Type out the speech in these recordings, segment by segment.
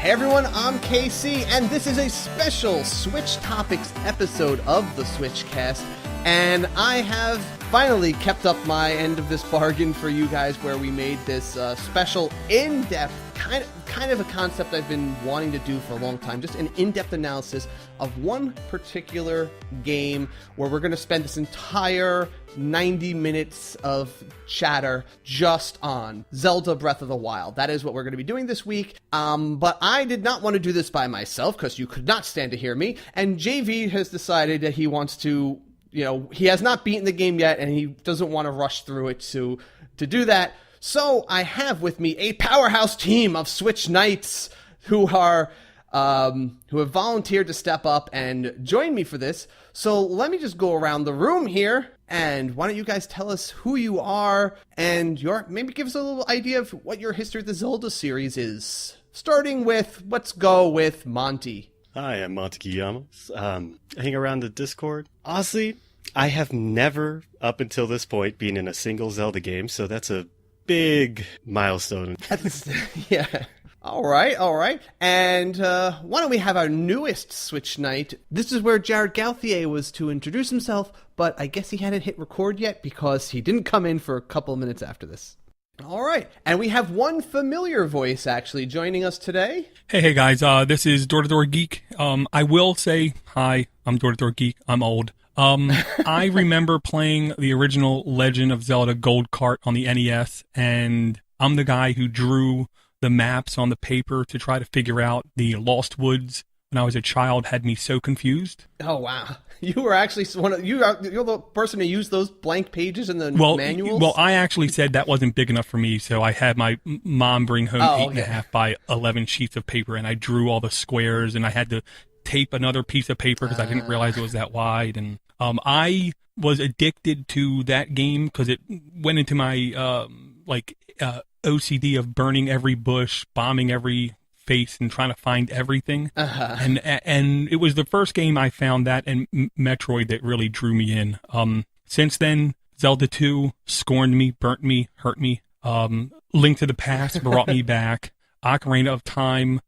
Hey everyone, I'm KC, and this is a special Switch Topics episode of the Switchcast, and I have finally kept up my end of this bargain for you guys where we made this special in-depth, kind of a concept I've been wanting to do for a long time, just an in-depth analysis of one particular game where we're going to spend this entire 90 minutes of chatter just on Zelda Breath of the Wild. That is what we're going to be doing this week. But I did not want to do this by myself because you could not stand to hear me. And JV has decided that he wants to, he has not beaten the game yet and he doesn't want to rush through it to do that. So I have with me a powerhouse team of Switch Knights who have volunteered to step up and join me for this. So let me just go around the room here, and why don't you guys tell us who you are and maybe give us a little idea of what your history of the Zelda series is. Starting with, let's go with Monty. Hi, I'm Monty Kiyama. I hang around the Discord. Honestly, I have never, up until this point, been in a single Zelda game, so that's a big milestone. Yeah. All right. And why don't we have our newest Switch Knight? This is where Jared Gauthier was to introduce himself, but I guess he hadn't hit record yet because he didn't come in for a couple of minutes after this. All right. And we have one familiar voice actually joining us today. Hey guys, this is Door Geek. I will say, hi, I'm Door Geek. I'm old. I remember playing the original Legend of Zelda Gold Cart on the NES, and I'm the guy who drew the maps on the paper to try to figure out the Lost Woods when I was a child. Had me so confused. Oh wow. You were actually you're the person who used those blank pages in the manuals? Well, I actually said that wasn't big enough for me, so I had my mom bring home 8.5 by 11 sheets of paper, and I drew all the squares, and I had to tape another piece of paper because I didn't realize it was that wide. And I was addicted to that game because it went into my OCD of burning every bush, bombing every face, and trying to find everything. Uh-huh. And it was the first game I found that and Metroid that really drew me in. Since then, Zelda 2 scorned me, burnt me, hurt me. Link to the Past brought me back. Ocarina of Time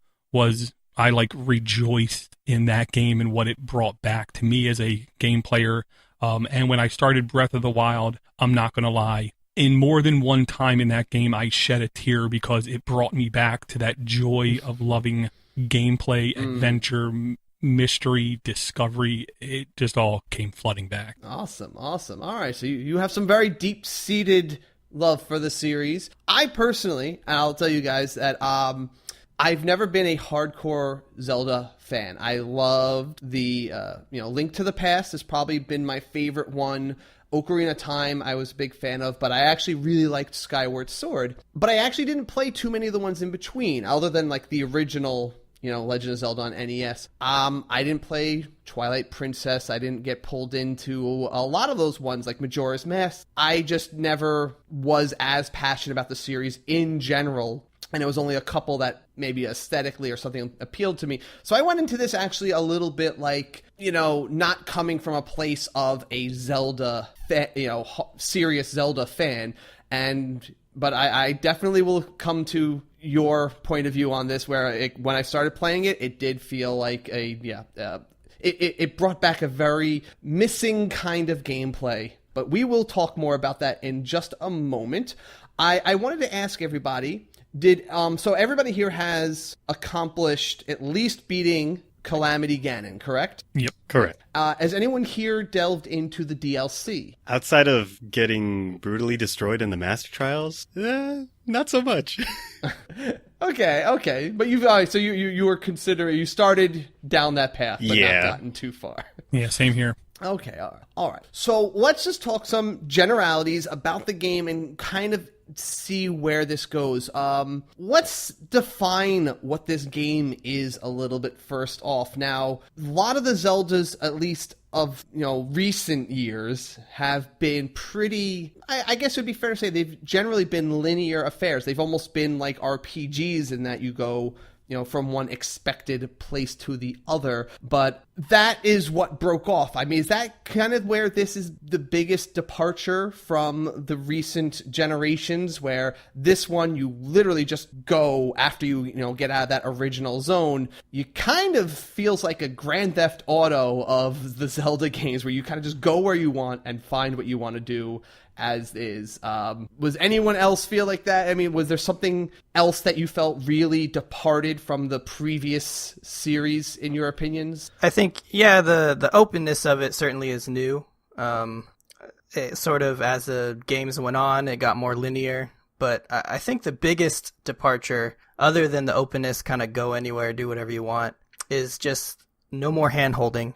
I rejoiced in that game and what it brought back to me as a game player. And when I started Breath of the Wild, I'm not going to lie, in more than one time in that game, I shed a tear because it brought me back to that joy of loving gameplay, adventure, mystery, discovery. It just all came flooding back. Awesome. All right, so you have some very deep-seated love for the series. I personally, and I'll tell you guys that I've never been a hardcore Zelda fan. I loved the, Link to the Past has probably been my favorite one. Ocarina of Time I was a big fan of, but I actually really liked Skyward Sword. But I actually didn't play too many of the ones in between, other than the original, Legend of Zelda on NES. I didn't play Twilight Princess. I didn't get pulled into a lot of those ones, like Majora's Mask. I just never was as passionate about the series in general. And it was only a couple that maybe aesthetically or something appealed to me. So I went into this actually a little bit not coming from a place of a Zelda, serious Zelda fan. But I definitely will come to your point of view on this, where when I started playing it, it did feel like it brought back a very missing kind of gameplay. But we will talk more about that in just a moment. I wanted to ask everybody, so everybody here has accomplished at least beating Calamity Ganon, correct? Yep, correct. Has anyone here delved into the DLC? Outside of getting brutally destroyed in the Master Trials, not so much. Okay, but you were considering, you started down that path, but not gotten too far. Yeah, same here. Okay, all right. So let's just talk some generalities about the game and kind of see where this goes. Let's define what this game is a little bit first off. Now, a lot of the Zeldas, at least of recent years, have been pretty, I guess it would be fair to say they've generally been linear affairs. They've almost been like RPGs in that you go from one expected place to the other. But that is what broke off. I mean, is that kind of where this is the biggest departure from the recent generations, where this one you literally just go after you get out of that original zone? You kind of feels like a Grand Theft Auto of the Zelda games, where you kind of just go where you want and find what you want to do as is. Was anyone else feel like that? I mean, was there something else that you felt really departed from the previous series, in your opinions? I think, yeah, the openness of it certainly is new. It sort of, as the games went on, it got more linear. But I think the biggest departure, other than the openness, kind of go anywhere, do whatever you want, is just no more hand-holding.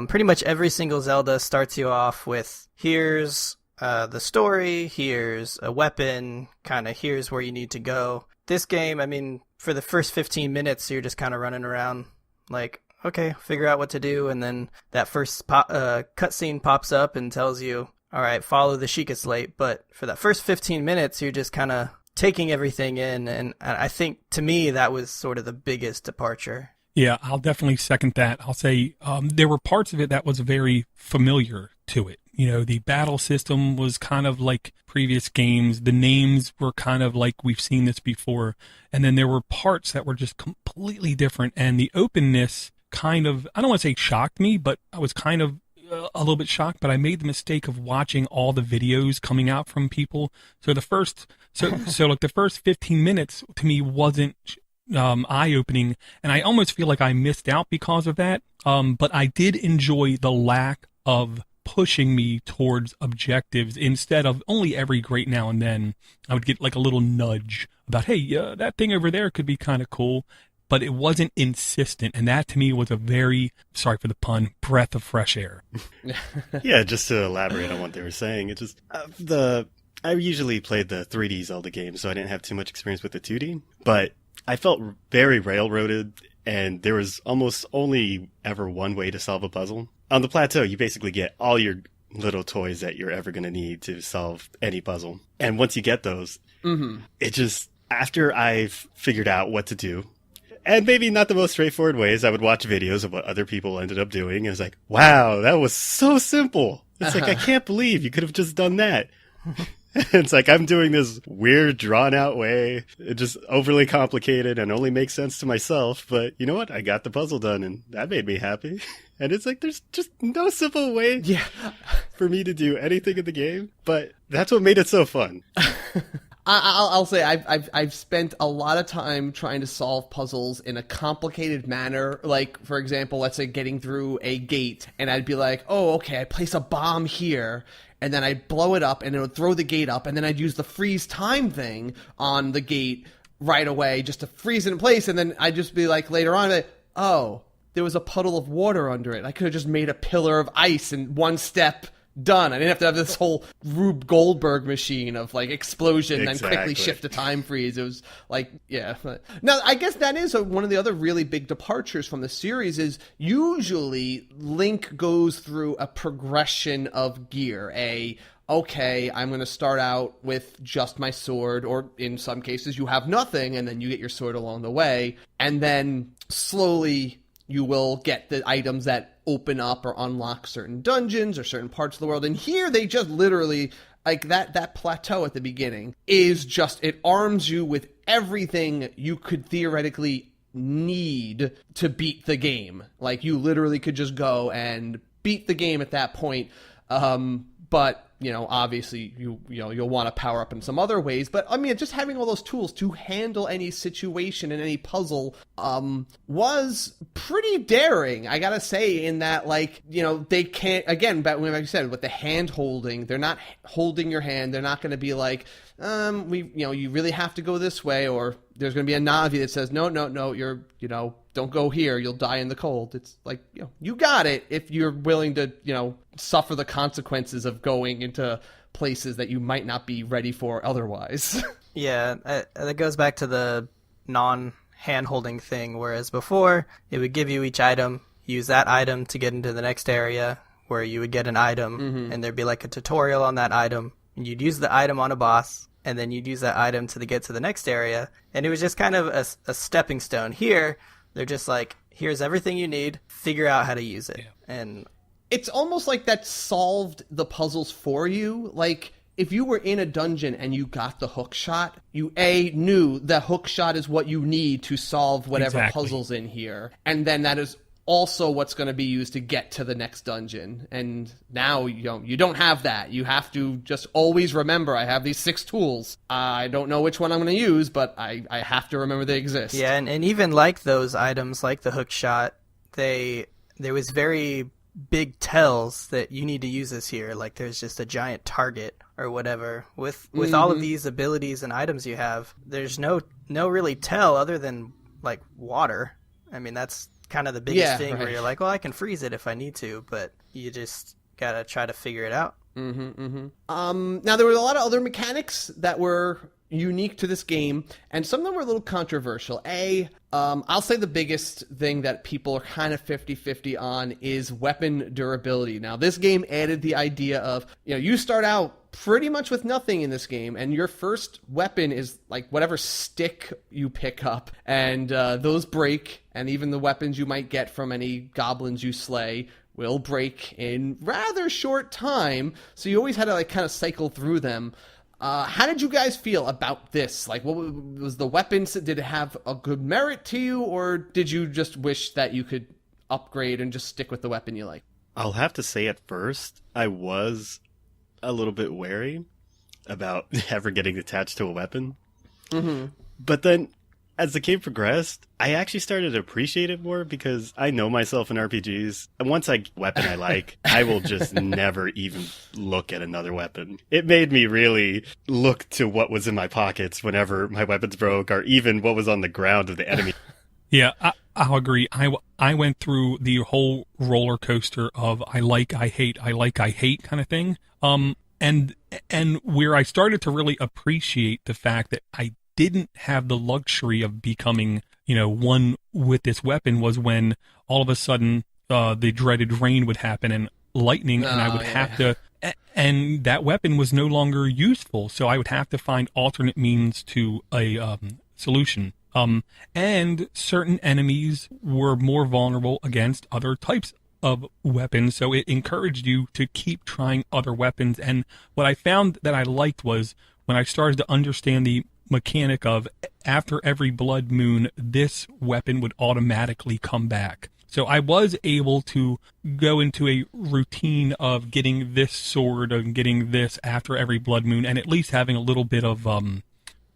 Pretty much every single Zelda starts you off with, here's the story, here's a weapon, kind of here's where you need to go. This game, I mean, for the first 15 minutes, you're just kind of running around like, okay, figure out what to do, and then that first cutscene pops up and tells you, all right, follow the Sheikah Slate. But for that first 15 minutes, you're just kind of taking everything in, and I think, to me, that was sort of the biggest departure. Yeah, I'll definitely second that. I'll say there were parts of it that was very familiar to it. The battle system was kind of like previous games. The names were kind of like we've seen this before. And then there were parts that were just completely different. And the openness kind of, I don't want to say shocked me, but I was kind of a little bit shocked. But I made the mistake of watching all the videos coming out from people. So the first 15 minutes to me wasn't eye-opening, and I almost feel like I missed out because of that. But I did enjoy the lack of pushing me towards objectives. Instead of only every great now and then, I would get like a little nudge about, hey, that thing over there could be kind of cool. But it wasn't insistent, and that to me was a very, sorry for the pun, breath of fresh air. Yeah, just to elaborate on what they were saying, it just I usually played the 3D Zelda games, so I didn't have too much experience with the 2D, but I felt very railroaded, and there was almost only ever one way to solve a puzzle. On the plateau, you basically get all your little toys that you're ever going to need to solve any puzzle. And once you get those, it just, after I've figured out what to do, and maybe not the most straightforward ways, I would watch videos of what other people ended up doing, and it's like, wow, that was so simple. It's like, I can't believe you could have just done that. It's like, I'm doing this weird, drawn-out way. It just overly complicated and only makes sense to myself. But you know what? I got the puzzle done, and that made me happy. And it's like, there's just no simple way for me to do anything in the game. But that's what made it so fun. I'll say I've spent a lot of time trying to solve puzzles in a complicated manner. Like, for example, let's say getting through a gate, and I'd be like, oh, okay, I place a bomb here, and then I'd blow it up, and it would throw the gate up, and then I'd use the freeze time thing on the gate right away just to freeze it in place, and then I'd just be like, later on, like, oh, there was a puddle of water under it. I could have just made a pillar of ice in one step. Done. I didn't have to have this whole Rube Goldberg machine of like explosion and then quickly shift to time freeze. It was like, yeah. Now, I guess that is one of the other really big departures from the series is usually Link goes through a progression of gear. Okay, I'm going to start out with just my sword, or in some cases you have nothing and then you get your sword along the way. And then slowly you will get the items that open up or unlock certain dungeons or certain parts of the world. And here they just literally, like that plateau at the beginning is just, it arms you with everything you could theoretically need to beat the game. Like you literally could just go and beat the game at that point. But obviously you'll want to power up in some other ways. But I mean, just having all those tools to handle any situation and any puzzle was pretty daring, I gotta say, in that, like, they can't, again, but like I said, with the hand holding, they're not holding your hand. They're not going to be like, you really have to go this way, or there's going to be a Navi that says, no, you're, don't go here, you'll die in the cold. It's like, you got it if you're willing to, suffer the consequences of going into places that you might not be ready for otherwise. Yeah, that goes back to the non-hand-holding thing, whereas before, it would give you each item, use that item to get into the next area, where you would get an item, and there'd be like a tutorial on that item, and you'd use the item on a boss, and then you'd use that item to get to the next area. And it was just kind of a stepping stone. Here, they're just like, here's everything you need, figure out how to use it. Yeah. And it's almost like that solved the puzzles for you. Like, if you were in a dungeon and you got the hook shot, you knew the hook shot is what you need to solve whatever puzzle's in here. And then that is also what's going to be used to get to the next dungeon. And now you don't have that. You have to just always remember, I have these 6 tools. I don't know which one I'm going to use, but I have to remember they exist. Yeah, and even like those items, like the hook shot, there was very big tells that you need to use this here. Like there's just a giant target or whatever. With all of these abilities and items you have, there's no really tell other than like water. I mean, that's kind of the biggest thing, right, where you're like, well, I can freeze it if I need to, but you just gotta try to figure it out. Now there were a lot of other mechanics that were unique to this game, and some of them were a little controversial. I'll say the biggest thing that people are kind of 50-50 on is weapon durability. Now, this game added the idea of, you start out pretty much with nothing in this game, and your first weapon is like whatever stick you pick up, and those break, and even the weapons you might get from any goblins you slay will break in rather short time, so you always had to like kind of cycle through them. How did you guys feel about this? Like, what was the weapons? Did it have a good merit to you, or did you just wish that you could upgrade and just stick with the weapon you like? I'll have to say at first, I was a little bit wary about ever getting attached to a weapon. But then, as the game progressed, I actually started to appreciate it more because I know myself in RPGs. And once I get a weapon I like, I will just never even look at another weapon. It made me really look to what was in my pockets whenever my weapons broke, or even what was on the ground of the enemy. Yeah, I'll agree. I went through the whole roller coaster of I like, I hate kind of thing. And where I started to really appreciate the fact that I didn't have the luxury of becoming, one with this weapon was when all of a sudden the dreaded rain would happen and lightning, and I would have to, and that weapon was no longer useful, so I would have to find alternate means to a solution. And certain enemies were more vulnerable against other types of weapons, so it encouraged you to keep trying other weapons. And what I found that I liked was when I started to understand the mechanic of after every blood moon, this weapon would automatically come back. So I was able to go into a routine of getting this sword and getting this after every blood moon, and at least having a little bit of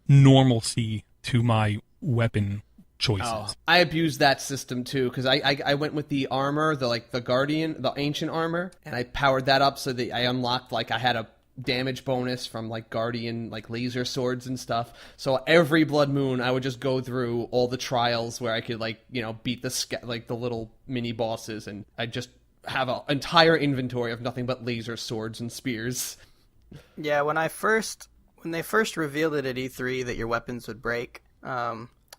normalcy to my weapon choices. Oh, I abused that system too, because I went with the armor, the Guardian, the ancient armor, and I powered that up so that I unlocked, like, I had a damage bonus from like Guardian, like laser swords and stuff. So every blood moon I would just go through all the trials where I could beat the little mini bosses, and I just have an entire inventory of nothing but laser swords and spears. Yeah, when they first revealed it at E3 that your weapons would break,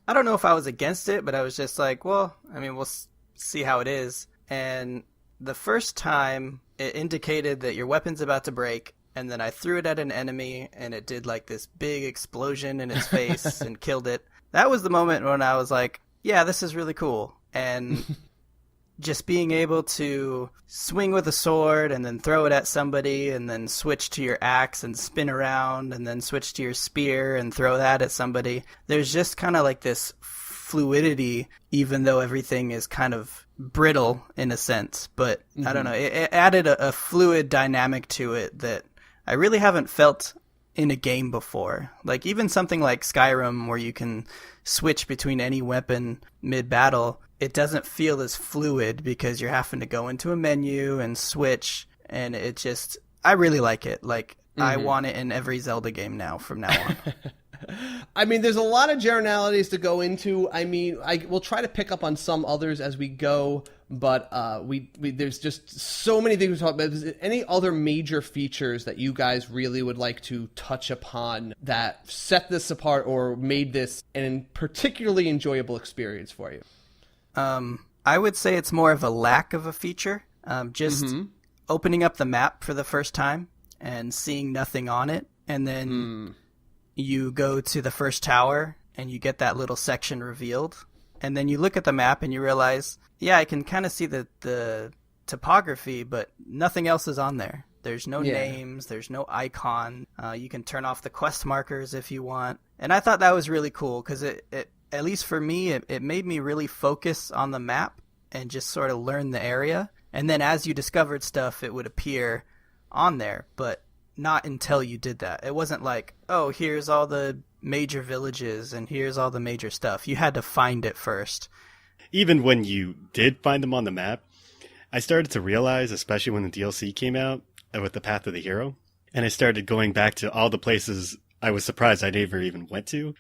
I don't know if I was against it, but I was just like, well, I mean, we'll see how it is. And the first time it indicated that your weapon's about to break, and then I threw it at an enemy, and it did like this big explosion in its face and killed it. That was the moment when I was like, yeah, this is really cool. And just being able to swing with a sword and then throw it at somebody, and then switch to your axe and spin around, and then switch to your spear and throw that at somebody. There's just kind of like this fluidity, even though everything is kind of brittle in a sense. But I don't know, it added a fluid dynamic to it that I really haven't felt in a game before. Like even something like Skyrim, where you can switch between any weapon mid-battle, it doesn't feel as fluid because you're having to go into a menu and switch, and it just, I really like it. Like, I want it in every Zelda game now, from now on. I mean, there's a lot of generalities to go into. I mean, we'll try to pick up on some others as we go, but we there's just so many things to talk about. Any other major features that you guys really would like to touch upon that set this apart or made this an particularly enjoyable experience for you? I would say it's more of a lack of a feature. Just opening up the map for the first time and seeing nothing on it, and then you go to the first tower and you get that little section revealed. And then you look at the map and you realize, yeah, I can kind of see the topography, but nothing else is on there. There's no names, there's no icon. You can turn off the quest markers if you want. And I thought that was really cool because it at least for me, it made me really focus on the map and just sort of learn the area. And then as you discovered stuff, it would appear on there, but not until you did that. It wasn't like, oh, here's all the major villages and here's all the major stuff. You had to find it first. Even when you did find them on the map, I started to realize, especially when the DLC came out with the Path of the Hero, and I started going back to all the places I was surprised I never even went to,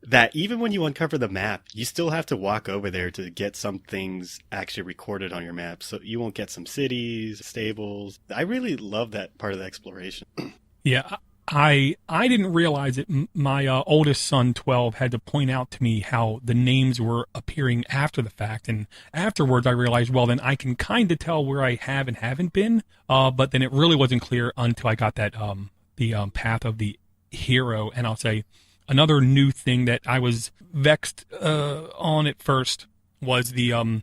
that even when you uncover the map, you still have to walk over there to get some things actually recorded on your map. So you won't get some cities, stables. I really love that part of the exploration. Yeah, I didn't realize it. My oldest son, 12, had to point out to me how the names were appearing after the fact. And afterwards, I realized, well, then I can kind of tell where I have and haven't been. But then it really wasn't clear until I got that the Path of the Hero. And I'll say, another new thing that I was vexed on at first was the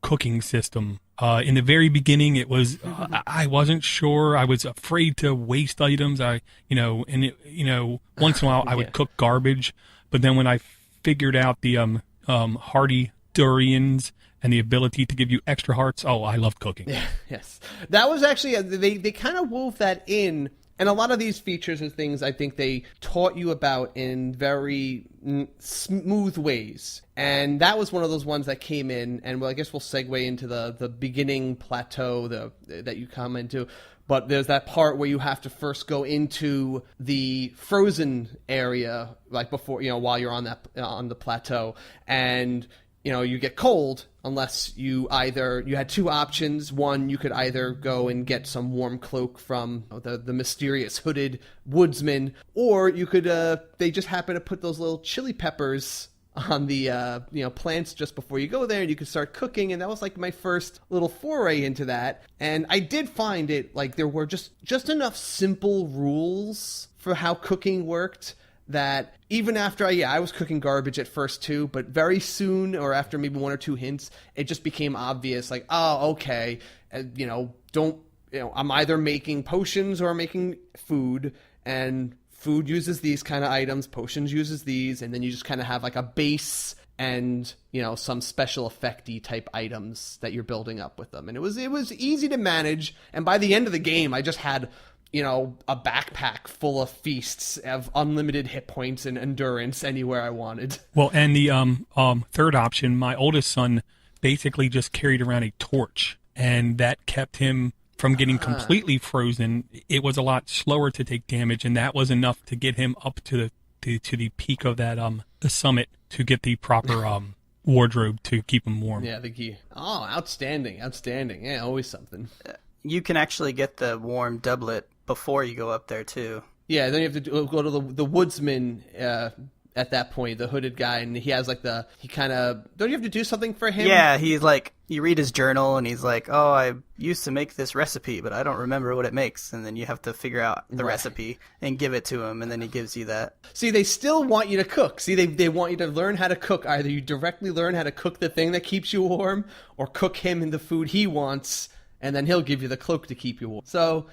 cooking system. In the very beginning, it was I wasn't sure. I was afraid to waste items. Once in a while I would cook garbage. But then when I figured out the hardy durians and the ability to give you extra hearts, I loved cooking. Yeah, yes, that was actually they kind of wove that in. And a lot of these features and things I think they taught you about in very smooth ways. And that was one of those ones that came in, and I guess we'll segue into the beginning plateau that you come into. But there's that part where you have to first go into the frozen area, like before, while you're on the plateau. And you get cold unless you had two options. One, you could either go and get some warm cloak from the mysterious hooded woodsman, or you could, they just happen to put those little chili peppers on the, plants just before you go there, and you could start cooking. And that was like my first little foray into that. And I did find it like there were just enough simple rules for how cooking worked that even after I was cooking garbage at first too, but very soon, or after maybe one or two hints, it just became obvious, like, oh, okay, I'm either making potions or making food, and food uses these kind of items, potions uses these, and then you just kind of have like a base and, some special effecty type items that you're building up with them. And it was easy to manage, and by the end of the game, I just had a backpack full of feasts of unlimited hit points and endurance anywhere I wanted. Well, and the third option, my oldest son basically just carried around a torch, and that kept him from getting completely frozen. It was a lot slower to take damage, and that was enough to get him up to the peak of that the summit to get the proper wardrobe to keep him warm. Yeah, the key. Oh, outstanding. Yeah, always something. You can actually get the warm doublet before you go up there too. Yeah, then you have to go to the woodsman at that point, the hooded guy, and he has like don't you have to do something for him? Yeah, he's like, you read his journal and he's like, oh, I used to make this recipe, but I don't remember what it makes. And then you have to figure out the recipe and give it to him, and then he gives you that. See, they still want you to cook. See, they want you to learn how to cook. Either you directly learn how to cook the thing that keeps you warm, or cook him in the food he wants, and then he'll give you the cloak to keep you warm. So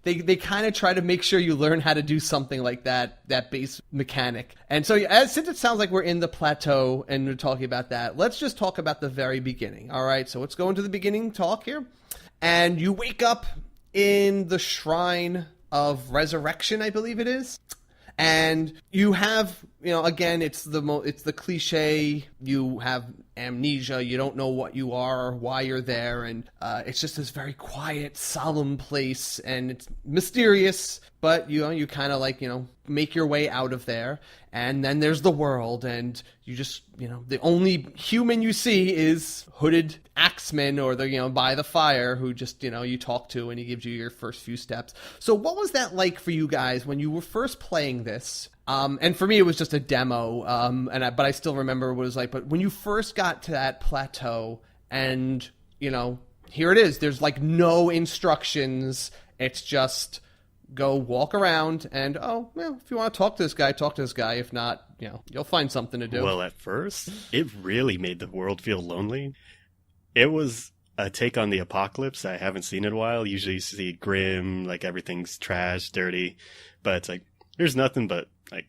they kind of try to make sure you learn how to do something like that base mechanic. And so since it sounds like we're in the plateau and we're talking about that, let's just talk about the very beginning. All right, so let's go into the beginning talk here. And you wake up in the Shrine of Resurrection, I believe it is. And you have, again, it's the cliche. You have amnesia. You don't know what you are or why you're there, and it's just this very quiet, solemn place, and it's mysterious. But you kind of make your way out of there, and then there's the world, and you just the only human you see is hooded axeman or the by the fire who just you talk to, and he gives you your first few steps. So what was that like for you guys when you were first playing this? And for me, it was just a demo, but I still remember what it was like. But when you first got to that plateau, and here it is. There's no instructions. It's just go walk around and, oh, well, if you want to talk to this guy, talk to this guy. If not, you'll find something to do. Well, at first, it really made the world feel lonely. It was a take on the apocalypse I haven't seen in a while. Usually you see grim, like everything's trash, dirty, but it's like there's nothing but like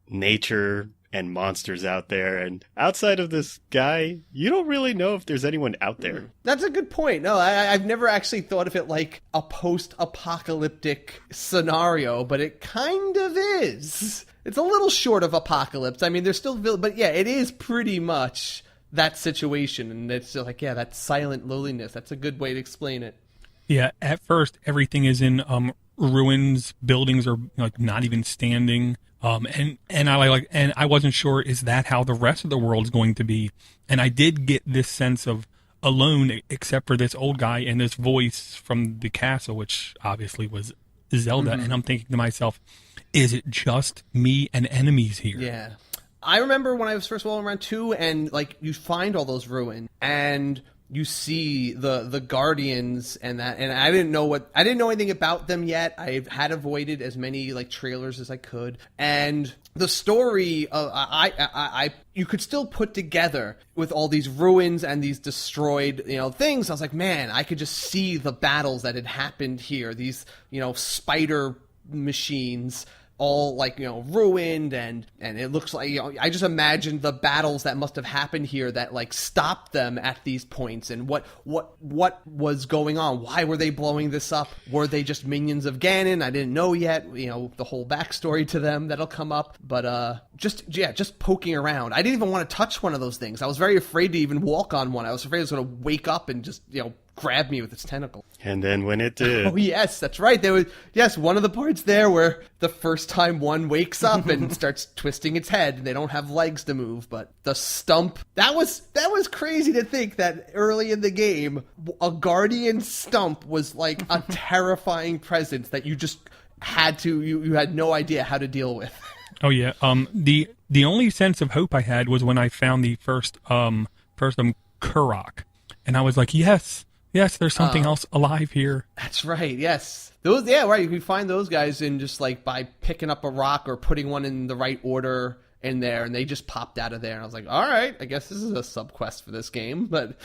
nature and monsters out there, and outside of this guy, you don't really know if there's anyone out there. That's a good point. No, I've never actually thought of it like a post-apocalyptic scenario, but it kind of is. It's a little short of apocalypse. I mean, there's still, but yeah, it is pretty much that situation, and it's just like, yeah, that silent loneliness. That's a good way to explain it. Yeah, at first everything is in ruins. Buildings are like not even standing. And I wasn't sure, is that how the rest of the world is going to be? And I did get this sense of alone, except for this old guy and this voice from the castle, which obviously was Zelda. And I'm thinking to myself, is it just me and enemies here? Yeah. I remember when I was first walking around too, and like you find all those ruins, and you see the guardians and that, and I didn't know anything about them yet. I had avoided as many like trailers as I could, and the story you could still put together with all these ruins and these destroyed things. I was like, man, I could just see the battles that had happened here. These spider machines, all like ruined, and it looks like I just imagined the battles that must have happened here that like stopped them at these points, and what was going on. Why were they blowing this up? Were they just minions of Ganon? I didn't know yet. The whole backstory to them that'll come up. But just poking around. I didn't even want to touch one of those things. I was very afraid to even walk on one. I was afraid it was going to wake up and just grab me with its tentacle. And then when it did. Oh yes, that's right. There was one of the parts there where the first time one wakes up and starts twisting its head, and they don't have legs to move, but the stump, that was crazy to think that early in the game a guardian stump was like a terrifying presence that you just had to you had no idea how to deal with. Oh yeah. The only sense of hope I had was when I found the first Kurok, and I was like, yes, there's something else alive here. That's right. Yes, those. Yeah, right. You can find those guys in just like by picking up a rock or putting one in the right order in there, and they just popped out of there. And I was like, all right, I guess this is a sub quest for this game. But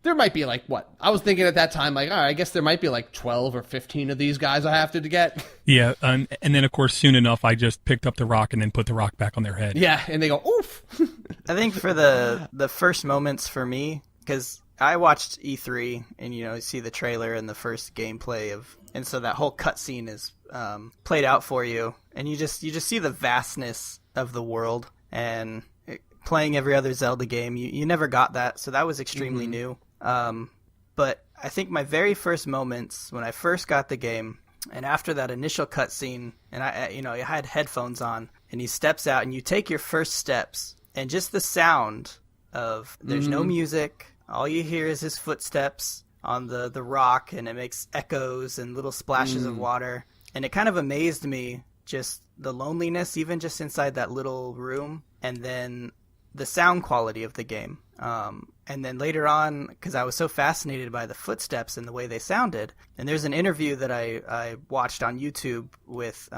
there might be like what I was thinking at that time. Like, all right, I guess there might be like 12 or 15 of these guys I have to get. Yeah, and then of course soon enough I just picked up the rock and then put the rock back on their head. Yeah, and they go oof. I think for the first moments for me, because I watched E3 and you see the trailer and the first gameplay and so that whole cutscene is played out for you, and you just see the vastness of the world, and playing every other Zelda game, you never got that, so that was extremely new. But I think my very first moments when I first got the game, and after that initial cutscene, and I had headphones on, and he steps out, and you take your first steps, and just the sound of there's no music. All you hear is his footsteps on the rock, and it makes echoes and little splashes of water. And it kind of amazed me, just the loneliness, even just inside that little room, and then the sound quality of the game. And then later on, because I was so fascinated by the footsteps and the way they sounded, and there's an interview that I watched on YouTube with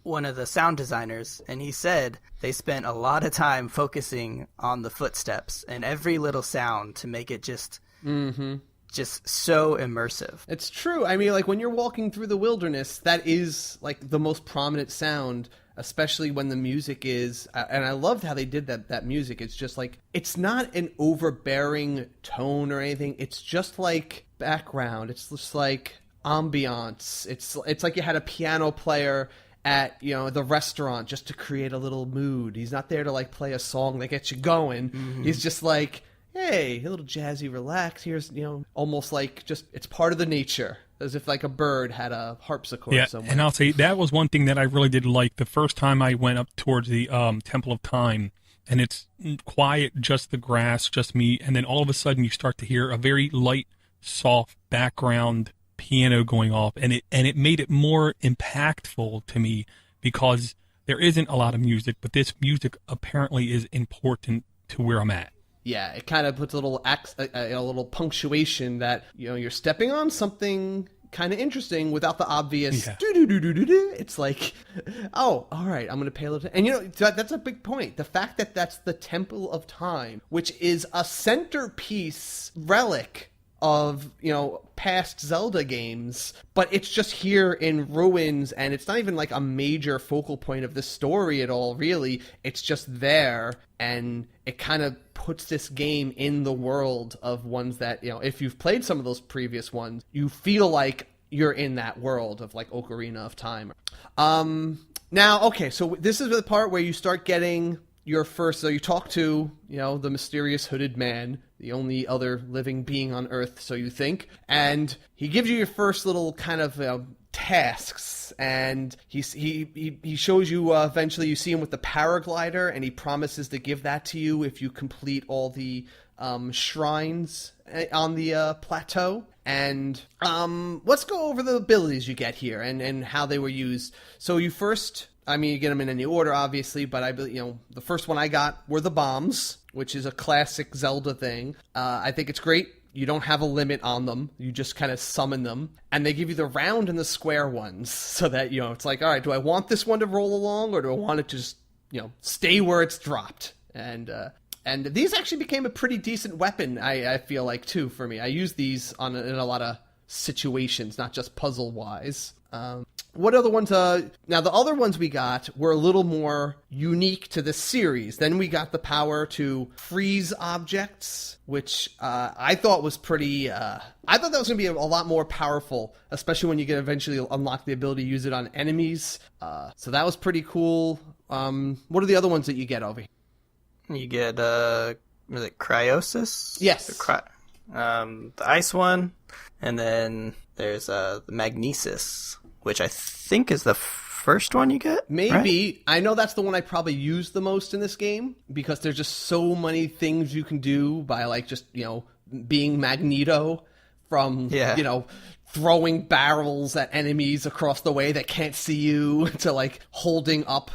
one of the sound designers, and he said they spent a lot of time focusing on the footsteps and every little sound to make it just so immersive. It's true. I mean, like when you're walking through the wilderness, that is like the most prominent sound, especially when the music is, and I loved how they did that music. It's just like, it's not an overbearing tone or anything. It's just like background. It's just like ambiance. It's like you had a piano player at the restaurant just to create a little mood. He's not there to like play a song that gets you going. He's just like, hey, a little jazzy, relax. Here's almost like just it's part of the nature, as if like a bird had a harpsichord somewhere. And I'll say that was one thing that I really did like the first time I went up towards the Temple of Time, and it's quiet, just the grass, just me, and then all of a sudden you start to hear a very light, soft background piano going off, and it made it more impactful to me because there isn't a lot of music, but this music apparently is important to where I'm at. Yeah, it kind of puts a little punctuation that you're stepping on something kind of interesting without the obvious Yeah. do-do-do-do-do-do. It's like, oh, all right, I'm going to pay a little. And that's a big point. The fact that that's the Temple of Time, which is a centerpiece relic of, past Zelda games, but it's just here in ruins, and it's not even like a major focal point of the story at all, really. It's just there, and it kind of puts this game in the world of ones that, if you've played some of those previous ones, you feel like you're in that world of like Ocarina of Time. Now, okay, so this is the part where you start getting your first, so you talk to, the mysterious hooded man, the only other living being on Earth, so you think, and he gives you your first little kind of tasks, and he shows you, eventually you see him with the paraglider, and he promises to give that to you if you complete all the shrines on the plateau. And let's go over the abilities you get here and how they were used. So you first, you get them in any order, obviously, but the first one I got were the bombs, which is a classic Zelda thing. I think it's great. You don't have a limit on them. You just kind of summon them. And they give you the round and the square ones so that, it's like, all right, do I want this one to roll along, or do I want it to just, stay where it's dropped? And these actually became a pretty decent weapon, I feel like, too, for me. I use these in a lot of situations, not just puzzle-wise. What other ones? Now, the other ones we got were a little more unique to the series. Then we got the power to freeze objects, which I thought was pretty... I thought that was going to be a lot more powerful, especially when you can eventually unlock the ability to use it on enemies. So that was pretty cool. What are the other ones that you get over here? You get, was it cryosis? Yes. The ice one. And then there's the magnesis, which I think is the first one you get? Maybe. Right? I know that's the one I probably use the most in this game, because there's just so many things you can do by, like, just, being Magneto from, throwing barrels at enemies across the way that can't see you to, like, holding up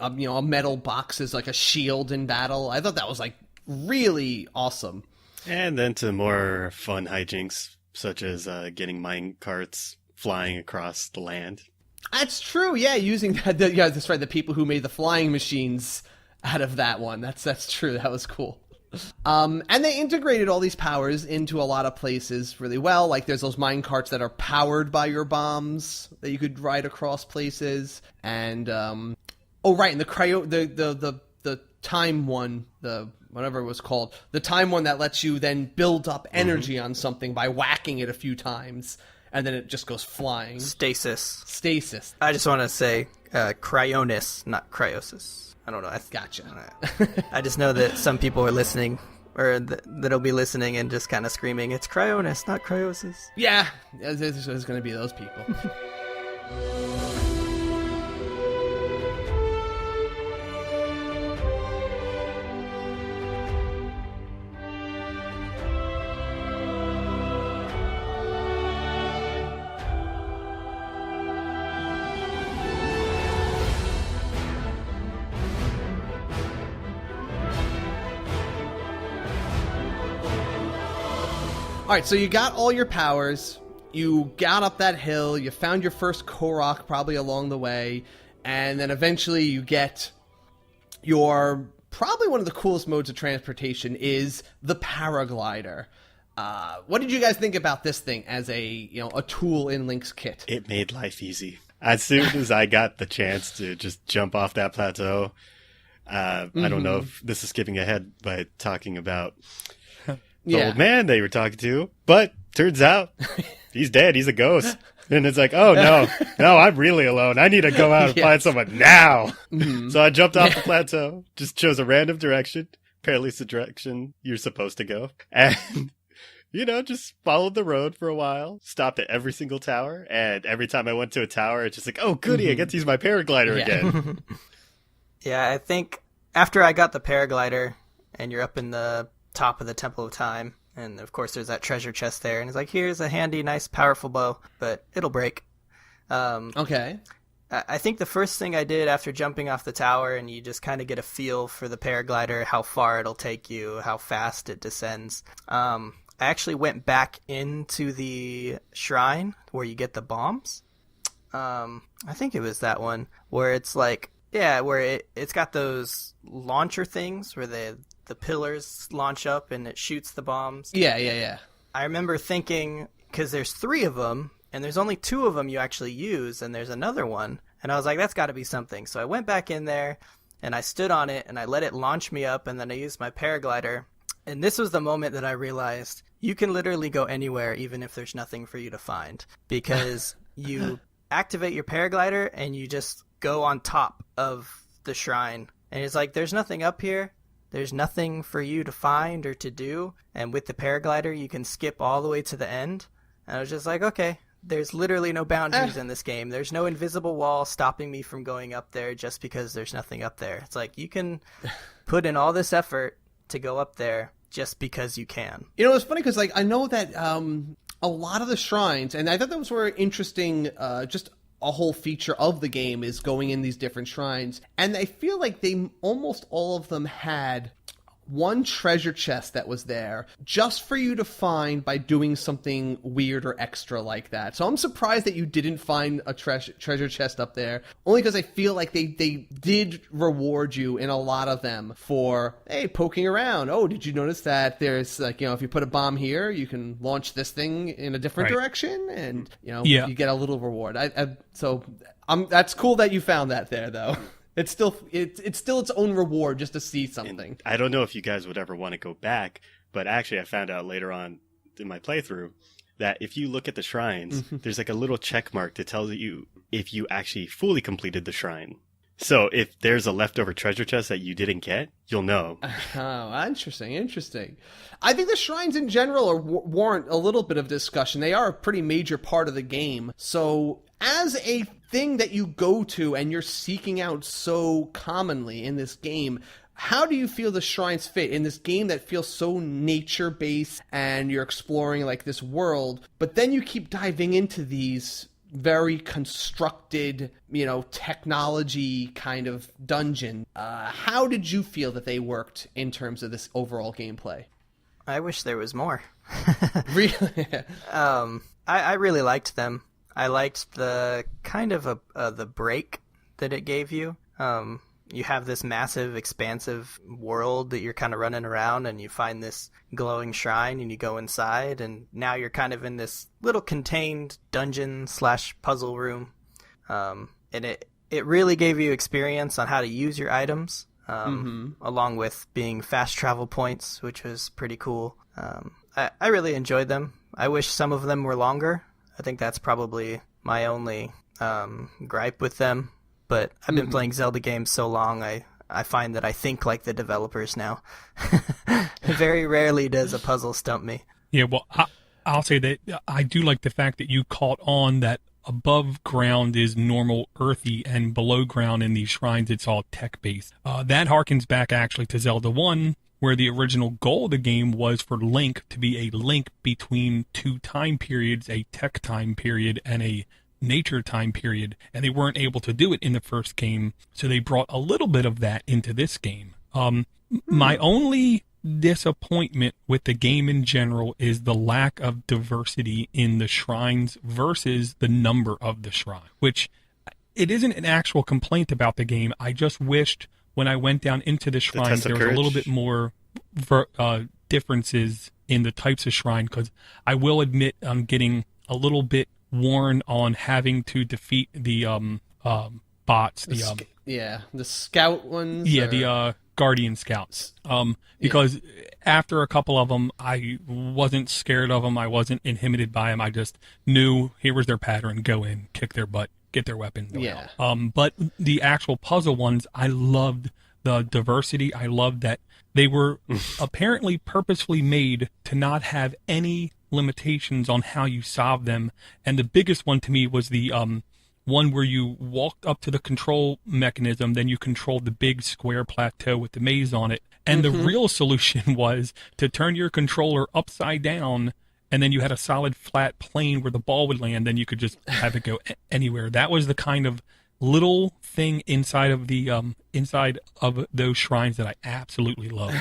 a metal box as like a shield in battle. I thought that was like really awesome. And then to more fun hijinks, such as getting mine carts flying across the land. That's true. Yeah, using that. Yeah, that's right. The people who made the flying machines out of that one. That's true. That was cool. And they integrated all these powers into a lot of places really well. Like there's those mine carts that are powered by your bombs that you could ride across places. And oh, right, and the time one, the whatever it was called, the time one that lets you then build up energy on something by whacking it a few times, and then it just goes flying. Stasis. I just want to say cryonis, not cryosis. I don't know. Gotcha. I just know that some people are listening, or that'll be listening and just kind of screaming, it's cryonis, not cryosis. Yeah, there's going to be those people. All right, so you got all your powers, you got up that hill, you found your first Korok probably along the way, and then eventually you get your, probably one of the coolest modes of transportation is the paraglider. What did you guys think about this thing as a tool in Link's kit? It made life easy. As soon as I got the chance to just jump off that plateau, I don't know if this is skipping ahead by talking about the old man they were talking to, but turns out he's dead. He's a ghost. And it's like, oh, no, I'm really alone. I need to go out and find someone now. So I jumped off the plateau, just chose a random direction, apparently it's the direction you're supposed to go. And, just followed the road for a while, stopped at every single tower. And every time I went to a tower, it's just like, oh, goody, I get to use my paraglider again. Yeah, I think after I got the paraglider and you're up in the top of the Temple of Time, and of course there's that treasure chest there, and it's like, here's a handy, nice, powerful bow, but it'll break. Okay. I think the first thing I did after jumping off the tower, and you just kind of get a feel for the paraglider, how far it'll take you, how fast it descends. I actually went back into the shrine where you get the bombs. I think it was that one where it's like, yeah, where it's got those launcher things where the pillars launch up and it shoots the bombs. Yeah. I remember thinking, because there's 3 of them, and there's only 2 of them you actually use, and there's another one. And I was like, that's got to be something. So I went back in there, and I stood on it, and I let it launch me up, and then I used my paraglider. And this was the moment that I realized you can literally go anywhere, even if there's nothing for you to find. Because you activate your paraglider, and you just go on top of the shrine. And it's like, there's nothing up here. There's nothing for you to find or to do. And with the paraglider, you can skip all the way to the end. And I was just like, okay, there's literally no boundaries in this game. There's no invisible wall stopping me from going up there just because there's nothing up there. It's like, you can put in all this effort to go up there just because you can. You know, it's funny because, like, I know that a lot of the shrines, and I thought that was very interesting, just a whole feature of the game is going in these different shrines. And I feel like they almost all of them had one treasure chest that was there just for you to find by doing something weird or extra like that. So I'm surprised that you didn't find a treasure chest up there, only because I feel like they did reward you in a lot of them for, hey, poking around. Oh, did you notice that there's, like, you know, if you put a bomb here, you can launch this thing in a different direction, and, you know, you get a little reward. So that's cool that you found that there, though. It's still its own reward just to see something. And I don't know if you guys would ever want to go back, but actually I found out later on in my playthrough that if you look at the shrines, there's like a little check mark to tell you if you actually fully completed the shrine. So if there's a leftover treasure chest that you didn't get, you'll know. Oh, interesting. I think the shrines in general warrant a little bit of discussion. They are a pretty major part of the game. So as a thing that you go to and you're seeking out so commonly in this game, how do you feel the shrines fit in this game that feels so nature-based and you're exploring, like, this world, but then you keep diving into these very constructed, you know, technology kind of dungeon? How did you feel that they worked in terms of this overall gameplay? I wish there was more. Really? I really liked them. I liked the kind of the break that it gave you. You have this massive, expansive world that you're kind of running around, and you find this glowing shrine, and you go inside, and now you're kind of in this little contained dungeon/puzzle room. And it really gave you experience on how to use your items, along with being fast travel points, which was pretty cool. I really enjoyed them. I wish some of them were longer. I think that's probably my only gripe with them. But I've been playing Zelda games so long, I find that I think like the developers now. Very rarely does a puzzle stump me. Yeah, well, I'll say that I do like the fact that you caught on that above ground is normal earthy, and below ground in these shrines it's all tech-based. That harkens back actually to Zelda 1, where the original goal of the game was for Link to be a link between 2 time periods, a tech time period and a nature time period, and they weren't able to do it in the first game, so they brought a little bit of that into this game. My only disappointment with the game in general is the lack of diversity in the shrines versus the number of the shrine, which it isn't an actual complaint about the game. I just wished when I went down into the shrines there was a little bit more differences in the types of shrine, because I will admit I'm getting a little bit worn on having to defeat the bots, the scout ones. Yeah, the guardian scouts. Because after a couple of them, I wasn't scared of them. I wasn't inhibited by them. I just knew here was their pattern: go in, kick their butt, get their weapon. Yeah. But the actual puzzle ones, I loved the diversity. I loved that they were apparently purposefully made to not have any limitations on how you solve them. And the biggest one to me was the one where you walked up to the control mechanism, then you controlled the big square plateau with the maze on it. And the real solution was to turn your controller upside down, and then you had a solid flat plane where the ball would land, then you could just have it go anywhere. That was the kind of little thing inside of the inside of those shrines that I absolutely love.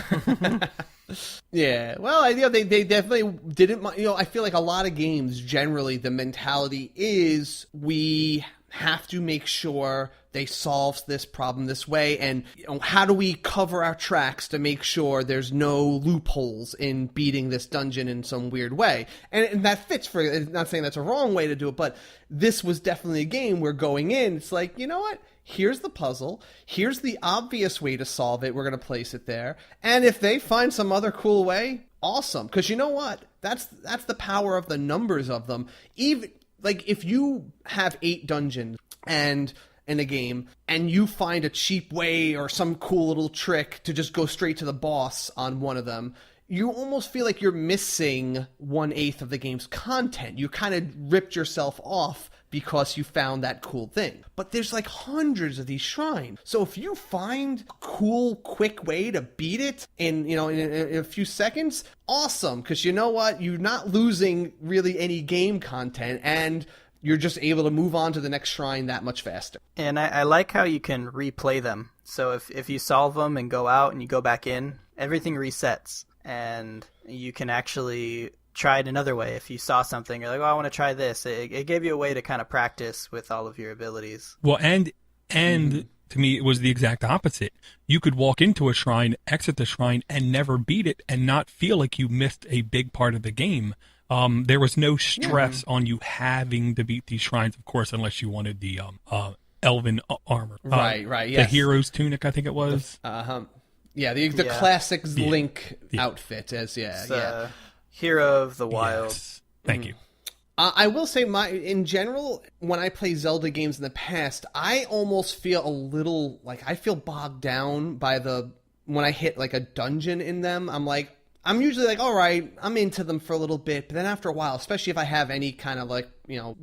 Yeah, well, they definitely didn't. I feel like a lot of games generally the mentality is we have to make sure they solve this problem this way, and how do we cover our tracks to make sure there's no loopholes in beating this dungeon in some weird way, and that fits for. I'm not saying that's a wrong way to do it, but this was definitely a game where going in, it's like, you know what? Here's the puzzle. Here's the obvious way to solve it. We're going to place it there. And if they find some other cool way, awesome. Because you know what? That's the power of the numbers of them. Even like if you have 8 dungeons and in a game and you find a cheap way or some cool little trick to just go straight to the boss on one of them, you almost feel like you're missing 1/8 of the game's content. You kind of ripped yourself off because you found that cool thing. But there's like hundreds of these shrines. So if you find a cool, quick way to beat it in a few seconds, awesome. Because you know what? You're not losing really any game content, and you're just able to move on to the next shrine that much faster. And I like how you can replay them. So if you solve them and go out and you go back in, everything resets. And you can actually try it another way. If you saw something, you're like, oh, I want to try this. It gave you a way to kind of practice with all of your abilities. Well, and to me, it was the exact opposite. You could walk into a shrine, exit the shrine, and never beat it and not feel like you missed a big part of the game. There was no stress on you having to beat these shrines, of course, unless you wanted the elven armor. Right, yes. The hero's tunic, I think it was. Yeah, the classic Link outfit Hero of the Wild. Yes. Thank you. I will say, in general, when I play Zelda games in the past, I almost feel a little like I feel bogged down by when I hit like a dungeon in them. I'm usually like, all right, I'm into them for a little bit, but then after a while, especially if I have any kind of like,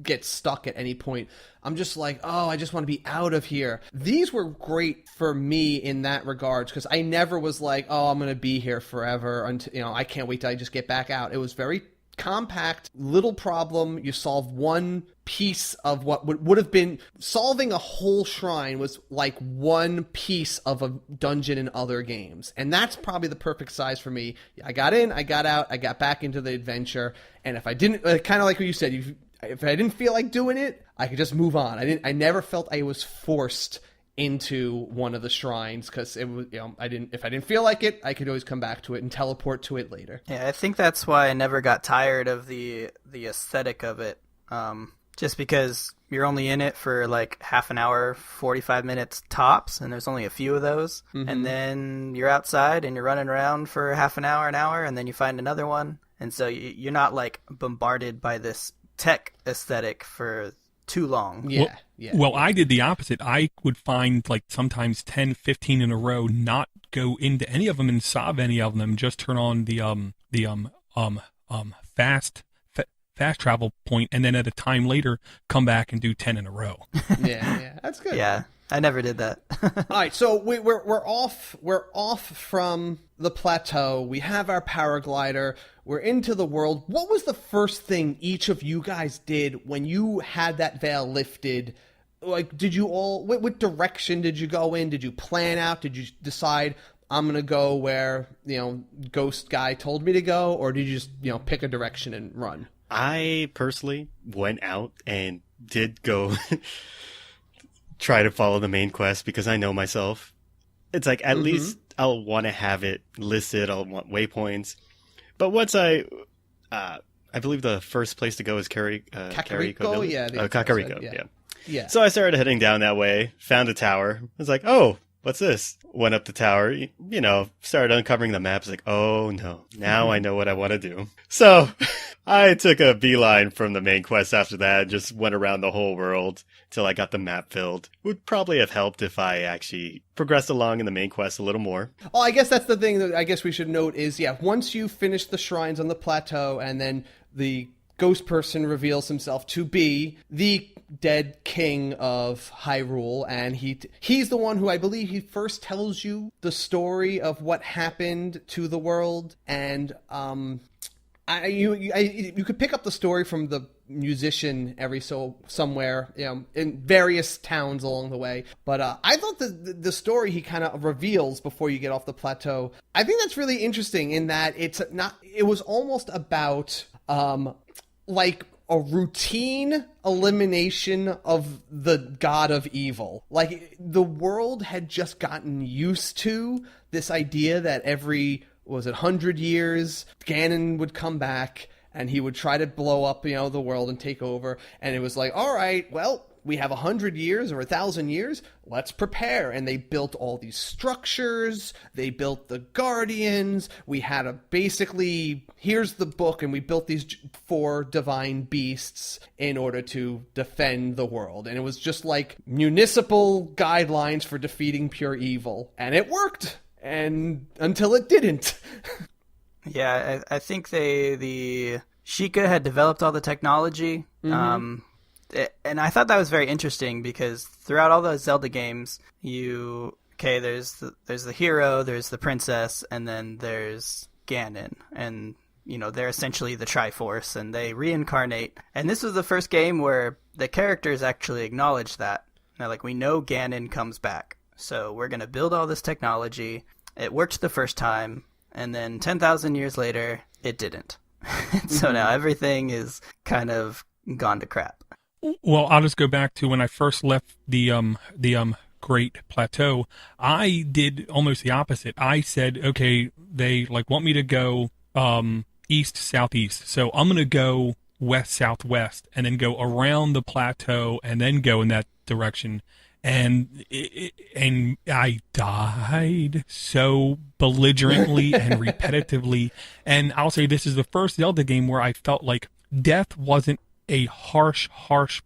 get stuck at any point, I'm just like, oh, I just want to be out of here. These were great for me in that regard, because I never was like, oh, I'm going to be here forever until, I can't wait till I just get back out. It was very compact, little problem. You solve one piece of what would have been solving a whole shrine was like one piece of a dungeon in other games. And that's probably the perfect size for me. I got in, I got out, I got back into the adventure. And if I didn't, kind of like what you said, if I didn't feel like doing it, I could just move on. I never felt I was forced into one of the shrines, because it was, if I didn't feel like it, I could always come back to it and teleport to it later. Yeah, I think that's why I never got tired of the aesthetic of it. Just because you're only in it for like half an hour, 45 minutes tops, and there's only a few of those. Mm-hmm. And then you're outside and you're running around for half an hour, and then you find another one. And so you're not like bombarded by this tech aesthetic for too long. Yeah. Well, I did the opposite. I would find like sometimes 10, 15 in a row, not go into any of them and solve any of them, just turn on the fast travel point, and then at a time later come back and do 10 in a row. Yeah, that's good. Yeah, I never did that. All right, so we're off from the plateau. We have our paraglider. We're into the world. What was the first thing each of you guys did when you had that veil lifted? Like, did you all, what direction did you go in? Did you plan out? Did you decide, I'm going to go where, Ghost Guy told me to go? Or did you just, pick a direction and run? I personally went out and did go try to follow the main quest, because I know myself. It's like, at least I'll want to have it listed. I'll want waypoints. But once I believe the first place to go is Kakariko, yeah. Kakariko, yeah. So I started heading down that way, found a tower. I was like, oh, what's this? Went up the tower, started uncovering the map. It's like, oh no, now I know what I want to do. So I took a beeline from the main quest after that, just went around the whole world till I got the map filled. Would probably have helped if I actually progressed along in the main quest a little more. Well, I guess that's the thing that I guess we should note is, once you finish the shrines on the plateau and then the ghost person reveals himself to be the dead king of Hyrule, and he's the one who, I believe, he first tells you the story of what happened to the world, and You could pick up the story from the musician somewhere, in various towns along the way. But I thought the story he kind of reveals before you get off the plateau, I think that's really interesting in that it was almost about like a routine elimination of the god of evil. Like, the world had just gotten used to this idea that every 100 years, Ganon would come back and he would try to blow up, the world and take over. And it was like, all right, well, we have 100 years or 1,000 years. Let's prepare. And they built all these structures. They built the Guardians. We had here's the book, and we built these 4 divine beasts in order to defend the world. And it was just like municipal guidelines for defeating pure evil. And it worked. And until it didn't. Yeah, I think the Sheikah had developed all the technology. Mm-hmm. And I thought that was very interesting because throughout all those Zelda games, there's the hero, there's the princess, and then there's Ganon. And, they're essentially the Triforce, and they reincarnate. And this was the first game where the characters actually acknowledged that. Now, like, we know Ganon comes back, so we're going to build all this technology. It worked the first time, and then 10,000 years later, it didn't. So now everything is kind of gone to crap. Well, I'll just go back to when I first left the Great Plateau. I did almost the opposite. I said, okay, they want me to go east southeast, so I'm gonna go west southwest, and then go around the plateau, and then go in that direction. And I died so belligerently and repetitively. And I'll say this is the first Zelda game where I felt like death wasn't a harsh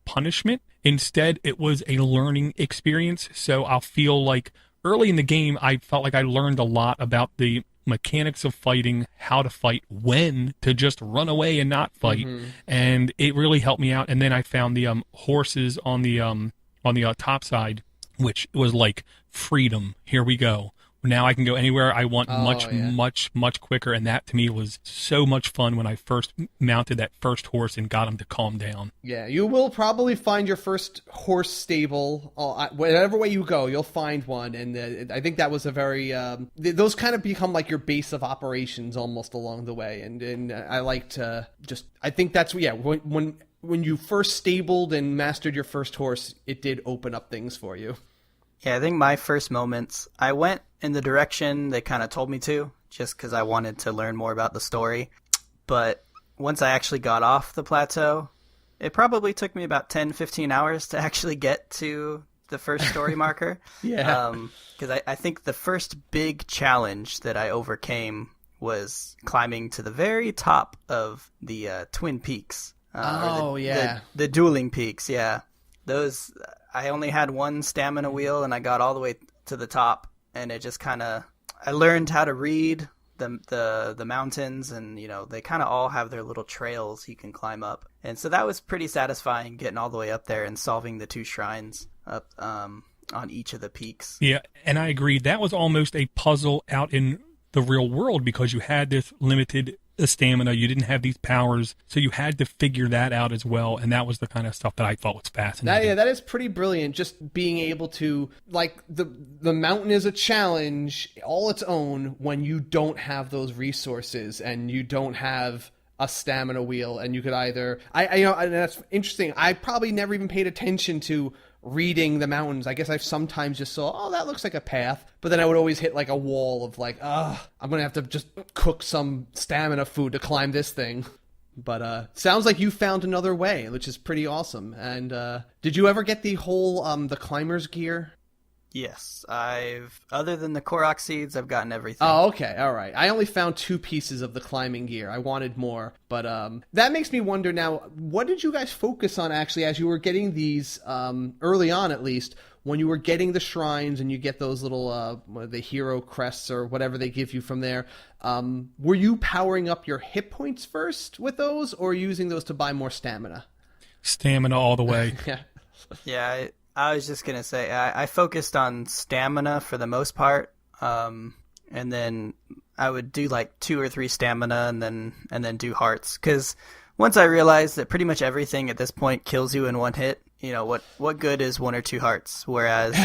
punishment. Instead, it was a learning experience. So I'll feel like early in the game, I felt like I learned a lot about the mechanics of fighting, how to fight, when to just run away and not fight. Mm-hmm. And it really helped me out. And then I found the horses on the top side, which was like freedom. Here we go. Now I can go anywhere I want much quicker. And that to me was so much fun when I first mounted that first horse and got him to calm down. Yeah, you will probably find your first horse stable. Whatever way you go, you'll find one. And I think that was a very... those kind of become like your base of operations almost along the way. And I like to just... I think that's... Yeah, when you first stabled and mastered your first horse, it did open up things for you. Yeah, I think my first moments, I went in the direction they kind of told me to, just because I wanted to learn more about the story. But once I actually got off the plateau, it probably took me about 10, 15 hours to actually get to the first story marker. Yeah. Because I think the first big challenge that I overcame was climbing to the very top of the Twin Peaks. The dueling peaks, yeah. Those, I only had one stamina wheel, and I got all the way to the top, and it just kind of, I learned how to read the mountains, and they kind of all have their little trails you can climb up, and so that was pretty satisfying, getting all the way up there and solving the 2 shrines up on each of the peaks. Yeah, and I agree. That was almost a puzzle out in the real world because you had this limited stamina, you didn't have these powers, so you had to figure that out as well, and that was the kind of stuff that I thought was fascinating. That is pretty brilliant, just being able to, like, the mountain is a challenge all its own when you don't have those resources and you don't have a stamina wheel, and you could either and that's interesting. I probably never even paid attention to reading the mountains. I guess I sometimes just saw, that looks like a path, but then I would always hit like a wall of like, I'm gonna have to just cook some stamina food to climb this thing. But sounds like you found another way, which is pretty awesome. And did you ever get the whole the climber's gear? Yes, other than the Korok seeds, I've gotten everything. Oh, okay, all right. I only found 2 pieces of the climbing gear. I wanted more, but that makes me wonder now, what did you guys focus on actually as you were getting these, early on at least, when you were getting the shrines and you get those little, the hero crests or whatever they give you from there, were you powering up your hit points first with those, or using those to buy more stamina? Stamina all the way. Yeah. Yeah, I was just going to say, I focused on stamina for the most part, and then I would do like 2 or 3 stamina and then do hearts. Because once I realized that pretty much everything at this point kills you in one hit, you know, what good is 1 or 2 hearts? Whereas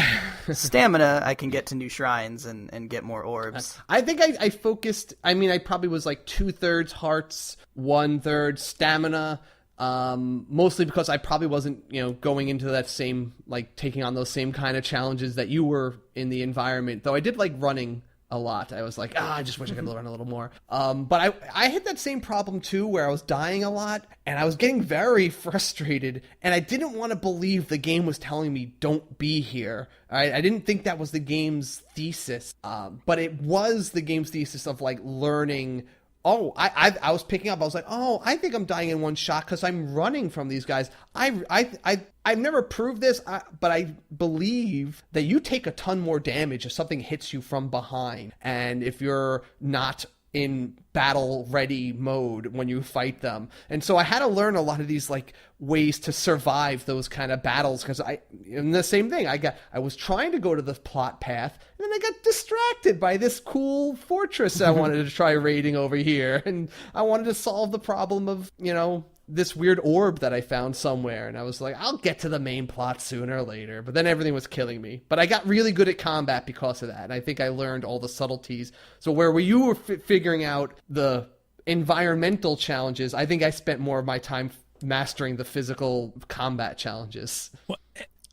stamina, I can get to new shrines and get more orbs. I think I focused, I mean, I probably was like 2/3 hearts, 1/3 stamina, mostly because I probably wasn't, you know, going into that same, like taking on those same kind of challenges that you were in the environment. Though I did like running a lot. I was like, I just wish I could run a little more. But I had that same problem too, where I was dying a lot and I was getting very frustrated, and I didn't want to believe the game was telling me don't be here. I didn't think that was the game's thesis, but it was the game's thesis of like learning. Oh, I was picking up. I was like, oh, I think I'm dying in one shot because I'm running from these guys. I've never proved this, but I believe that you take a ton more damage if something hits you from behind, and if you're not in battle ready mode when you fight them. And so I had to learn a lot of these like ways to survive those kind of battles, because and the same thing, I was trying to go to the plot path and then I got distracted by this cool fortress I wanted to try raiding over here, and I wanted to solve the problem of, you know, this weird orb that I found somewhere, and I was like, I'll get to the main plot sooner or later, but then everything was killing me. But I got really good at combat because of that, and I think I learned all the subtleties. So where you were figuring out the environmental challenges, I think I spent more of my time mastering the physical combat challenges.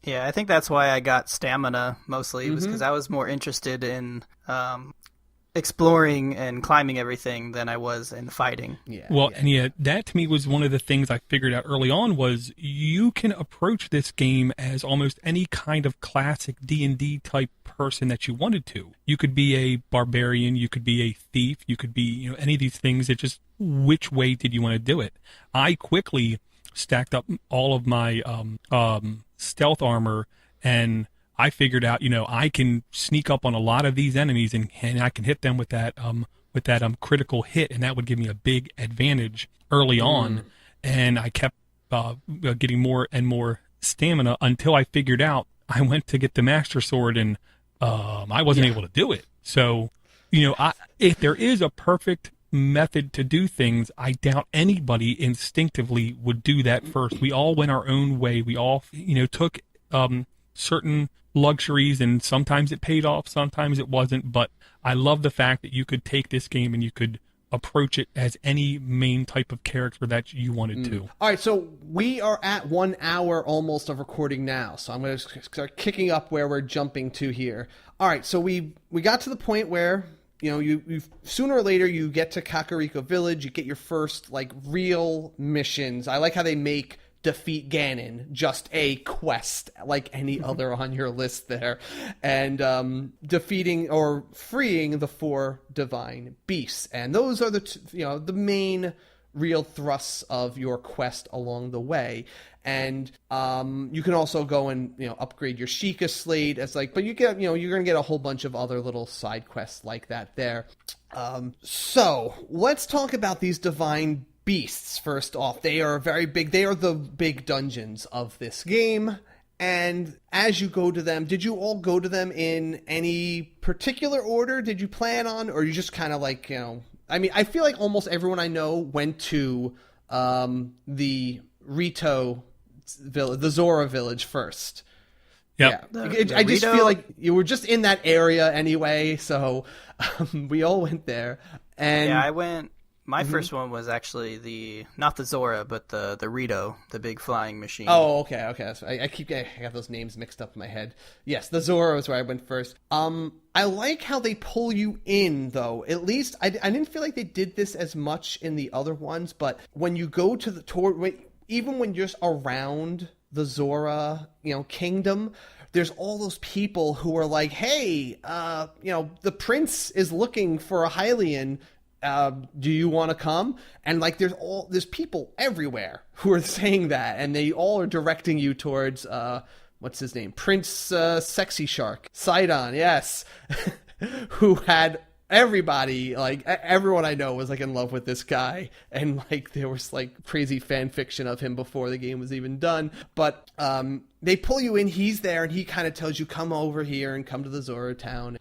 Yeah, I think that's why I got stamina mostly, was because I was more interested in exploring and climbing everything than I was in fighting. And that to me was one of the things I figured out early on, was you can approach this game as almost any kind of classic D&D type person that you wanted to. You could be a barbarian, you could be a thief, you could be, you know, any of these things. It just, which way did you want to do it? I quickly stacked up all of my stealth armor, and I figured out, you know, I can sneak up on a lot of these enemies and I can hit them with that critical hit, and that would give me a big advantage early on. And I kept getting more and more stamina until I figured out I went to get the Master Sword and I wasn't able to do it. So, you know, if there is a perfect method to do things, I doubt anybody instinctively would do that first. We all went our own way. We all, you know, took certain luxuries, and sometimes it paid off, sometimes it wasn't. But I love the fact that you could take this game and you could approach it as any main type of character that you wanted to. All right, so we are at 1 hour almost of recording now, so I'm going to start kicking up where we're jumping to here. All right, so we got to the point where, you know, you sooner or later you get to Kakariko Village, you get your first like real missions. I like how they make defeat Ganon just a quest like any other on your list there, and defeating or freeing the 4 divine beasts, and those are the main real thrusts of your quest along the way. And you can also go and, you know, upgrade your Sheikah slate as like, but you get, you know, you're gonna get a whole bunch of other little side quests like that there. So let's talk about these divine beasts first off. They are very big. They are the big dungeons of this game. And as you go to them, did you all go to them in any particular order? Did you plan on, or you just kind of like, you know, I mean, I feel like almost everyone I know went to the Rito village, the Zora village first. Yep. Yeah, I just feel like you were just in that area anyway, so we all went there. And yeah, I went. My first one was actually not the Zora, but the Rito, the big flying machine. Oh, okay. So I got those names mixed up in my head. Yes, the Zora was where I went first. I like how they pull you in, though. At least I didn't feel like they did this as much in the other ones, but when you go to the tour, even when you're just around the Zora, you know, kingdom, there's all those people who are like, hey, you know, the prince is looking for a Hylian. Do you want to come? And like there's people everywhere who are saying that, and they all are directing you towards what's his name, Prince Sexy Shark Sidon, yes. Who had everybody, like everyone I know was like in love with this guy, and like there was like crazy fan fiction of him before the game was even done. But they pull you in, he's there, and he kind of tells you, come over here and come to the Zora town.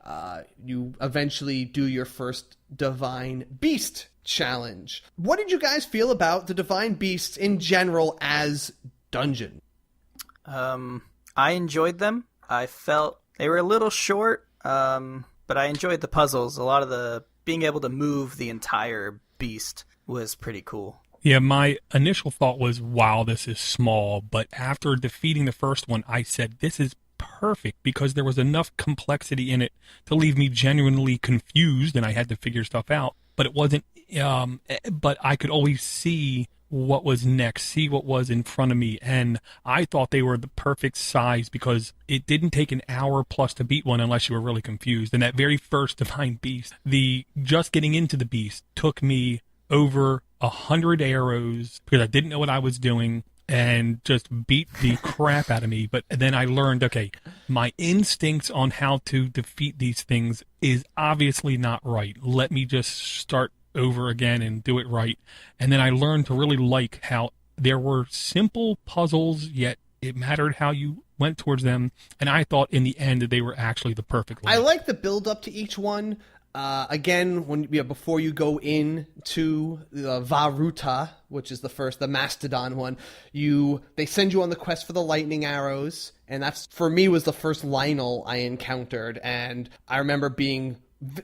You eventually do your first Divine Beast challenge. What did you guys feel about the Divine Beasts in general as dungeon? I enjoyed them. I felt they were a little short, but I enjoyed the puzzles. A lot of the being able to move the entire beast was pretty cool. Yeah, my initial thought was, wow, this is small. But after defeating the first one, I said, this is perfect because there was enough complexity in it to leave me genuinely confused and I had to figure stuff out. But it wasn't, but I could always see what was next, see what was in front of me. And I thought they were the perfect size because it didn't take an hour plus to beat one unless you were really confused. And that very first Divine Beast, just getting into the beast took me over 100 arrows because I didn't know what I was doing and just beat the crap out of me. But then I learned, okay, my instincts on how to defeat these things is obviously not right. Let me just start over again and do it right. And then I learned to really like how there were simple puzzles, yet it mattered how you went towards them. And I thought in the end that they were actually the perfect one. I like the build up to each one. Again, before you go into Varuta, which is the Mastodon one, they send you on the quest for the lightning arrows, and that's, for me, was the first Lionel I encountered, and I remember being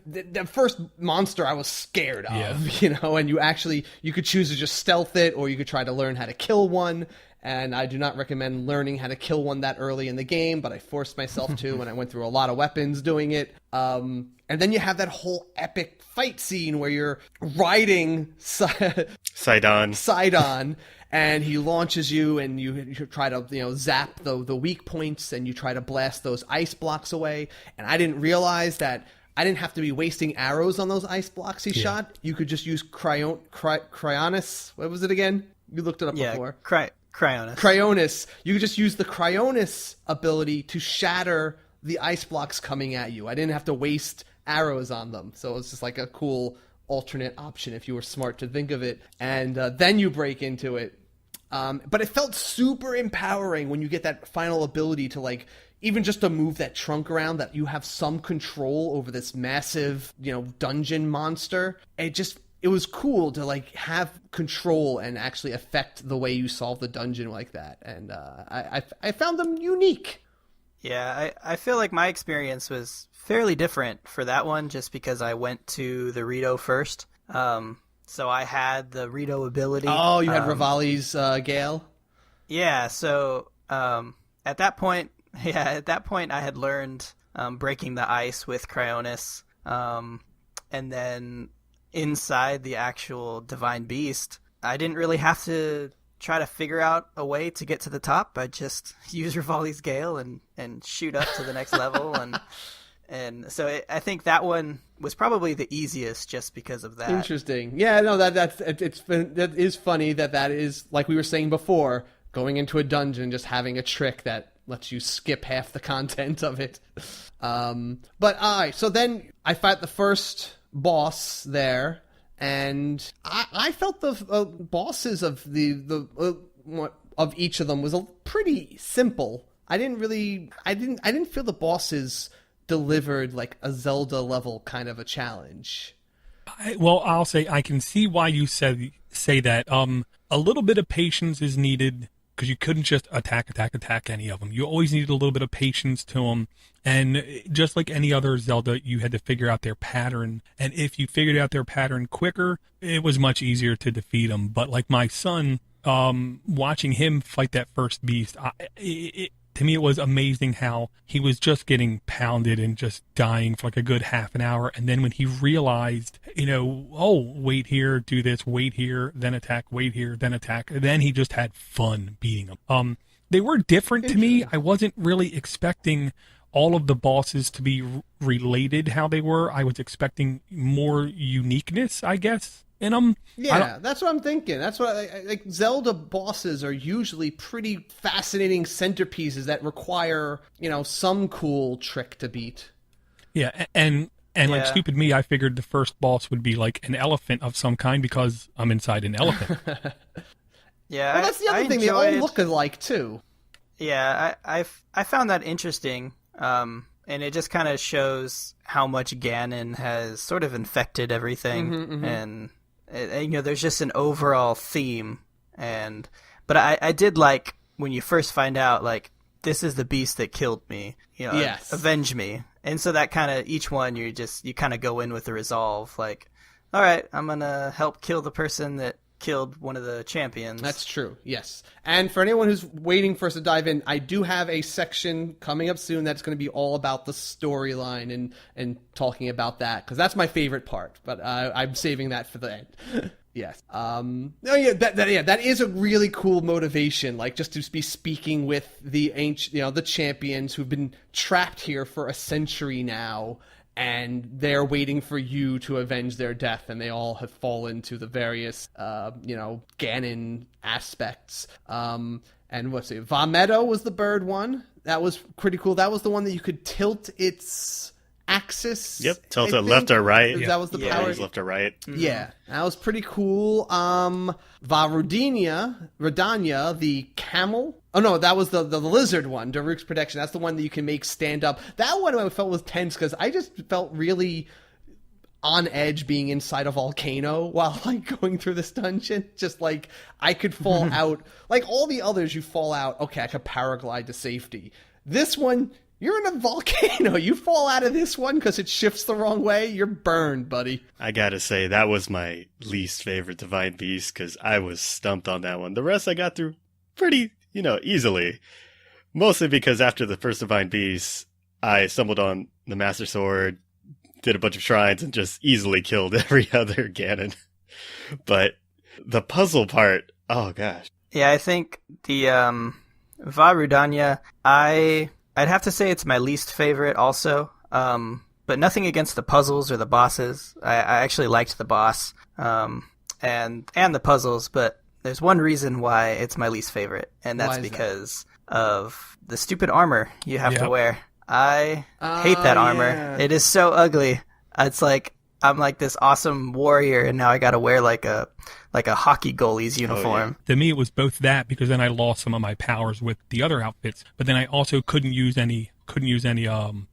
the first monster I was scared of, and you could choose to just stealth it, or you could try to learn how to kill one. And I do not recommend learning how to kill one that early in the game, but I forced myself to, and I went through a lot of weapons doing it. And then you have that whole epic fight scene where you're riding Sidon, and he launches you, and you try to zap the weak points, and you try to blast those ice blocks away. And I didn't realize that I didn't have to be wasting arrows on those ice blocks he shot. You could just use Cryonis. What was it again? You looked it up before. Cryonis. You could just use the Cryonis ability to shatter the ice blocks coming at you. I didn't have to waste arrows on them. So it was just like a cool alternate option if you were smart to think of it. And then you break into it. But it felt super empowering when you get that final ability to even just to move that trunk around, that you have some control over this massive, dungeon monster. It was cool to have control and actually affect the way you solve the dungeon like that. And I found them unique. Yeah, I feel like my experience was fairly different for that one just because I went to the Rito first. So I had the Rito ability. Oh, you had Rivali's Gale? Yeah, so at that point I had learned breaking the ice with Cryonis. And then inside the actual Divine Beast, I didn't really have to try to figure out a way to get to the top. I just use Rivali's Gale and shoot up to the next level. And so I think that one was probably the easiest just because of that. Interesting. Yeah, no, that is funny that is, like we were saying before, going into a dungeon, just having a trick that lets you skip half the content of it. But all right, so then I fight the first boss there, and I felt the bosses of of each of them was pretty simple. I didn't feel the bosses delivered like a Zelda level kind of a challenge. I'll say I can see why you say that. A little bit of patience is needed because you couldn't just attack any of them. You always needed a little bit of patience to them. And just like any other Zelda, you had to figure out their pattern. And if you figured out their pattern quicker, it was much easier to defeat them. But like my son, watching him fight that first beast, to me it was amazing how he was just getting pounded and just dying for like a good half an hour. And then when he realized, wait here, do this, wait here, then attack, wait here, then attack, then he just had fun beating them. They were different to me. I wasn't really expecting all of the bosses to be related how they were. I was expecting more uniqueness, I guess, in them. Yeah, that's what I'm thinking. That's what Zelda bosses are usually pretty fascinating centerpieces that require, some cool trick to beat. Yeah, and And like stupid me, I figured the first boss would be like an elephant of some kind because I'm inside an elephant. Yeah, well, that's the other thing. They all look alike too. Yeah, I found that interesting, and it just kind of shows how much Ganon has sort of infected everything, and there's just an overall theme. But I did like when you first find out, like, this is the beast that killed me, yes. Avenge me, and so that kind of each one you kind of go in with the resolve, like, all right, I'm gonna help kill the person that killed one of the champions. That's true, yes. And for anyone who's waiting for us to dive in, I do have a section coming up soon that's going to be all about the storyline and talking about that, because that's my favorite part, but I'm saving that for the end. Yes. That is a really cool motivation, like just to be speaking with the ancient, the champions who've been trapped here for a century now, and they're waiting for you to avenge their death, and they all have fallen to the various, Ganon aspects. And what's it? Vamedo was the bird one. That was pretty cool. That was the one that you could tilt its axis. Yep, tilt it left or right. That was the power. Left or right. Mm-hmm. Yeah, that was pretty cool. Rodania, the camel. Oh no, that was the lizard one, Daruk's protection. That's the one that you can make stand up. That one I felt was tense because I just felt really on edge being inside a volcano while like going through this dungeon. Just like I could fall out. Like all the others, you fall out. Okay, I could paraglide to safety. This one, you're in a volcano. You fall out of this one because it shifts the wrong way. You're burned, buddy. I gotta say, that was my least favorite Divine Beast because I was stumped on that one. The rest I got through pretty, easily. Mostly because after the first Divine Beast, I stumbled on the Master Sword, did a bunch of shrines, and just easily killed every other Ganon. But the puzzle part, oh gosh. Yeah, I think the Va Rudania, I'd have to say it's my least favorite also, but nothing against the puzzles or the bosses. I actually liked the boss and the puzzles, but there's one reason why it's my least favorite, and that's because of the stupid armor you have to wear. I hate that armor. Yeah. It is so ugly. It's like I'm like this awesome warrior, and now I gotta wear like a hockey goalie's uniform. Oh, yeah. To me, it was both that, because then I lost some of my powers with the other outfits, but then I also couldn't use any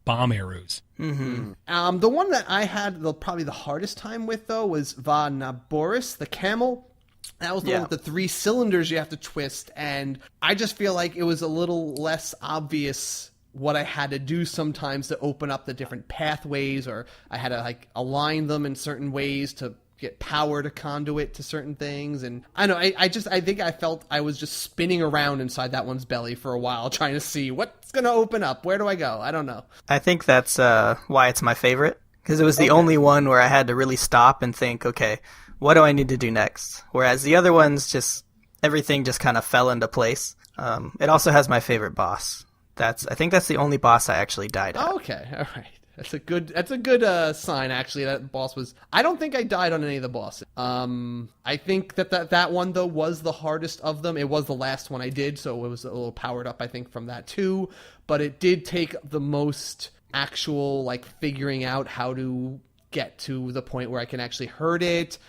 bomb arrows. Mm-hmm. The one that I had probably the hardest time with though was Va Naboris, the camel. That was the one with the 3 cylinders you have to twist, and I just feel like it was a little less obvious what I had to do sometimes to open up the different pathways, or I had to like align them in certain ways to get power to conduit to certain things. And I know, I think I felt I was just spinning around inside that one's belly for a while trying to see what's going to open up. Where do I go? I don't know. I think that's why it's my favorite, because it was the only one where I had to really stop and think, okay, what do I need to do next? Whereas the other ones, everything just kind of fell into place. It also has my favorite boss. I think that's the only boss I actually died at. Okay, all right. That's a good sign, actually. That boss was... I don't think I died on any of the bosses. I think that one, though, was the hardest of them. It was the last one I did, so it was a little powered up, I think, from that, too. But it did take the most actual, like, figuring out how to get to the point where I can actually hurt it.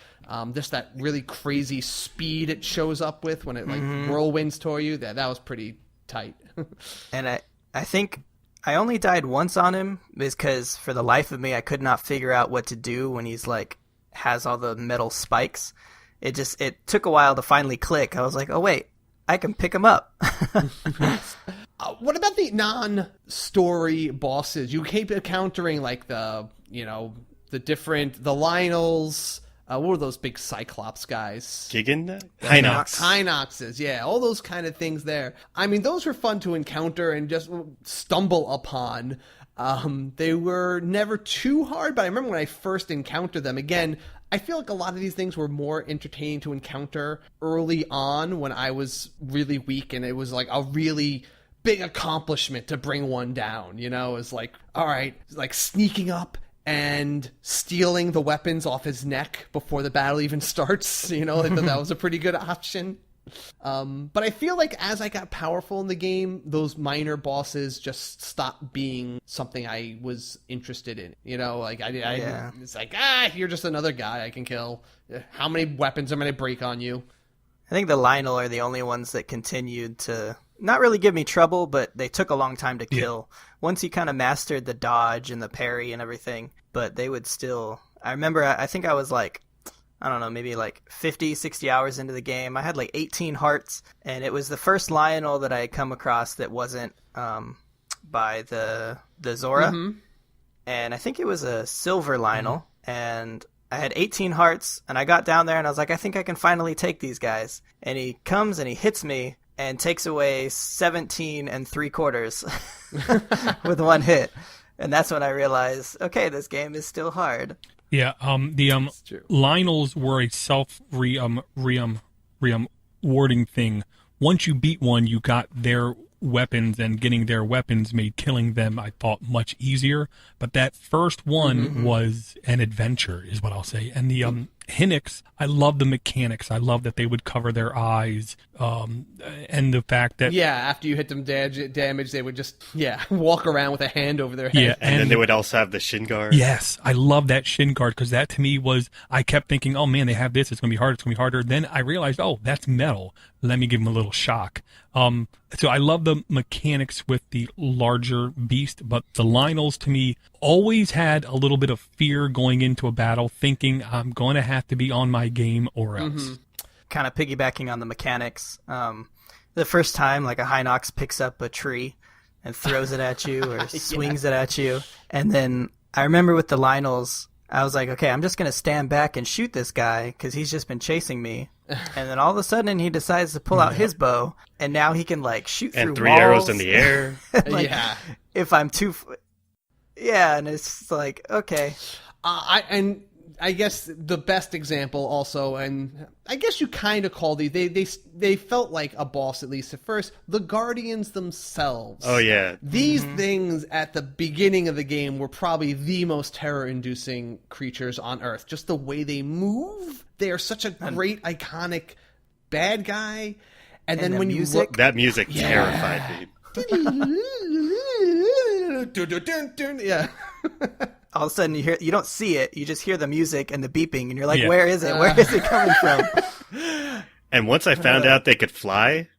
Just that really crazy speed it shows up with when it, like, whirlwinds toward you. That was pretty tight. And I think I only died once on him because for the life of me I could not figure out what to do when he's like has all the metal spikes. It took a while to finally click. I was like, oh wait, I can pick him up. What about the non-story bosses? You keep encountering like the Lionels. What were those big Cyclops guys? Hinoxes, yeah. All those kind of things there. I mean, those were fun to encounter and just stumble upon. They were never too hard, but I remember when I first encountered them, again, I feel like a lot of these things were more entertaining to encounter early on when I was really weak, and it was like a really big accomplishment to bring one down, It was like, all right, like sneaking up and stealing the weapons off his neck before the battle even starts. I thought that was a pretty good option. But I feel like as I got powerful in the game, those minor bosses just stopped being something I was interested in. You know, like it's like, you're just another guy I can kill. How many weapons am I going to break on you? I think the Lionel are the only ones that continued to not really give me trouble, but they took a long time to kill. Once you kind of mastered the dodge and the parry and everything, but they would still... I remember, I think I was like, I don't know, maybe like 50, 60 hours into the game. I had like 18 hearts, and it was the first Lionel that I had come across that wasn't by the Zora. Mm-hmm. And I think it was a silver Lionel, and I had 18 hearts, and I got down there, and I was like, I think I can finally take these guys. And he comes, and he hits me, and takes away 17 3/4 with one hit. And that's when I realized, okay, this game is still hard. Yeah, the Lionels were a self-rewarding thing. Once you beat one, you got their weapons, and getting their weapons made killing them, I thought, much easier. But that first one was an adventure, is what I'll say. And the Hinniks, I love the mechanics. I love that they would cover their eyes, and the fact that... Yeah, after you hit them damage, they would just, walk around with a hand over their head. Yeah, and then they would also have the shin guard. Yes, I love that shin guard, because that to me was... I kept thinking, oh man, they have this, it's going to be hard, it's going to be harder. Then I realized, oh, that's metal. Let me give them a little shock. So I love the mechanics with the larger beast, but the Lionels to me always had a little bit of fear going into a battle, thinking I'm going to have to be on my game or else. Mm-hmm. Kind of piggybacking on the mechanics. The first time, like a Hinox picks up a tree and throws it at you or swings it at you. And then I remember with the Lionels, I was like, okay, I'm just going to stand back and shoot this guy because he's just been chasing me. And then all of a sudden he decides to pull out his bow, and now he can like shoot through walls. And 3 arrows in the air. Like, if I'm too... Yeah, and it's like, okay. I guess the best example also, and I guess you kind of call these, they felt like a boss, at least at first, the Guardians themselves. Oh, yeah. These things at the beginning of the game were probably the most terror-inducing creatures on Earth. Just the way they move. They are such a great, iconic bad guy. And then when you look... That music terrified me. Yeah. All of a sudden you don't see it, you just hear the music and the beeping, and you're like, where is it? Where is it coming from? And once I found out they could fly,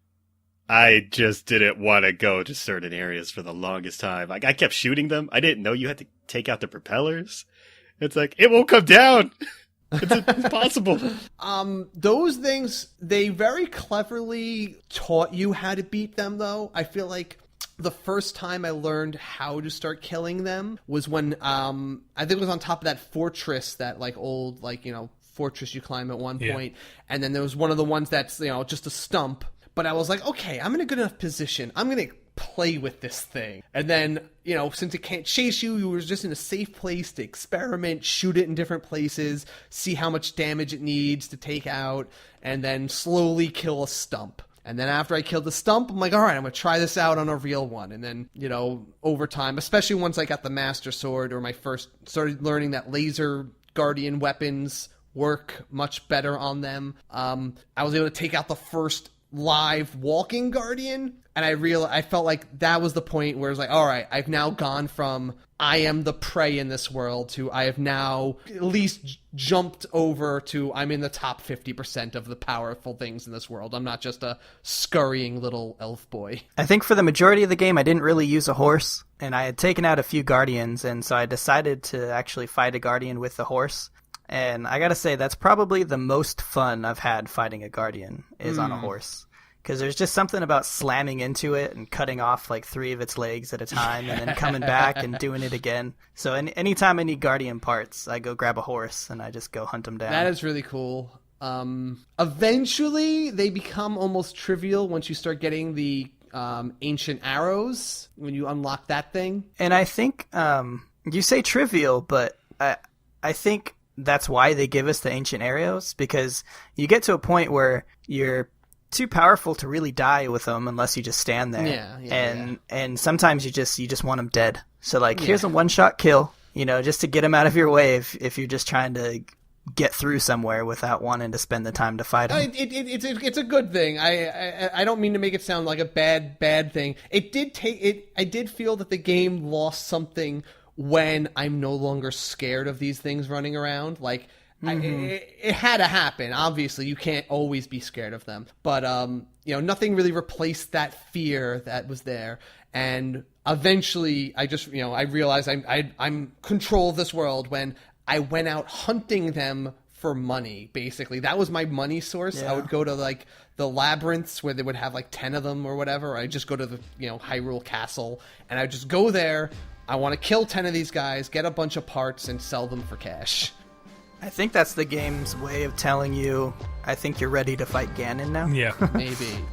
I just didn't want to go to certain areas for the longest time. Like, I kept shooting them. I didn't know you had to take out the propellers. It's like, it won't come down. It's impossible. Those things, they very cleverly taught you how to beat them, though. I feel like the first time I learned how to start killing them was when, I think it was on top of that fortress, that like old, like, you know, fortress you climb at one point. And then there was one of the ones that's, you know, just a stump. But I was like, okay, I'm in a good enough position. I'm going to play with this thing. And then, you know, since it can't chase you, you were just in a safe place to experiment, shoot it in different places, see how much damage it needs to take out, and then slowly kill a stump. And then after I killed the stump, I'm like, all right, I'm going to try this out on a real one. And then, you know, over time, especially once I got the Master Sword, or my first started learning that laser guardian weapons work much better on them, I was able to take out the first live walking guardian, and I felt like that was the point where it's like, all right, I've now gone from I am the prey in this world to I have now at least jumped over to I'm in the top 50% of the powerful things in this world. I'm not just a scurrying little elf boy. I think for the majority of the game, I didn't really use a horse, and I had taken out a few guardians, and so I decided to actually fight a guardian with the horse. And I gotta say, that's probably the most fun I've had fighting a guardian is on a horse. Because there's just something about slamming into it and cutting off like 3 of its legs at a time and then coming back and doing it again. So anytime I need guardian parts, I go grab a horse and I just go hunt them down. That is really cool. Eventually, they become almost trivial once you start getting the ancient arrows, when you unlock that thing. And I think you say trivial, but I think that's why they give us the ancient arrows, because you get to a point where you're too powerful to really die with them unless you just stand there. And sometimes you just want them dead. So like, here's a one-shot kill, you know, just to get them out of your way if you're just trying to get through somewhere without wanting to spend the time to fight them. It's a good thing. I don't mean to make it sound like a bad thing. It did take it. I did feel that the game lost something when I'm no longer scared of these things running around. Like it had to happen. Obviously, you can't always be scared of them, but nothing really replaced that fear that was there. And eventually, I realized I'm control of this world when I went out hunting them for money, basically. That was my money source. Yeah. I would go to, like, the labyrinths where they would have, like, 10 of them or whatever. Or I'd just go to the, Hyrule Castle, and I'd just go there. I want to kill 10 of these guys, get a bunch of parts, and sell them for cash. I think that's the game's way of telling you, I think you're ready to fight Ganon now. Yeah. Maybe.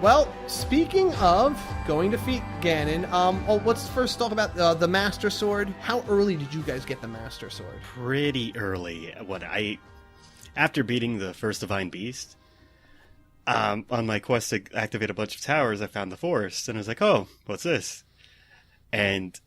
Well, speaking of going to defeat Ganon, let's first talk about the Master Sword. How early did you guys get the Master Sword? Pretty early. After beating the first Divine Beast, on my quest to activate a bunch of towers, I found the forest, and I was like, oh, what's this? And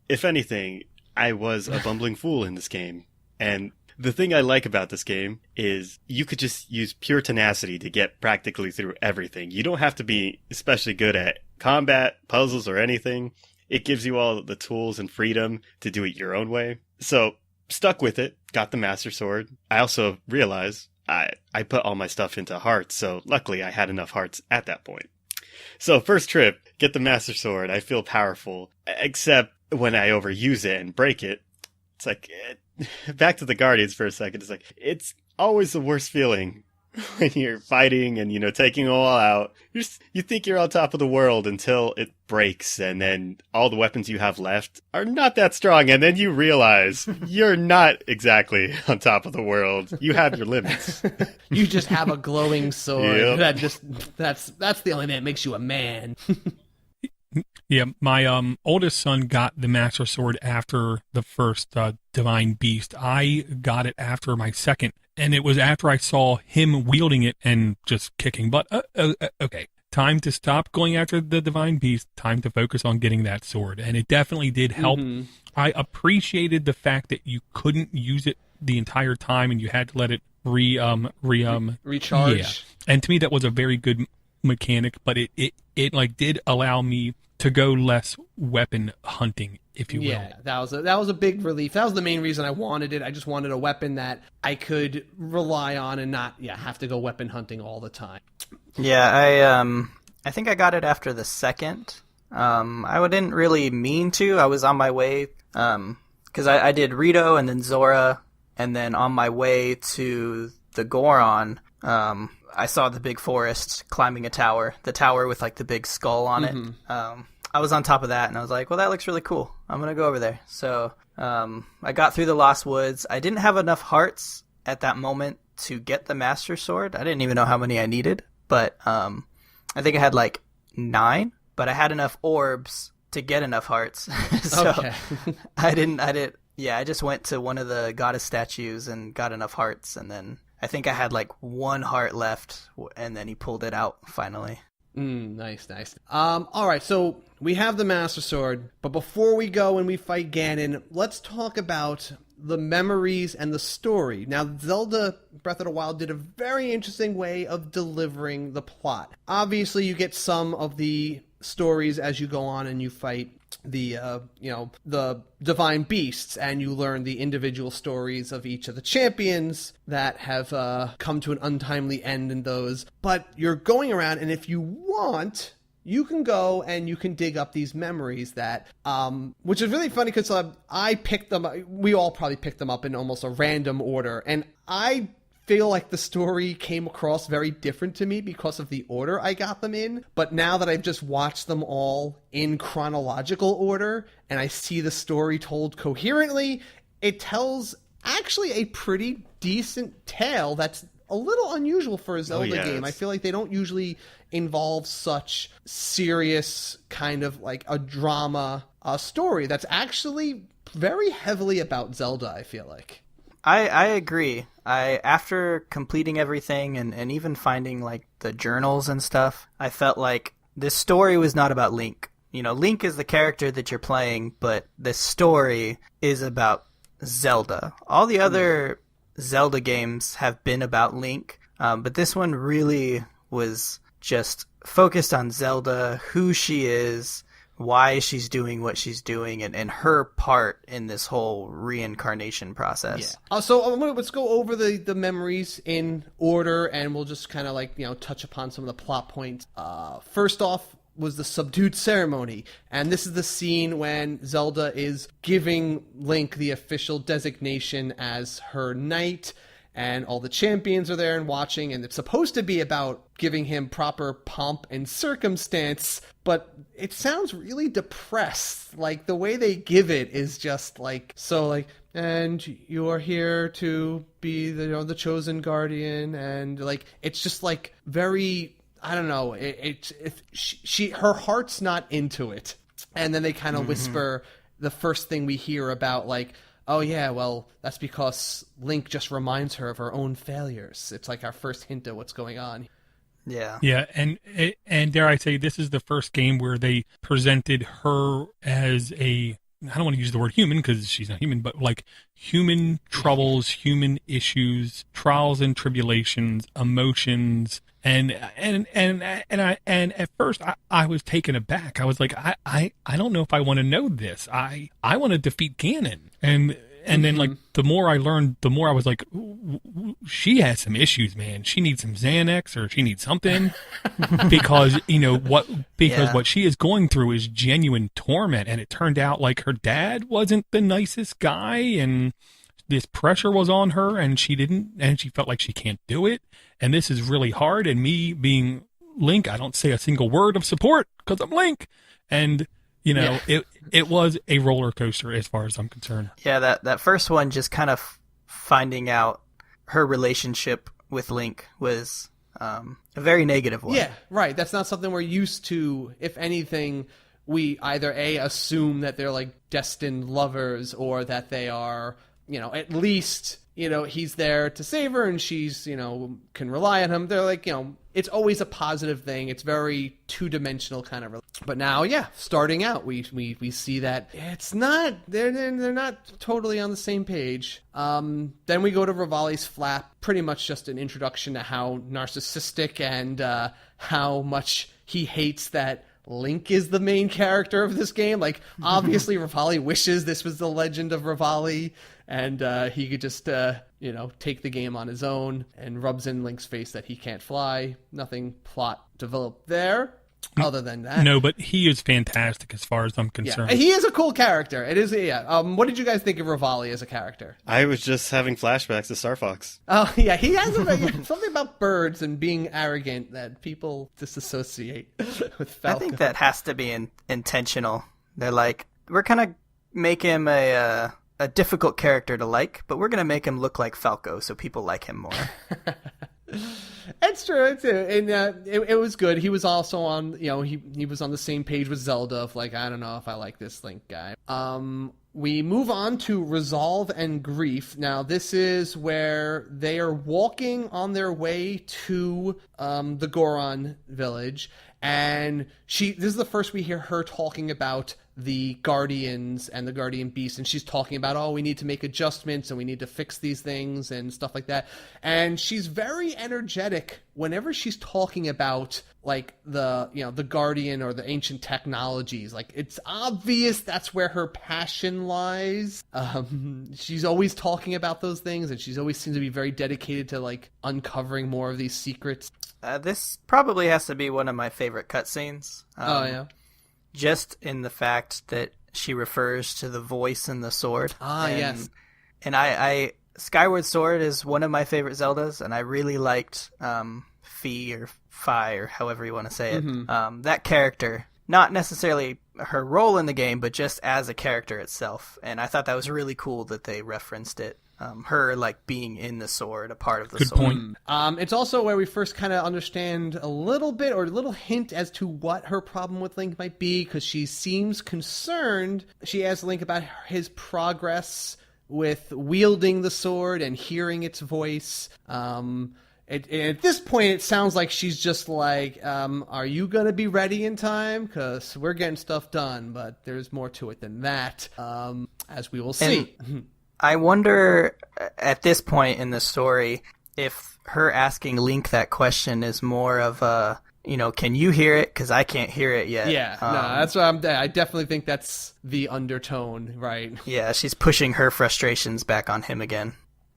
if anything, I was a bumbling fool in this game. And the thing I like about this game is you could just use pure tenacity to get practically through everything. You don't have to be especially good at combat, puzzles, or anything. It gives you all the tools and freedom to do it your own way. So, stuck with it, got the Master Sword. I also realized I put all my stuff into hearts, so luckily I had enough hearts at that point. So, first trip, get the Master Sword, I feel powerful, except when I overuse it and break it. It's like, back to the Guardians for a second. It's like, it's always the worst feeling when you're fighting and, taking them all out. You think you're on top of the world until it breaks, and then all the weapons you have left are not that strong, and then you realize you're not exactly on top of the world. You have your limits. You just have a glowing sword. Yep. That's the only thing that makes you a man. Yeah, my oldest son got the Master Sword after the first Divine Beast. I got it after my second, and it was after I saw him wielding it and just kicking butt. Okay, time to stop going after the Divine Beast, time to focus on getting that sword, and it definitely did help. Mm-hmm. I appreciated the fact that you couldn't use it the entire time, and you had to let it recharge. Yeah. And to me, that was a very good mechanic, but it did allow me to go less weapon hunting, if you will. Yeah, that was a big relief. That was the main reason I wanted it. I just wanted a weapon that I could rely on and not have to go weapon hunting all the time. Yeah, I think I got it after the second. I didn't really mean to. I was on my way because I did Rito and then Zora, and then on my way to the Goron, I saw the big forest climbing a tower, the tower with like the big skull on it. I was on top of that, and I was like, well, that looks really cool. I'm going to go over there. So I got through the Lost Woods. I didn't have enough hearts at that moment to get the Master Sword. I didn't even know how many I needed, but I think I had like 9, but I had enough orbs to get enough hearts. So okay. I just went to one of the goddess statues and got enough hearts, and then I think I had like 1 heart left, and then he pulled it out finally. Nice. All right, so we have the Master Sword, but before we go and we fight Ganon, let's talk about the memories and the story. Now, Zelda Breath of the Wild did a very interesting way of delivering the plot. Obviously, you get some of the stories as you go on and you fight the divine beasts, and you learn the individual stories of each of the champions that have come to an untimely end in those. But you're going around, and if you want, you can go and you can dig up these memories that, which is really funny because I picked them. We all probably picked them up in almost a random order, and I feel like the story came across very different to me because of the order I got them in. But now that I've just watched them all in chronological order and I see the story told coherently, it tells actually a pretty decent tale that's a little unusual for a Zelda game. I feel like they don't usually involve such serious kind of like a drama story that's actually very heavily about Zelda, I feel like. I agree. After completing everything and even finding like the journals and stuff, I felt like this story was not about Link. Link is the character that you're playing, but this story is about Zelda. All the other Zelda games have been about Link, but this one really was just focused on Zelda, who she is, why she's doing what she's doing, and her part in this whole reincarnation process. Yeah. So let's go over the memories in order, and we'll just kind of like, touch upon some of the plot points. First off was the subdued ceremony, and this is the scene when Zelda is giving Link the official designation as her knight, and all the champions are there and watching, and it's supposed to be about giving him proper pomp and circumstance, but it sounds really depressed. Like, the way they give it is just like, so like, and you are here to be the chosen guardian, and like, it's just like very, I don't know, her heart's not into it. And then they kind of whisper the first thing we hear about, like, oh yeah, well, that's because Link just reminds her of her own failures. It's like our first hint of what's going on. Yeah. Yeah, and dare I say, this is the first game where they presented her as I don't want to use the word human because she's not human, but like human troubles, human issues, trials and tribulations, emotions. And at first I was taken aback. I was like, I don't know if I want to know this. I want to defeat Ganon. And then like the more I learned, the more I was like, she has some issues, man. She needs some Xanax or she needs something because what she is going through is genuine torment. And it turned out like her dad wasn't the nicest guy, and this pressure was on her, and she felt like she can't do it. And this is really hard. And me being Link, I don't say a single word of support because I'm Link. And it was a roller coaster as far as I'm concerned. Yeah, that first one, just kind of finding out her relationship with Link was a very negative one. Yeah, right. That's not something we're used to. If anything, we either assume that they're like destined lovers, or that they are, at least, he's there to save her and she's, can rely on him. They're like, it's always a positive thing. It's very two-dimensional kind of. But now, starting out, we see that it's not, they're not totally on the same page. Then we go to Rivali's flap, pretty much just an introduction to how narcissistic and how much he hates that Link is the main character of this game. Like, obviously Rivali wishes this was the Legend of Rivali, and he could just take the game on his own, and rubs in Link's face that he can't fly. Nothing plot developed there other than that. No, but he is fantastic as far as I'm concerned. Yeah, he is a cool character. It is, yeah. What did you guys think of Rivali as a character? I was just having flashbacks to Star Fox. Oh, yeah, he has something about birds and being arrogant that people disassociate with Falco. I think that has to be intentional. They're like, we're kind of make him a difficult character to like, but we're going to make him look like Falco so people like him more. That's true too, and it was good. He was also on, he was on the same page with Zelda of like, I don't know if I like this Link guy. We move on to Resolve and Grief. Now, this is where they are walking on their way to the Goron village, and this is the first we hear her talking about the Guardians and the Guardian Beast, and she's talking about, oh, we need to make adjustments and we need to fix these things and stuff like that. And she's very energetic whenever she's talking about like the Guardian or the ancient technologies. Like, it's obvious that's where her passion lies. She's always talking about those things, and she's always seems to be very dedicated to like uncovering more of these secrets. This probably has to be one of my favorite cutscenes. Oh yeah. Just in the fact that she refers to the voice in the sword. Yes. And I Skyward Sword is one of my favorite Zeldas, and I really liked Fi or Fi or however you want to say it. Mm-hmm. That character, not necessarily her role in the game, but just as a character itself. And I thought that was really cool that they referenced it. her like being in the sword, a part of the Good sword. point. It's also where we first kind of understand a little bit or a little hint as to what her problem with Link might be, because she seems concerned. She asks Link about his progress with wielding the sword and hearing its voice. At this point, it sounds like she's just like, are you going to be ready in time? Because we're getting stuff done, but there's more to it than that, as we will see. And I wonder, at this point in the story, if her asking Link that question is more of a, can you hear it? Because I can't hear it yet. Yeah, no, that's what I definitely think that's the undertone, right? Yeah, she's pushing her frustrations back on him again.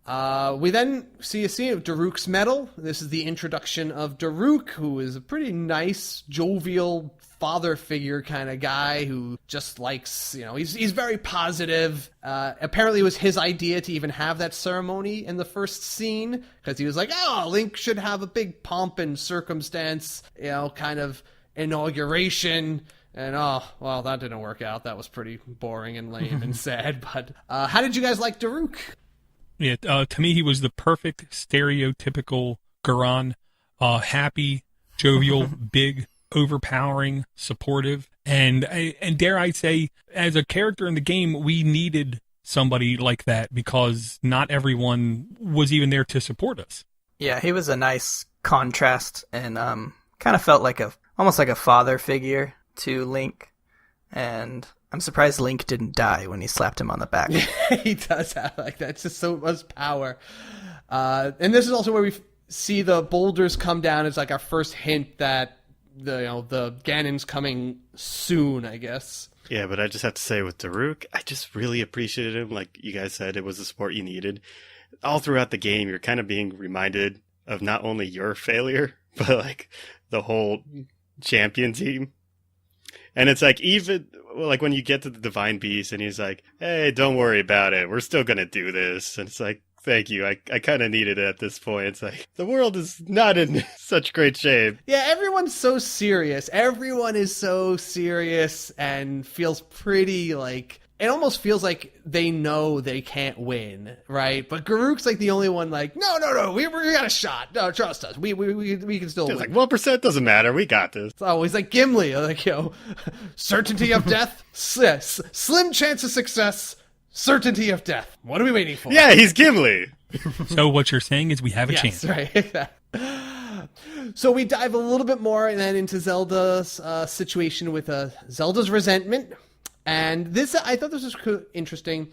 We then see a scene of Daruk's medal. This is the introduction of Daruk, who is a pretty nice, jovial father figure kind of guy who just likes, he's very positive. Apparently it was his idea to even have that ceremony in the first scene, because he was like, Link should have a big pomp and circumstance, kind of inauguration. And well, that didn't work out. That was pretty boring and lame and sad. But how did you guys like Daruk? Yeah, to me, he was the perfect stereotypical Garan, happy, jovial, big, overpowering, supportive, and dare I say, as a character in the game, we needed somebody like that because not everyone was even there to support us. Yeah, he was a nice contrast and kind of felt like almost like a father figure to Link, and I'm surprised Link didn't die when he slapped him on the back. He does have like that. It's just so much power. And this is also where we see the boulders come down. It's like our first hint that the Ganon's coming soon, I guess. Yeah, but I just have to say with Daruk, I just really appreciated him. Like you guys said, it was the support you needed. All throughout the game, you're kind of being reminded of not only your failure, but like the whole champion team. And it's like, even like when you get to the Divine Beast and he's like, hey, don't worry about it. We're still going to do this. And it's like, thank you. I kind of needed it at this point. It's like, the world is not in such great shape. Yeah, everyone's so serious. Everyone is so serious and feels pretty like, it almost feels like they know they can't win, right? But Garuk's like the only one like, no, we got a shot. No, trust us. We can still win. It's like, 1% doesn't matter. We got this. It's always like Gimli, like, certainty of death, slim chance of success, certainty of death. What are we waiting for? Yeah, he's Gimli. So what you're saying is we have a chance. Right. So we dive a little bit more then into Zelda's situation with Zelda's resentment. And this, I thought this was interesting.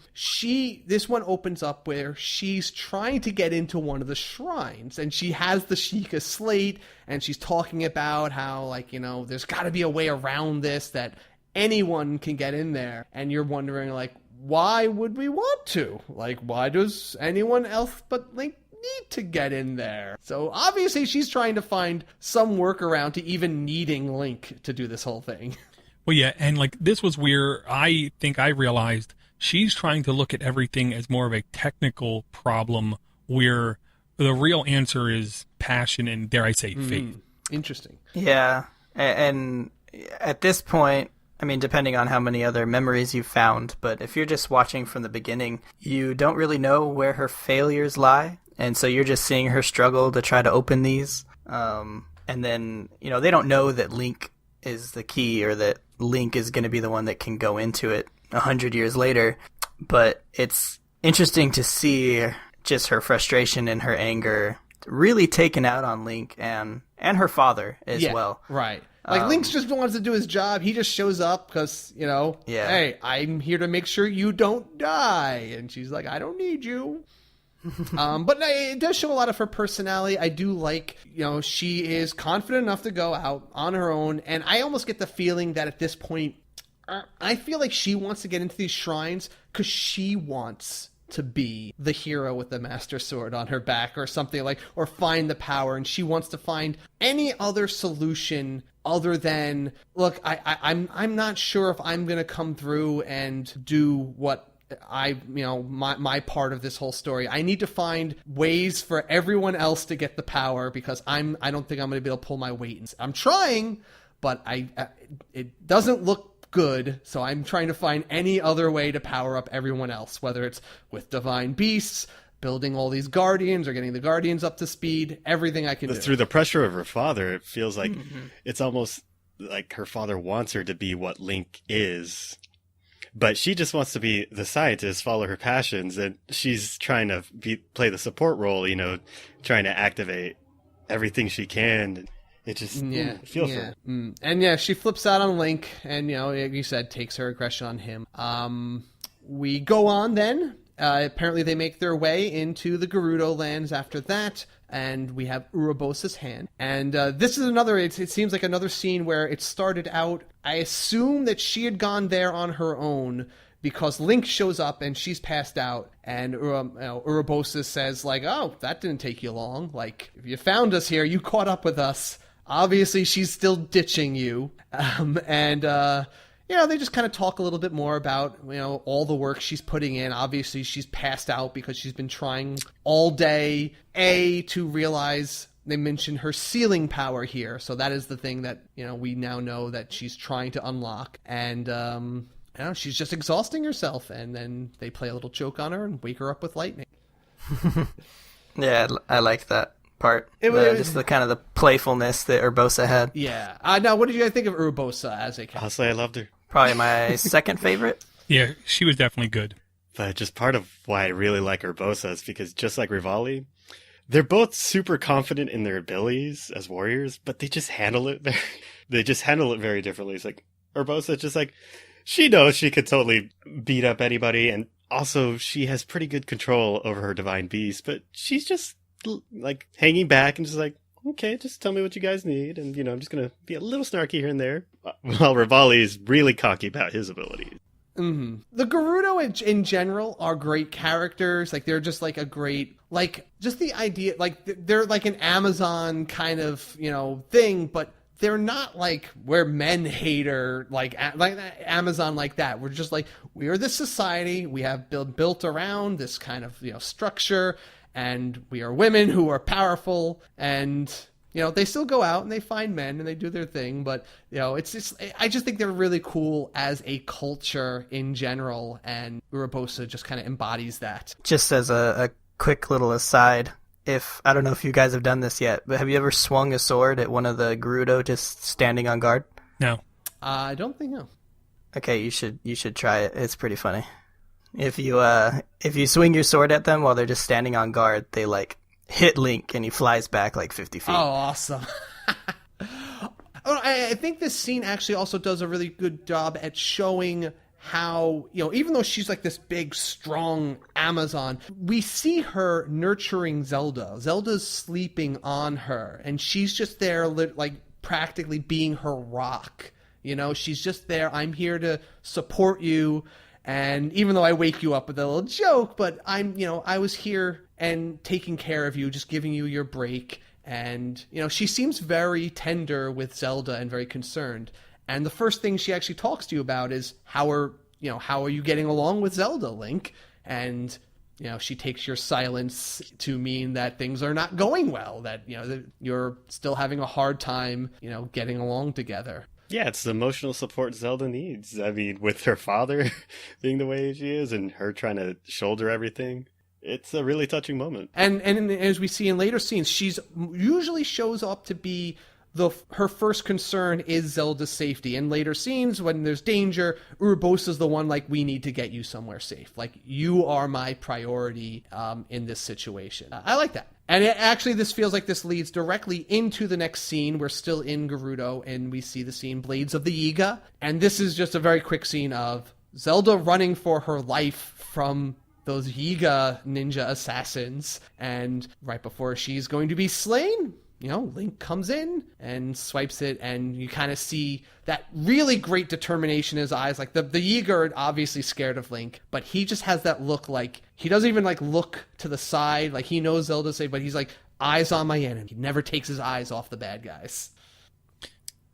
This one opens up where she's trying to get into one of the shrines, and she has the Sheikah slate, and she's talking about how, like, there's got to be a way around this, that anyone can get in there. And you're wondering, like, why would we want to? Like, why does anyone else but Link need to get in there? So obviously she's trying to find some workaround to even needing Link to do this whole thing. Well, yeah, and like this was where I think I realized she's trying to look at everything as more of a technical problem, where the real answer is passion and, dare I say, faith. Interesting. Yeah, and at this point, I mean, depending on how many other memories you've found, but if you're just watching from the beginning, you don't really know where her failures lie, and so you're just seeing her struggle to try to open these, and then, they don't know that Link is the key, or that Link is going to be the one that can go into it 100 years later. But it's interesting to see just her frustration and her anger really taken out on Link and her father as well. Right. Like, Link just wants to do his job. He just shows up because, hey, I'm here to make sure you don't die. And she's like, I don't need you. But it does show a lot of her personality. I do like, she is confident enough to go out on her own. And I almost get the feeling that at this point, I feel like she wants to get into these shrines because she wants to be the hero with the Master Sword on her back or something like, or find the power. And she wants to find any other solution other than, look, I'm not sure if I'm going to come through and do what my part of this whole story. I need to find ways for everyone else to get the power because I don't think I'm going to be able to pull my weight. I'm trying, but it doesn't look good. So I'm trying to find any other way to power up everyone else, whether it's with divine beasts, building all these guardians or getting the guardians up to speed, everything I can do. Through the pressure of her father, it feels like it's almost like her father wants her to be what Link is. But she just wants to be the scientist, follow her passions, and she's trying to play the support role, trying to activate everything she can. It just feels her. And she flips out on Link, and like you said, takes her aggression on him. We go on then. Apparently they make their way into the Gerudo lands after that, and we have Urobosa's hand. And this is another, it seems like another scene where it started out, I assume that she had gone there on her own, because Link shows up and she's passed out, and Urobosa says, like, oh, that didn't take you long. Like, if you found us here, you caught up with us. Obviously, she's still ditching you. They just kind of talk a little bit more about, all the work she's putting in. Obviously, she's passed out because she's been trying all day, to realize, they mention her sealing power here. So that is the thing that, we now know that she's trying to unlock. And, she's just exhausting herself. And then they play a little joke on her and wake her up with lightning. Yeah, I like that part. Just the kind of the playfulness that Urbosa had. Yeah. Now, what did you guys think of Urbosa as a character? Honestly, I loved her. Probably my second favorite. Yeah, she was definitely good. But just part of why I really like Urbosa is because just like Rivali, they're both super confident in their abilities as warriors, but they just handle it very differently. It's like Urbosa just like, she knows she could totally beat up anybody, and also she has pretty good control over her divine beast, but she's just like hanging back and just like, okay, just tell me what you guys need, and I'm just gonna be a little snarky here and there, while Rivali is really cocky about his abilities. Mm-hmm. The Gerudo in general are great characters. Like, they're just like a great, like, just the idea, like, they're like an Amazon kind of thing, but they're not like we're men hater, like Amazon like that. We're just like, we are this society, we have built around this kind of structure, and we are women who are powerful, and they still go out and they find men and they do their thing, but it's just, I just think they're really cool as a culture in general, and Urobosa just kind of embodies that. Just as a quick little aside, I don't know if you guys have done this yet, but have you ever swung a sword at one of the Gerudo just standing on guard? No. I don't think so. Okay, you should try it. It's pretty funny. If you swing your sword at them while they're just standing on guard, they like hit Link and he flies back like 50 feet. Oh, awesome. I think this scene actually also does a really good job at showing how, even though she's like this big, strong Amazon, we see her nurturing Zelda. Zelda's sleeping on her, and she's just there, like, practically being her rock. She's just there. I'm here to support you. And even though I wake you up with a little joke, but I was here and taking care of you, just giving you your break. And, she seems very tender with Zelda and very concerned. And the first thing she actually talks to you about is how are you getting along with Zelda, Link? And, she takes your silence to mean that things are not going well, that, that you're still having a hard time, getting along together. Yeah, it's the emotional support Zelda needs. I mean, with her father being the way she is and her trying to shoulder everything, it's a really touching moment. And as we see in later scenes, she's usually shows up to be her first concern is Zelda's safety. In later scenes, when there's danger, Urobosa's the one like, we need to get you somewhere safe. Like, you are my priority in this situation. I like that. And this feels like this leads directly into the next scene. We're still in Gerudo, and we see the scene Blades of the Yiga. And this is just a very quick scene of Zelda running for her life from those Yiga ninja assassins. And right before she's going to be slain, Link comes in and swipes it, and you kind of see that really great determination in his eyes. Like, the Yiga are obviously scared of Link, but he just has that look, like, he doesn't even, like, look to the side. Like, he knows Zelda's safe, but he's like, eyes on my enemy. He never takes his eyes off the bad guys.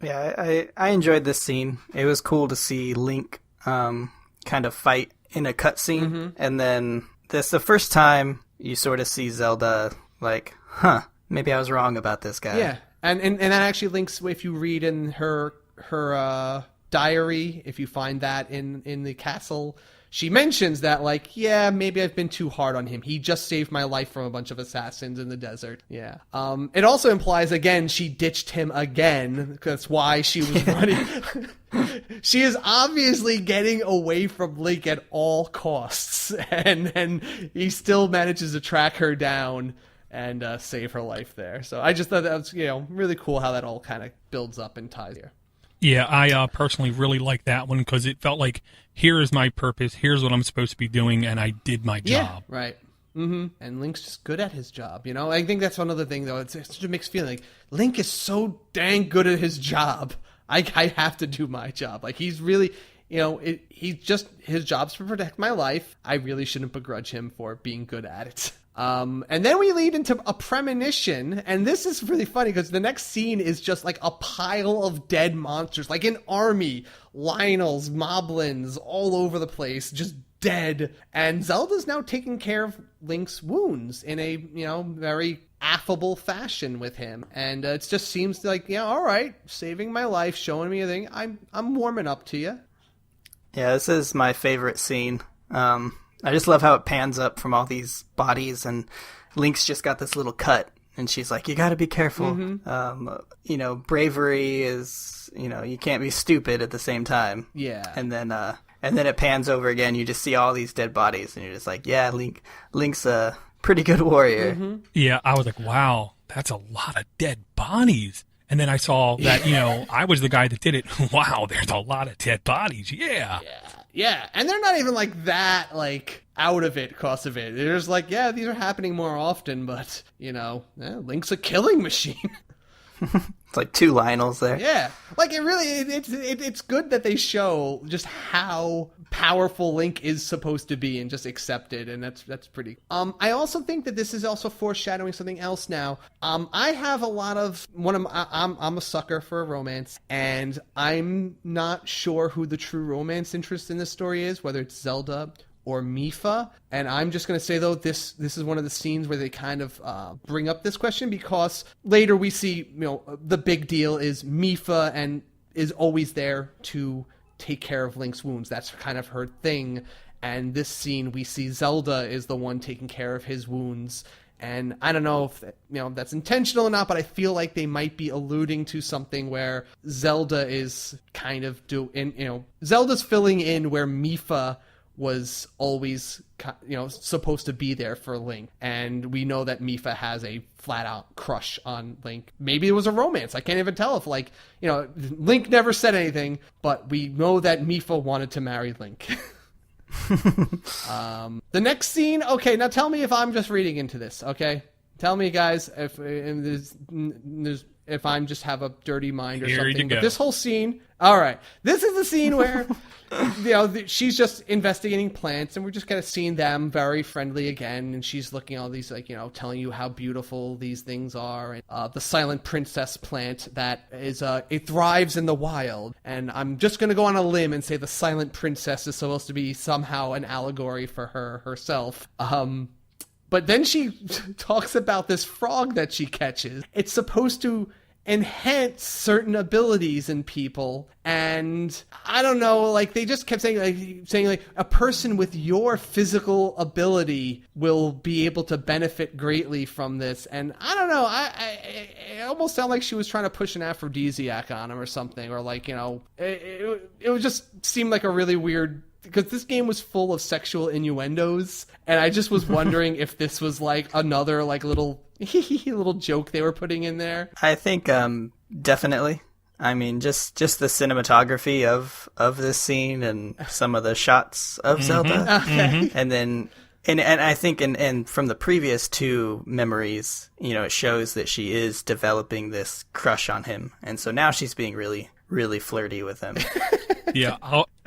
Yeah, I enjoyed this scene. It was cool to see Link kind of fight in a cutscene, and then this the first time you sort of see Zelda like, maybe I was wrong about this guy. Yeah, and that actually links, if you read in her diary, if you find that in the castle, she mentions that, like, yeah, maybe I've been too hard on him. He just saved my life from a bunch of assassins in the desert. Yeah. It also implies, again, she ditched him again. That's why she was running. She is obviously getting away from Link at all costs, and he still manages to track her down and save her life there. So I just thought that was, really cool how that all kind of builds up and ties here. Yeah, I personally really like that one because it felt like, here is my purpose, here's what I'm supposed to be doing, and I did my job. Yeah, right. And Link's just good at his job, I think that's one other thing, though. It's such a mixed feeling. Like, Link is so dang good at his job. I have to do my job. Like, he's really, his job's to protect my life. I really shouldn't begrudge him for being good at it. And then we lead into a premonition, and this is really funny because the next scene is just like a pile of dead monsters, like an army, Lionels, Moblins, all over the place, just dead. And Zelda's now taking care of Link's wounds in a, very affable fashion with him. And it just seems like, yeah, all right, saving my life, showing me a thing. I'm warming up to you. Yeah, this is my favorite scene. I just love how it pans up from all these bodies, and Link's just got this little cut, and she's like, you gotta be careful. Bravery is, you can't be stupid at the same time. Yeah. And then it pans over again, you just see all these dead bodies, and you're just like, yeah, Link's a pretty good warrior. Yeah, I was like, wow, that's a lot of dead bodies. And then I saw that, I was the guy that did it. Wow, there's a lot of dead bodies. Yeah. Yeah, and they're not even like that, like, out of it, cause of it. They're just like, yeah, these are happening more often, but, Link's a killing machine. It's like 2 Lionels there. Yeah, like, it's good that they show just how powerful Link is supposed to be and just accept it, and that's pretty. I also think that this is also foreshadowing something else now. I have a lot of I'm a sucker for a romance, and I'm not sure who the true romance interest in this story is, whether it's Zelda or Mipha. And I'm just going to say, though, this is one of the scenes where they kind of bring up this question, because later we see, the big deal is Mipha and is always there to take care of Link's wounds. That's kind of her thing. And this scene, we see Zelda is the one taking care of his wounds. And I don't know if that's intentional or not, but I feel like they might be alluding to something where Zelda is kind of Zelda's filling in where Mipha was always, supposed to be there for Link. And we know that Mipha has a flat-out crush on Link. Maybe it was a romance. I can't even tell if, Link never said anything, but we know that Mipha wanted to marry Link. The next scene, okay, now tell me if I'm just reading into this, okay? Tell me, guys, if I'm just have a dirty mind or something. But this whole scene, all right, this is the scene where she's just investigating plants, and we're just kind of seeing them very friendly again, and she's looking at all these, telling you how beautiful these things are. And, the silent princess plant that is, it thrives in the wild, and I'm just going to go on a limb and say the silent princess is supposed to be somehow an allegory for herself. But then she talks about this frog that she catches. It's supposed to enhance certain abilities in people, and I don't know, they just kept saying a person with your physical ability will be able to benefit greatly from this. And I don't know, it almost sounded like she was trying to push an aphrodisiac on him or something, or it would just seem like a really weird, because this game was full of sexual innuendos, and I just was wondering if this was another little little joke they were putting in there. I think definitely. I mean, just the cinematography of this scene and some of the shots of Zelda, and then and I think and from the previous 2 memories, it shows that she is developing this crush on him, and so now she's being really, really flirty with him. Yeah,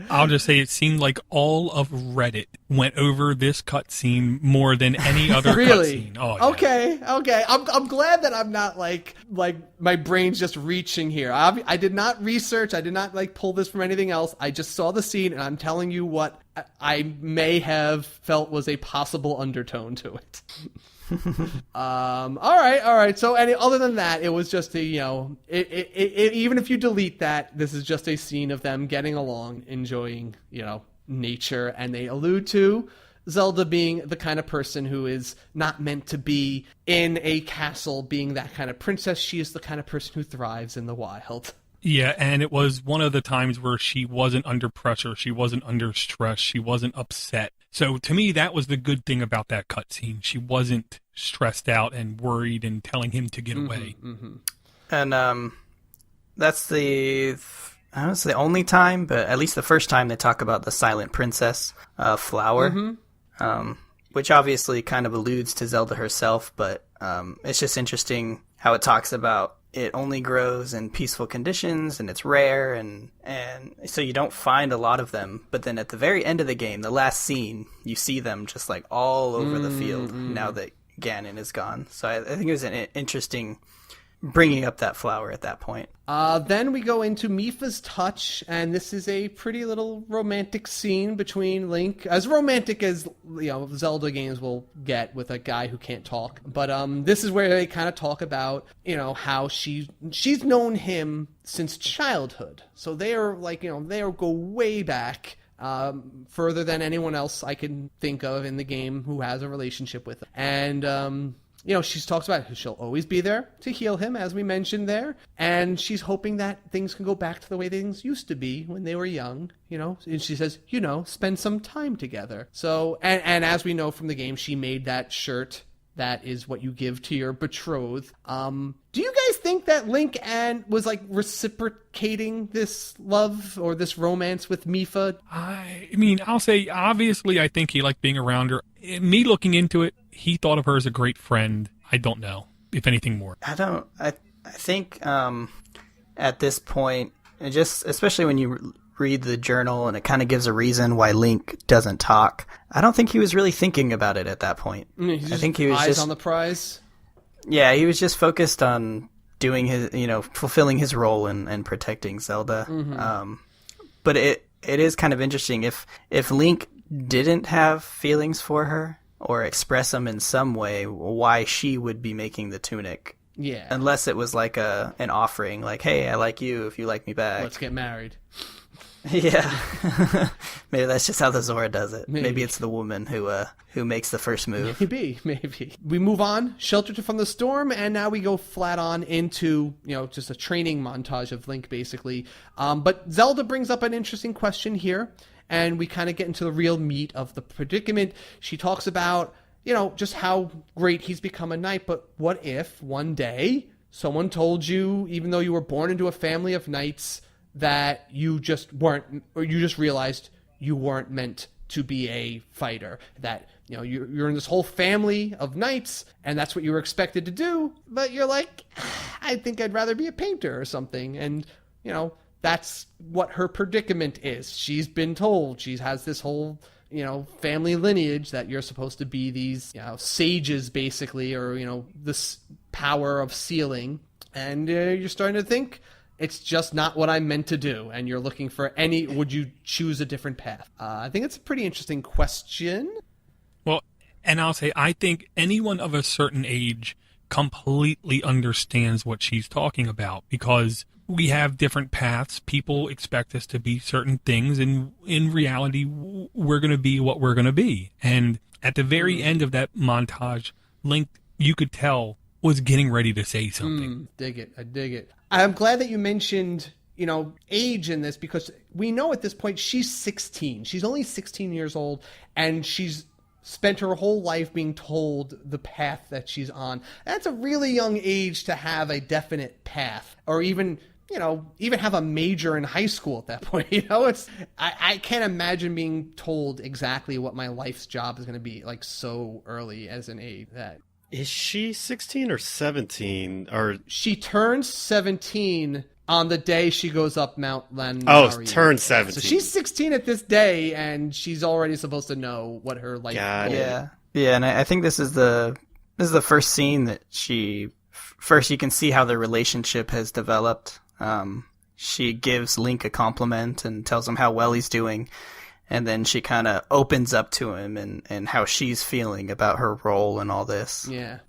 I'll just say it seemed like all of Reddit went over this cutscene more than any other really? cutscene. Oh, yeah. Okay. I'm glad that I'm not like my brain's just reaching here. I did not research. I did not pull this from anything else. I just saw the scene, and I'm telling you what I may have felt was a possible undertone to it. All right. So, other than that, it was just even if you delete that, this is just a scene of them getting along, enjoying, nature, and they allude to Zelda being the kind of person who is not meant to be in a castle being that kind of princess. She is the kind of person who thrives in the wild. Yeah, and it was one of the times where she wasn't under pressure, she wasn't under stress, she wasn't upset. So to me, that was the good thing about that cutscene. She wasn't stressed out and worried and telling him to get away. Mm-hmm. And that's the only time, but at least the first time they talk about the Silent Princess flower. Mm-hmm. Which obviously kind of alludes to Zelda herself, but it's just interesting how it talks about it only grows in peaceful conditions and it's rare, and so you don't find a lot of them. But then at the very end of the game, the last scene, you see them just like all over the field now that Ganon is gone. So I think it was an interesting bringing up that flower at that point. Then we go into Mipha's touch, and this is a pretty little romantic scene between Link, as romantic as Zelda games will get with a guy who can't talk. But this is where they kind of talk about how she's known him since childhood, so they are they go way back. Further than anyone else I can think of in the game who has a relationship with him. And she talks about how she'll always be there to heal him, as we mentioned there. And she's hoping that things can go back to the way things used to be when they were young, And she says, spend some time together. So, and as we know from the game, she made that shirt that is what you give to your betrothed. Do you guys think that Link was reciprocating this love or this romance with Mipha? I mean, I'll say, obviously, I think he liked being around her. Me looking into it, he thought of her as a great friend. I don't know, if anything more. I think at this point, just especially when you read the journal and it kind of gives a reason why Link doesn't talk, I don't think he was really thinking about it at that point. I think he was eyes on the prize. Yeah, he was just focused on doing his, fulfilling his role and protecting Zelda. Mm-hmm. But it is kind of interesting if Link didn't have feelings for her or express them in some way, why she would be making the tunic. Yeah. Unless it was like an offering, like, hey, I like you if you like me back. Let's get married. Yeah. Maybe that's just how the Zora does it. Maybe it's the woman who makes the first move. Maybe. We move on, sheltered from the storm, and now we go flat on into, just a training montage of Link, basically. But Zelda brings up an interesting question here, and we kind of get into the real meat of the predicament. She talks about, just how great he's become a knight, but what if one day someone told you, even though you were born into a family of knights, that you just weren't, or you just realized you weren't meant to be a fighter, that you're in this whole family of knights and that's what you were expected to do, but you're like, I think I'd rather be a painter or something. And that's what her predicament is. She's been told she has this whole family lineage that you're supposed to be these sages, basically, or this power of sealing, and you're starting to think it's just not what I'm meant to do, and you're looking for would you choose a different path? I think it's a pretty interesting question. Well, and I'll say, I think anyone of a certain age completely understands what she's talking about, because we have different paths. People expect us to be certain things, and in reality, we're going to be what we're going to be. And at the very end of that montage, Link, you could tell, was getting ready to say something. I dig it. I'm glad that you mentioned, age in this, because we know at this point she's 16. She's only 16 years old, and she's spent her whole life being told the path that she's on. That's a really young age to have a definite path, or even have a major in high school at that point. I can't imagine being told exactly what my life's job is going to be like so early as an age. That is she 16 or 17? Or she turns 17 on the day she goes up Mount Lanmari. Oh, turns 17. So she's 16 at this day, and she's already supposed to know what her life goal is. Yeah, and I think this is the first scene that first you can see how the relationship has developed. She gives Link a compliment and tells him how well he's doing. and then she kind of opens up to him and how she's feeling about her role and all this. Yeah.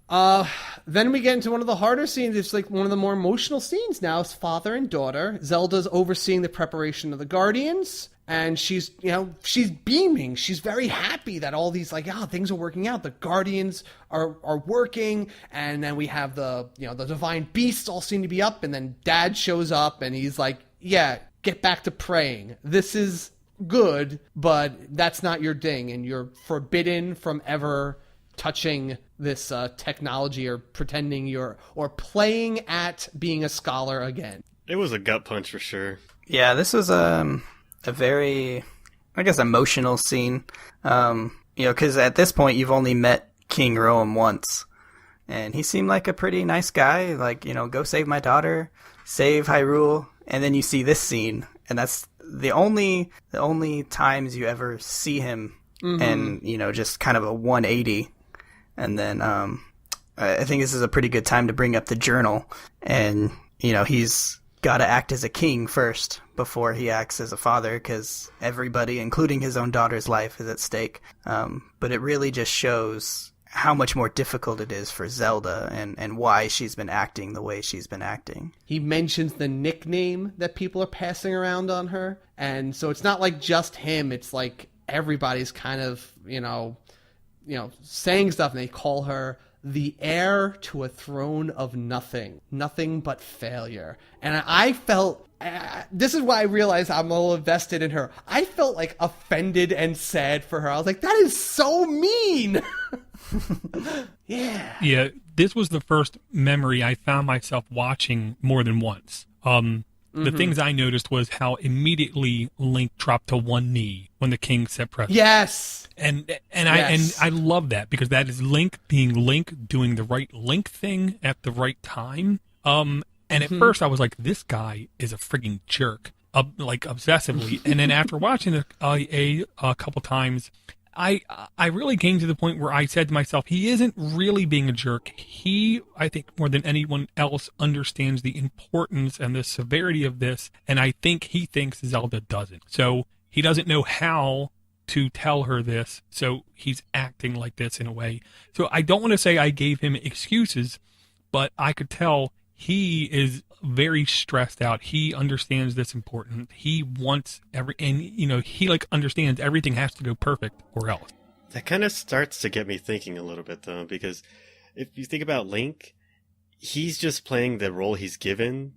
Then we get into one of the harder scenes. It's like one of the more emotional scenes now. It's father and daughter. Zelda's overseeing the preparation of the Guardians. And she's beaming. She's very happy that all these, things are working out. The Guardians are working. And then we have the divine beasts all seem to be up. And then Dad shows up and he's like, yeah, get back to praying. This is good, but that's not your thing. And you're forbidden from ever touching this technology or pretending or playing at being a scholar again. It was a gut punch for sure. Yeah, this was a very, I guess, emotional scene. Because at this point you've only met King Roam once, and he seemed like a pretty nice guy. Like, go save my daughter, save Hyrule, and then you see this scene, and that's the only times you ever see him, and just kind of a 180. And then I think this is a pretty good time to bring up the journal, and he's got to act as a king first before he acts as a father, because everybody, including his own daughter's life, is at stake. But it really just shows how much more difficult it is for Zelda and why she's been acting the way she's been acting. He mentions the nickname that people are passing around on her, and so it's not like just him, it's like everybody's kind of, saying stuff, and they call her the heir to a throne of nothing but failure. And I felt, this is why I realized I'm a little invested in her. I felt like offended and sad for her. I was like, that is so mean. Yeah. Yeah, this was the first memory I found myself watching more than once. The things I noticed was how immediately Link dropped to one knee when the king set precedent. Yes. And Yes. I love that, because that is Link being Link, doing the right Link thing at the right time. And at first I was like, this guy is a frigging jerk, obsessively. And then after watching it a couple times, I really came to the point where I said to myself, he isn't really being a jerk. He, I think, more than anyone else, understands the importance and the severity of this, and I think he thinks Zelda doesn't. So he doesn't know how to tell her this, so he's acting like this in a way. So I don't want to say I gave him excuses, but I could tell he is very stressed out. He understands this important. He wants he understands everything has to go perfect or else. That kind of starts to get me thinking a little bit, though, because if you think about Link, he's just playing the role he's given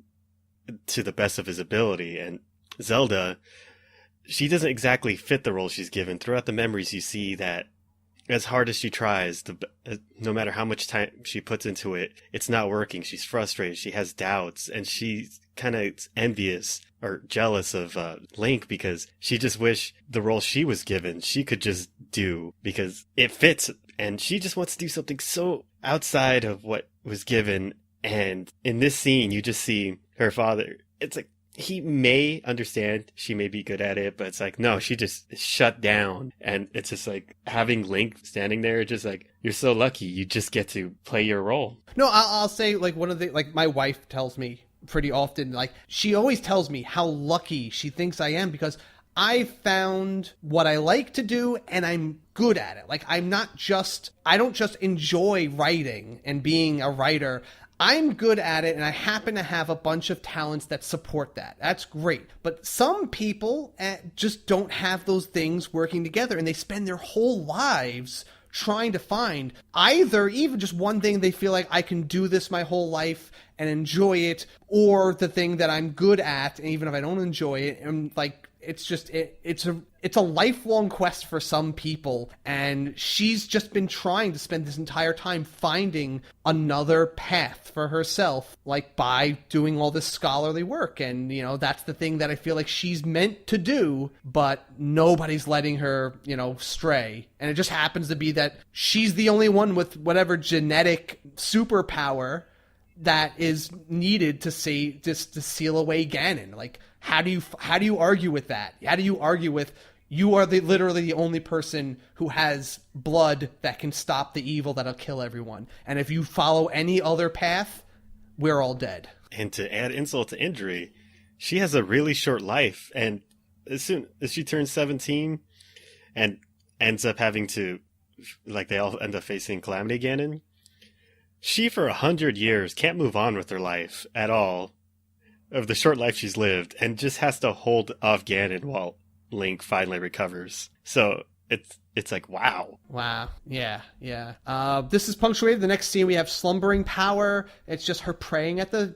to the best of his ability. And Zelda, she doesn't exactly fit the role she's given. Throughout the memories, you see that as hard as she tries, no matter how much time she puts into it, it's not working. She's frustrated. She has doubts, and she's kind of envious or jealous of Link, because she just wish the role she was given she could just do because it fits, and she just wants to do something so outside of what was given. And in this scene, you just see her father. It's like, he may understand, she may be good at it, but it's like, no, she just shut down. And it's just like having Link standing there, just like, you're so lucky, you just get to play your role. No, I'll say, one of the, my wife tells me pretty often, she always tells me how lucky she thinks I am, because I found what I like to do and I'm good at it. I don't just enjoy writing and being a writer. I'm good at it, and I happen to have a bunch of talents that support that. That's great. But some people just don't have those things working together, and they spend their whole lives trying to find either even just one thing they feel like I can do this my whole life and enjoy it, or the thing that I'm good at, and even if I don't enjoy it, and it's a lifelong quest for some people, and she's just been trying to spend this entire time finding another path for herself, by doing all this scholarly work. And that's the thing that I feel like she's meant to do, but nobody's letting her stray. And it just happens to be that she's the only one with whatever genetic superpower that is needed to seal away Ganon. How do you argue with that? How do you argue with, you are literally the only person who has blood that can stop the evil that'll kill everyone, and if you follow any other path, we're all dead. And to add insult to injury, she has a really short life, and as soon as she turns 17, and ends up having to, like, they all end up facing Calamity Ganon. She, for 100 years, can't move on with her life at all, of the short life she's lived, and just has to hold off Ganon while Link finally recovers. So it's like, wow. Wow. Yeah. This is punctuated. The next scene, we have slumbering power. It's just her praying at the,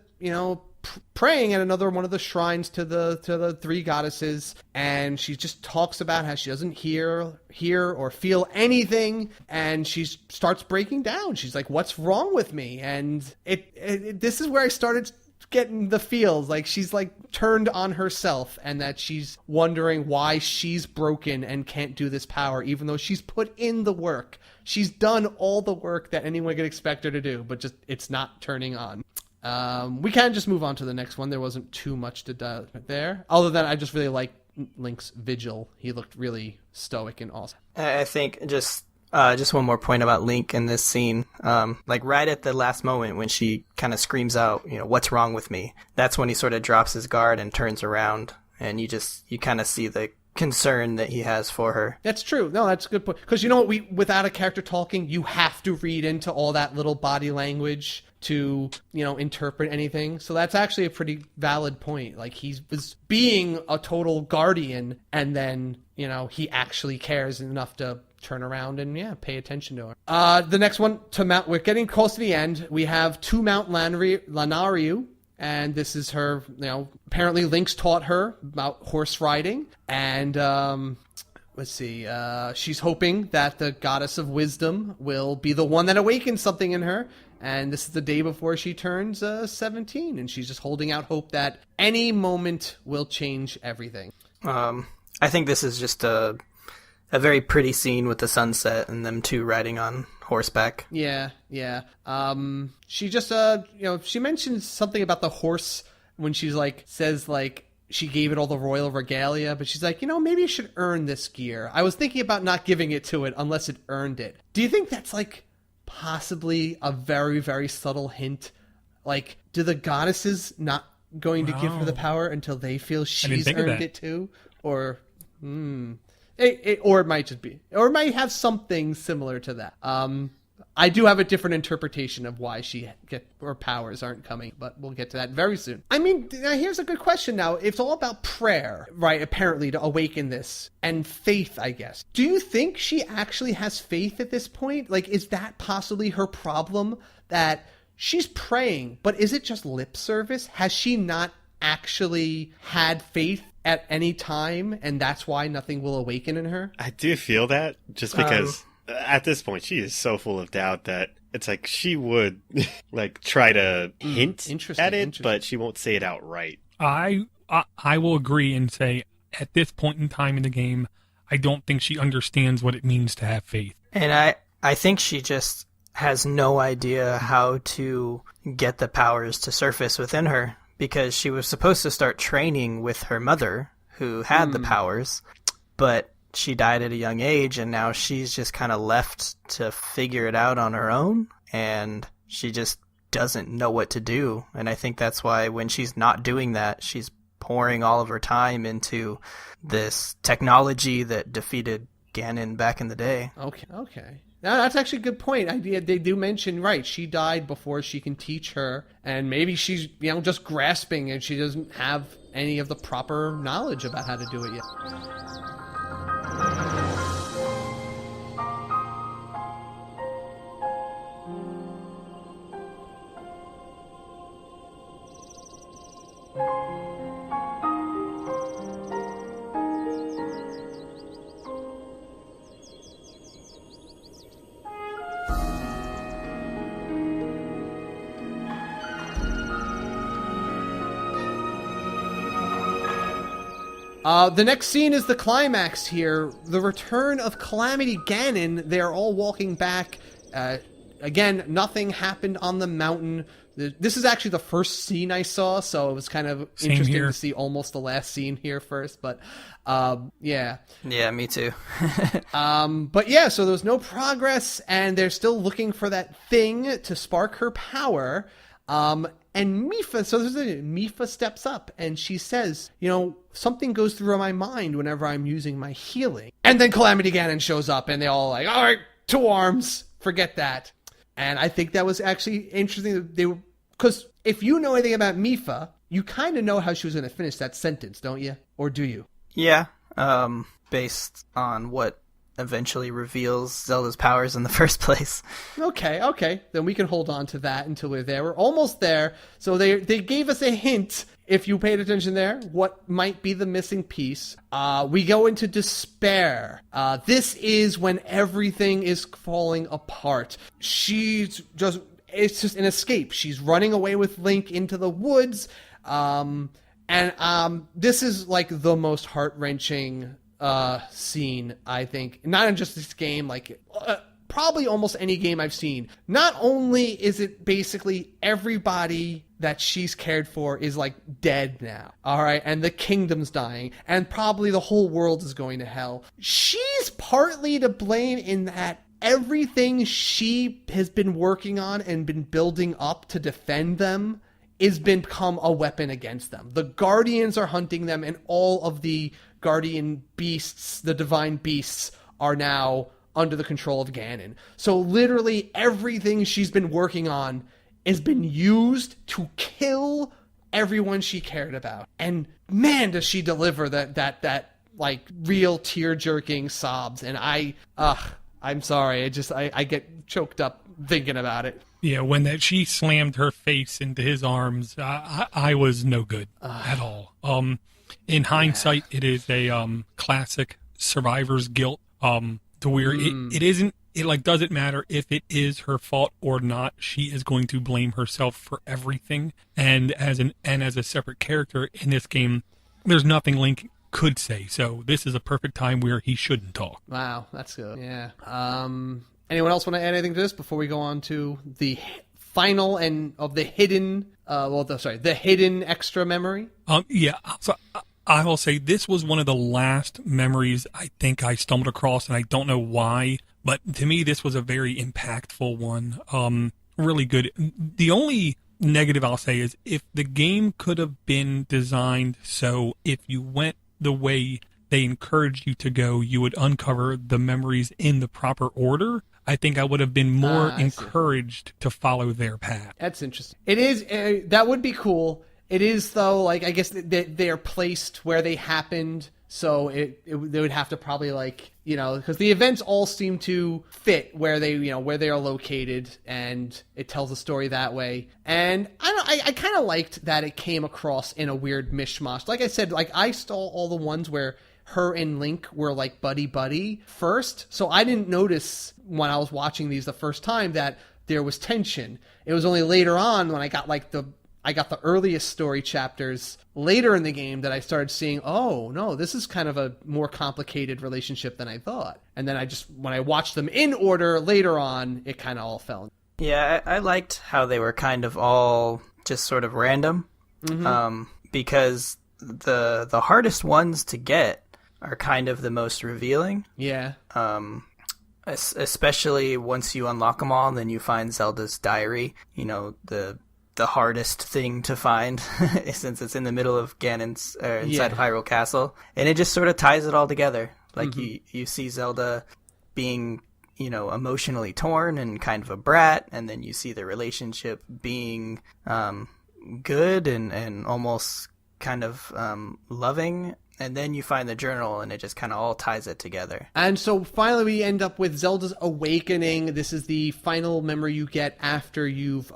praying at another one of the shrines to the three goddesses, and she just talks about how she doesn't hear or feel anything, and she starts breaking down. She's like, what's wrong with me? And this is where I started getting the feels like she's like turned on herself, and that she's wondering why she's broken and can't do this power, even though she's put in the work. She's done all the work that anyone could expect her to do, but just it's not turning on. We can just move on to the next one. There wasn't too much to do there, other than I just really like Link's vigil. He looked really stoic and awesome. I think just one more point about Link in this scene. Like right at the last moment when she kind of screams out, what's wrong with me? That's when he sort of drops his guard and turns around, and you kind of see the concern that he has for her. That's true. No, that's a good point. Because without a character talking, you have to read into all that little body language to, interpret anything. So that's actually a pretty valid point. Like, he was being a total guardian, and then, he actually cares enough to turn around and, pay attention to her. The next one, we're getting close to the end. We have to Mount Lanariu. And this is her, apparently Link's taught her about horse riding. And, let's see, she's hoping that the goddess of wisdom will be the one that awakens something in her. And this is the day before she turns 17. And she's just holding out hope that any moment will change everything. I think this is just a very pretty scene with the sunset and them two riding on horseback. Yeah. She just, she mentions something about the horse when she's like, says like, she gave it all the royal regalia, but she's like, maybe you should earn this gear. I was thinking about not giving it to it unless it earned it. Do you think that's like possibly a very, very subtle hint? Like, do the goddesses not going to give her the power until they feel she's earned it too? Or, or it might just be, or it might have something similar to that. I do have a different interpretation of why her powers aren't coming, but we'll get to that very soon. I mean, here's a good question now. It's all about prayer, right? Apparently, to awaken this, and faith, I guess. Do you think she actually has faith at this point? Like, is that possibly her problem? That she's praying, but is it just lip service? Has she not actually had faith at any time, and that's why nothing will awaken in her? I do feel that, just because at this point she is so full of doubt that it's like she would like try to hint at it, but she won't say it outright. I will agree and say at this point in time in the game, I don't think she understands what it means to have faith. And I think she just has no idea how to get the powers to surface within her, because she was supposed to start training with her mother, who had the powers, but she died at a young age, and now she's just kind of left to figure it out on her own, and she just doesn't know what to do. And I think that's why when she's not doing that, she's pouring all of her time into this technology that defeated Ganon back in the day. Okay. Now, that's actually a good point. They do mention, right, she died before she can teach her, and maybe she's, just grasping and she doesn't have any of the proper knowledge about how to do it yet. The next scene is the climax here. The return of Calamity Ganon. They're all walking back. Again, nothing happened on the mountain. This is actually the first scene I saw, so it was kind of interesting to see almost the last scene here first. But, yeah. Yeah, me too. But yeah, so there was no progress, and they're still looking for that thing to spark her power. And Mipha, so Mipha steps up and she says, something goes through my mind whenever I'm using my healing. And then Calamity Ganon shows up and they all like, all right, 2 arms, forget that. And I think that was actually interesting. Because if you know anything about Mipha, you kind of know how she was going to finish that sentence, don't you? Or do you? Yeah, based on what eventually reveals Zelda's powers in the first place. Okay. Then we can hold on to that until we're there. We're almost there. So they gave us a hint, if you paid attention there, what might be the missing piece. We go into despair. This is when everything is falling apart. It's just an escape. She's running away with Link into the woods. And this is like the most heart-wrenching scene, I think, not in just this game, like probably almost any game I've seen. Not only is it basically everybody that she's cared for is like dead now, all right, and the kingdom's dying, and probably the whole world is going to hell. She's partly to blame in that everything she has been working on and been building up to defend them is become a weapon against them. The Guardians are hunting them, and all of the Guardian beasts, the divine beasts, are now under the control of Ganon. So literally everything she's been working on has been used to kill everyone she cared about. And man, does she deliver that like real tear-jerking sobs. And I'm sorry, I get choked up thinking about it. Yeah, when she slammed her face into his arms, I was no good at all. In hindsight, it is a classic survivor's guilt. To where it doesn't matter if it is her fault or not. She is going to blame herself for everything. And as a separate character in this game, there's nothing Link could say. So this is a perfect time where he shouldn't talk. Wow, that's good. Yeah. Anyone else want to add anything to this before we go on to the final and of the hidden, the hidden extra memory? Yeah. So I will say this was one of the last memories I think I stumbled across, and I don't know why, but to me this was a very impactful one. Really good. The only negative I'll say is if the game could have been designed so if you went the way they encouraged you to go, you would uncover the memories in the proper order. I think I would have been more encouraged to follow their path. That's interesting. It is, that would be cool. It is, though, like, I guess they're placed where they happened, so they would have to probably, like, because the events all seem to fit where they are located, and it tells a story that way. And I kind of liked that it came across in a weird mishmash. Like I said, like, I saw all the ones where her and Link were like buddy first, so I didn't notice when I was watching these the first time that there was tension. It was only later on when I got the earliest story chapters later in the game that I started seeing, oh no, this is kind of a more complicated relationship than I thought. And then when I watched them in order later on, it kind of all fell. Yeah, I liked how they were kind of all just sort of random, because the hardest ones to get are kind of the most revealing. Yeah. Especially once you unlock them all, and then you find Zelda's diary. The hardest thing to find since it's in the middle of Ganon's inside of Hyrule Castle, and it just sort of ties it all together. Like you see Zelda being emotionally torn and kind of a brat, and then you see the relationship being good and almost kind of loving. And then you find the journal, and it just kind of all ties it together. And so finally we end up with Zelda's Awakening. This is the final memory you get after you've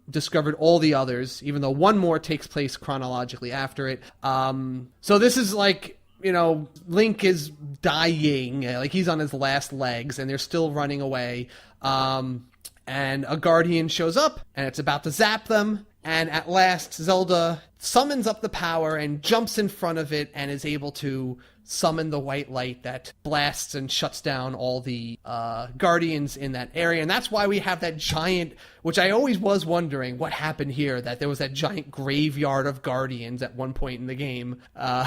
discovered all the others, even though one more takes place chronologically after it. So this is like, Link is dying. Like, he's on his last legs, and they're still running away. And a Guardian shows up, and it's about to zap them. And at last, Zelda summons up the power and jumps in front of it and is able to summon the white light that blasts and shuts down all the Guardians in that area. And that's why we have that giant, which I always was wondering what happened here, that there was that giant graveyard of Guardians at one point in the game. So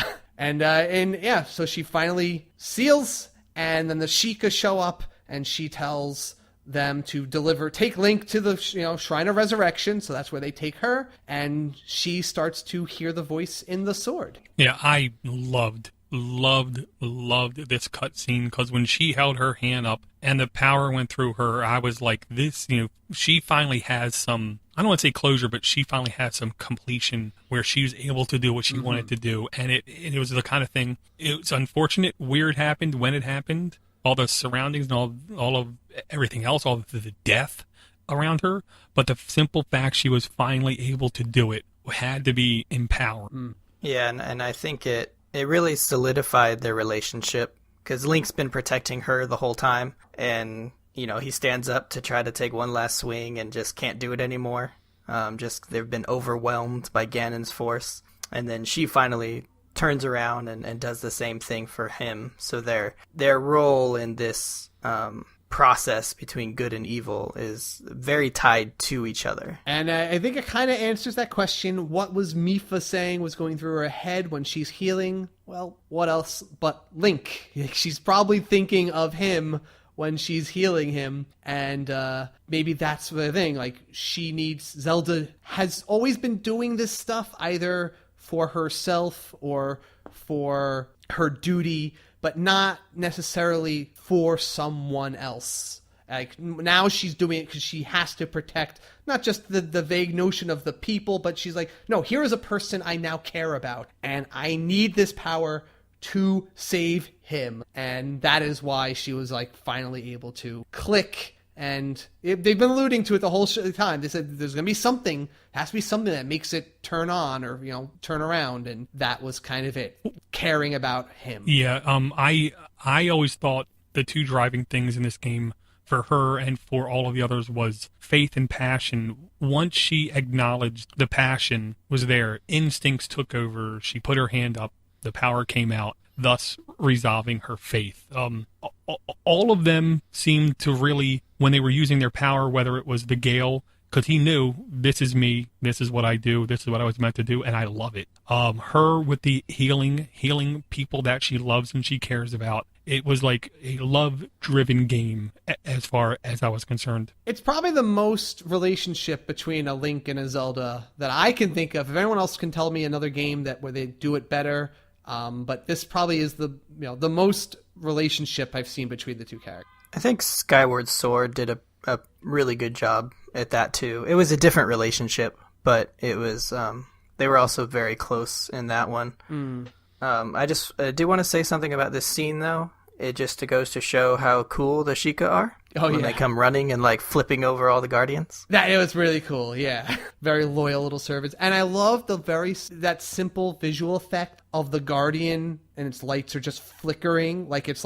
she finally seals, and then the Sheikah show up, and she tells them to take Link to the Shrine of Resurrection, so that's where they take her, and she starts to hear the voice in the sword. Yeah, I loved this cutscene, because when she held her hand up and the power went through her, I was like, this, she finally has some, I don't want to say closure, but she finally has some completion where she was able to do what she wanted to do. And it was the kind of thing, it was unfortunate, weird happened when it happened, all the surroundings and all of everything else, all of the death around her. But the simple fact she was finally able to do it had to be empowering. Yeah, and I think it really solidified their relationship, because Link's been protecting her the whole time, and he stands up to try to take one last swing and just can't do it anymore. They've been overwhelmed by Ganon's force, and then she finally turns around and does the same thing for him. So their role in this process between good and evil is very tied to each other. And I think it kind of answers that question. What was Mipha saying was going through her head when she's healing? Well, what else but Link? She's probably thinking of him when she's healing him, and maybe that's the thing. Like, Zelda has always been doing this stuff either for herself or for her duty, but not necessarily for someone else. Like, now she's doing it because she has to protect not just the vague notion of the people, but she's like, no, here is a person I now care about, and I need this power to save him. And that is why she was like finally able to click. And they've been alluding to it the whole time. They said there's going to be something, has to be something that makes it turn on or, turn around. And that was kind of it, caring about him. Yeah, I always thought the two driving things in this game for her and for all of the others was faith and passion. Once she acknowledged the passion was there, instincts took over, she put her hand up, the power came out, thus resolving her faith. All of them seemed to really, when they were using their power, whether it was the Gale, because he knew, this is me, this is what I do, this is what I was meant to do, and I love it. Her with the healing people that she loves and she cares about. It was like a love-driven game as far as I was concerned. It's probably the most relationship between a Link and a Zelda that I can think of. If anyone else can tell me another game where they do it better, but this probably is the most relationship I've seen between the two characters. I think Skyward Sword did a really good job at that too. It was a different relationship, but it was they were also very close in that one. I just do want to say something about this scene though. It just goes to show how cool the Sheikah are. When they come running and like flipping over all the guardians. It was really cool, yeah. Very loyal little servants. And I love that simple visual effect of the guardian and its lights are just flickering. Like it's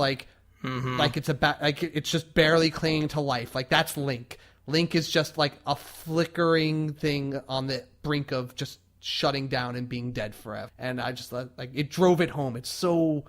it's just barely clinging to life. Like that's Link. Link is just like a flickering thing on the brink of just shutting down and being dead forever. And I just like it drove it home. It's so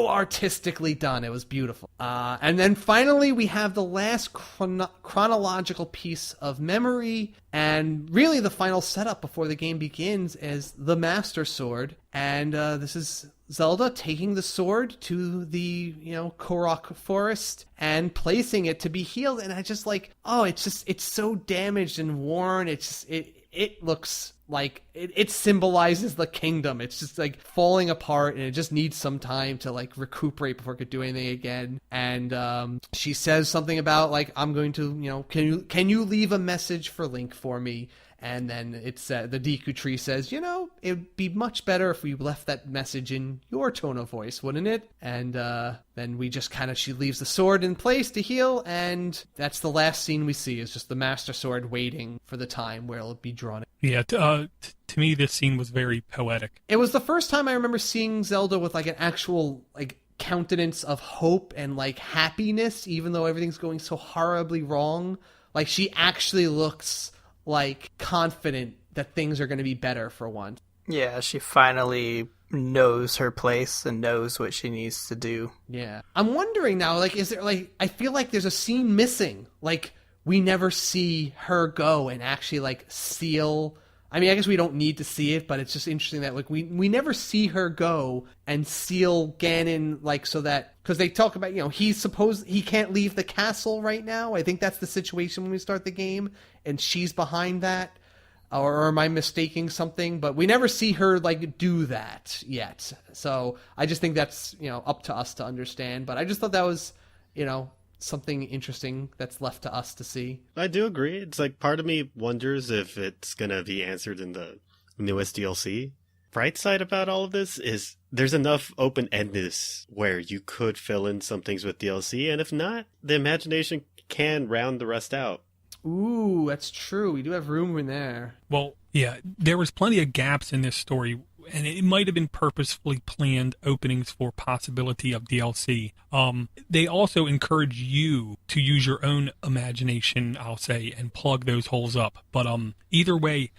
artistically done. It was beautiful. And then finally we have the last chronological piece of memory, and really the final setup before the game begins is the Master Sword. And this is Zelda taking the sword to the Korok forest and placing it to be healed. And I just like, it's so damaged and worn. It looks like it symbolizes the kingdom. It's just like falling apart, and it just needs some time to like recuperate before it could do anything again. And she says something about like, I'm going to, can you leave a message for Link for me? And then it's the Deku Tree says, it would be much better if we left that message in your tone of voice, wouldn't it? And then we just she leaves the sword in place to heal, and that's the last scene we see, is just the Master Sword waiting for the time where it'll be drawn. Yeah, to me this scene was very poetic. It was the first time I remember seeing Zelda with like an actual like countenance of hope and like happiness, even though everything's going so horribly wrong. Like she actually looks like confident that things are going to be better for once. Yeah, she finally knows her place and knows what she needs to do. Yeah. I'm wondering now, like, is there like, I feel like there's a scene missing. Like, we never see her go and actually like seal I mean, I guess we don't need to see it, but it's just interesting that like we never see her go and seal Ganon, like, so that, because they talk about, he can't leave the castle right now. I think that's the situation when we start the game, and she's behind that. Or am I mistaking something? But we never see her like do that yet. So I just think that's, up to us to understand. But I just thought that was, something interesting that's left to us to see. I do agree. It's like part of me wonders if it's going to be answered in the newest DLC. Bright side about all of this is there's enough open-endedness where you could fill in some things with DLC, and if not, the imagination can round the rest out. Ooh, that's true. We do have room in there. Well, yeah, there was plenty of gaps in this story, and it might have been purposefully planned openings for possibility of DLC. They also encourage you to use your own imagination, I'll say, and plug those holes up. But either way,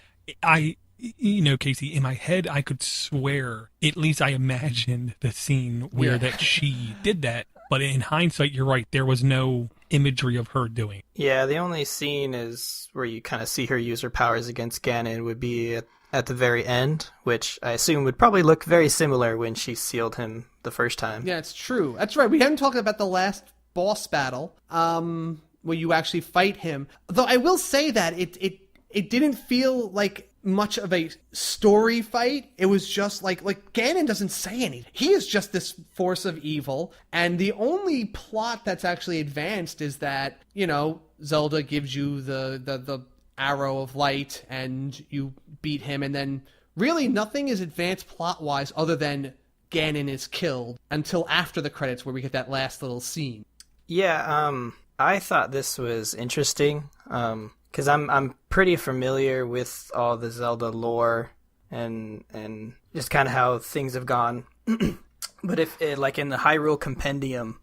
Casey, in my head, I could swear, at least I imagined the scene where that she did that. But in hindsight, you're right. There was no imagery of her doing it. Yeah, the only scene is where you kind of see her use her powers against Ganon would be at the very end, which I assume would probably look very similar when she sealed him the first time. Yeah, it's true. That's right. We haven't talked about the last boss battle, where you actually fight him. Though I will say that it didn't feel like much of a story fight. It was just like Ganon doesn't say anything. He is just this force of evil, and the only plot that's actually advanced is that, Zelda gives you the arrow of light and you beat him, and then really nothing is advanced plot-wise other than Ganon is killed until after the credits where we get that last little scene. Yeah, I thought this was interesting, because I'm pretty familiar with all the Zelda lore and just kind of how things have gone. But if like in the Hyrule Compendium,